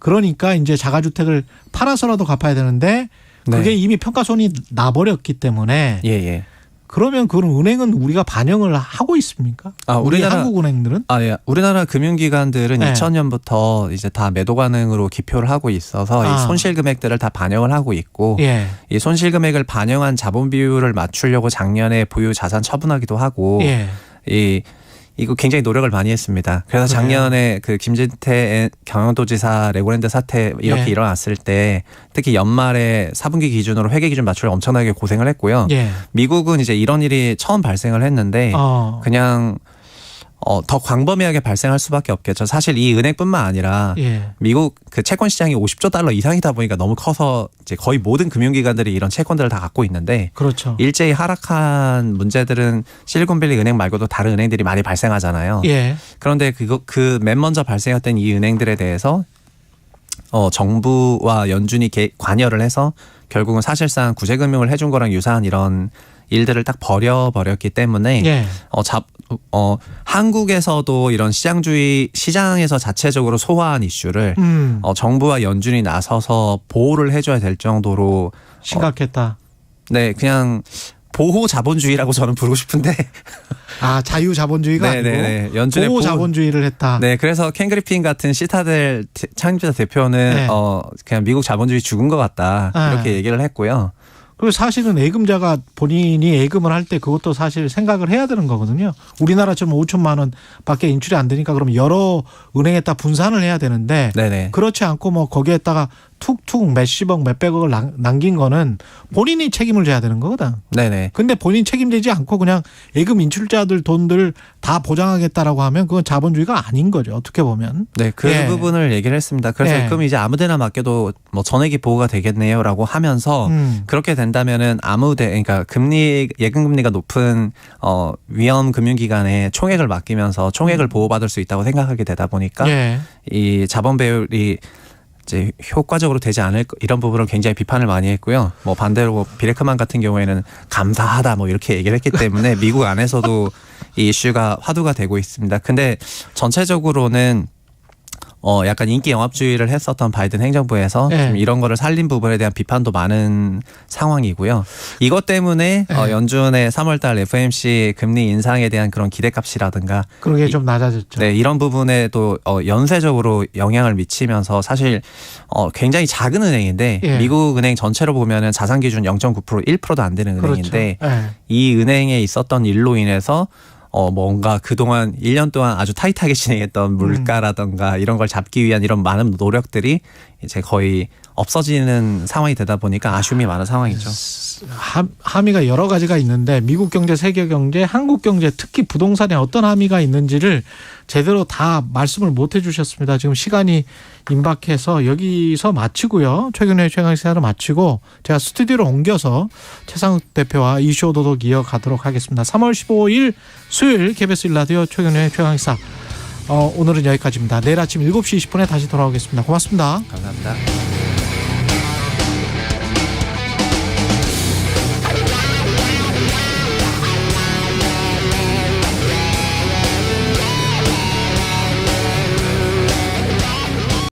B: 그러니까 이제 자가주택을 팔아서라도 갚아야 되는데 그게
U: 네.
B: 이미 평가손이 나버렸기 때문에
U: 예.
B: 그러면 그런 은행은 우리가 반영을 하고 있습니까? 우리 한국 은행들은?
U: 예. 우리나라 금융기관들은
B: 네.
U: 2000년부터 이제 다 매도 가능으로 기표를 하고 있어서 이 손실 금액들을 다 반영을 하고 있고
B: 예.
U: 이 손실 금액을 반영한 자본 비율을 맞추려고 작년에 보유 자산 처분하기도 하고
B: 예.
U: 이거 굉장히 노력을 많이 했습니다. 그래서 작년에 그 김진태 경영도지사 레고랜드 사태 이렇게
B: 예.
U: 일어났을 때 특히 연말에 4분기 기준으로 회계 기준 맞추려 엄청나게 고생을 했고요.
B: 예.
U: 미국은 이제 이런 일이 처음 발생을 했는데 그냥 더 광범위하게 발생할 수밖에 없겠죠. 사실 이 은행뿐만 아니라
B: 예.
U: 미국 그 채권 시장이 50조 달러 이상이다 보니까 너무 커서 이제 거의 모든 금융기관들이 이런 채권들을 다 갖고 있는데
B: 그렇죠.
U: 일제히 하락한 문제들은 실리콘밸리 은행 말고도 다른 은행들이 많이 발생하잖아요.
B: 예.
U: 그런데 그 맨 먼저 발생했던 이 은행들에 대해서 정부와 연준이 관여를 해서 결국은 사실상 구제금융을 해준 거랑 유사한 이런 일들을 딱 버렸기 때문에
B: 예.
U: 한국에서도 이런 시장에서 자체적으로 소화한 이슈를 정부와 연준이 나서서 보호를 해줘야 될 정도로
B: 심각했다.
U: 네, 그냥 보호 자본주의라고 저는 부르고 싶은데.
B: 자유 자본주의가 아니고
U: 연준의
B: 보호 자본주의를 했다.
U: 네, 그래서 켄 그리핀 같은 시타델 창립자 대표는
B: 네.
U: 그냥 미국 자본주의 죽은 것 같다 이렇게 얘기를 했고요.
B: 그리고 사실은 예금자가 본인이 예금을 할 때 그것도 사실 생각을 해야 되는 거거든요. 우리나라처럼 5천만 원 밖에 인출이 안 되니까 그럼 여러 은행에다 분산을 해야 되는데
U: 네네.
B: 그렇지 않고 뭐 거기에다가 툭툭 몇십억 몇백억을 남긴 거는 본인이 책임을 져야 되는 거거든.
U: 네네.
B: 근데 본인 책임지지 않고 그냥 예금 인출자들 돈들 다 보장하겠다라고 하면 그건 자본주의가 아닌 거죠. 어떻게 보면.
U: 네, 그
B: 예.
U: 부분을 얘기를 했습니다. 그래서
B: 예.
U: 그럼 이제 아무데나 맡겨도 뭐 전액이 보호가 되겠네요라고 하면서 그렇게 된다면은 그러니까 예금 금리가 높은 위험 금융기관에 총액을 맡기면서 총액을 보호받을 수 있다고 생각하게 되다 보니까
B: 예.
U: 이 자본 배율이 이제 효과적으로 되지 않을 이런 부분을 굉장히 비판을 많이 했고요. 뭐 반대로 비레크만 같은 경우에는 감사하다 뭐 이렇게 얘기를 했기 때문에 미국 안에서도 이 이슈가 화두가 되고 있습니다. 근데 전체적으로는 약간 인기 영합주의를 했었던 바이든 행정부에서
B: 네.
U: 좀 이런 거를 살린 부분에 대한 비판도 많은 상황이고요. 이것 때문에 연준의 3월달 FOMC 금리 인상에 대한 그런 기대값이라든가
B: 그게 좀 낮아졌죠.
U: 네, 이런 부분에도 연쇄적으로 영향을 미치면서 사실 굉장히 작은 은행인데
B: 예.
U: 미국 은행 전체로 보면은 자산 기준 0.9% 1%도 안 되는 은행인데
B: 그렇죠. 예.
U: 이 은행에 있었던 일로 인해서 뭔가 그동안 1년 동안 아주 타이트하게 진행했던 물가라던가 이런 걸 잡기 위한 이런 많은 노력들이 이제 거의 없어지는 상황이 되다 보니까 아쉬움이 많은 상황이죠.
B: 함의가 여러 가지가 있는데 미국 경제, 세계 경제, 한국 경제 특히 부동산에 어떤 함의가 있는지를 제대로 다 말씀을 못 해주셨습니다. 지금 시간이 임박해서 여기서 마치고요. 최근의 최강시사를 마치고 제가 스튜디오로 옮겨서 최상욱 대표와 이슈 오도독 이어가도록 하겠습니다. 3월 15일 수요일 KBS 1라디오 최근의 최강시사 오늘은 여기까지입니다. 내일 아침 7시 20분에 다시 돌아오겠습니다. 고맙습니다.
U: 감사합니다.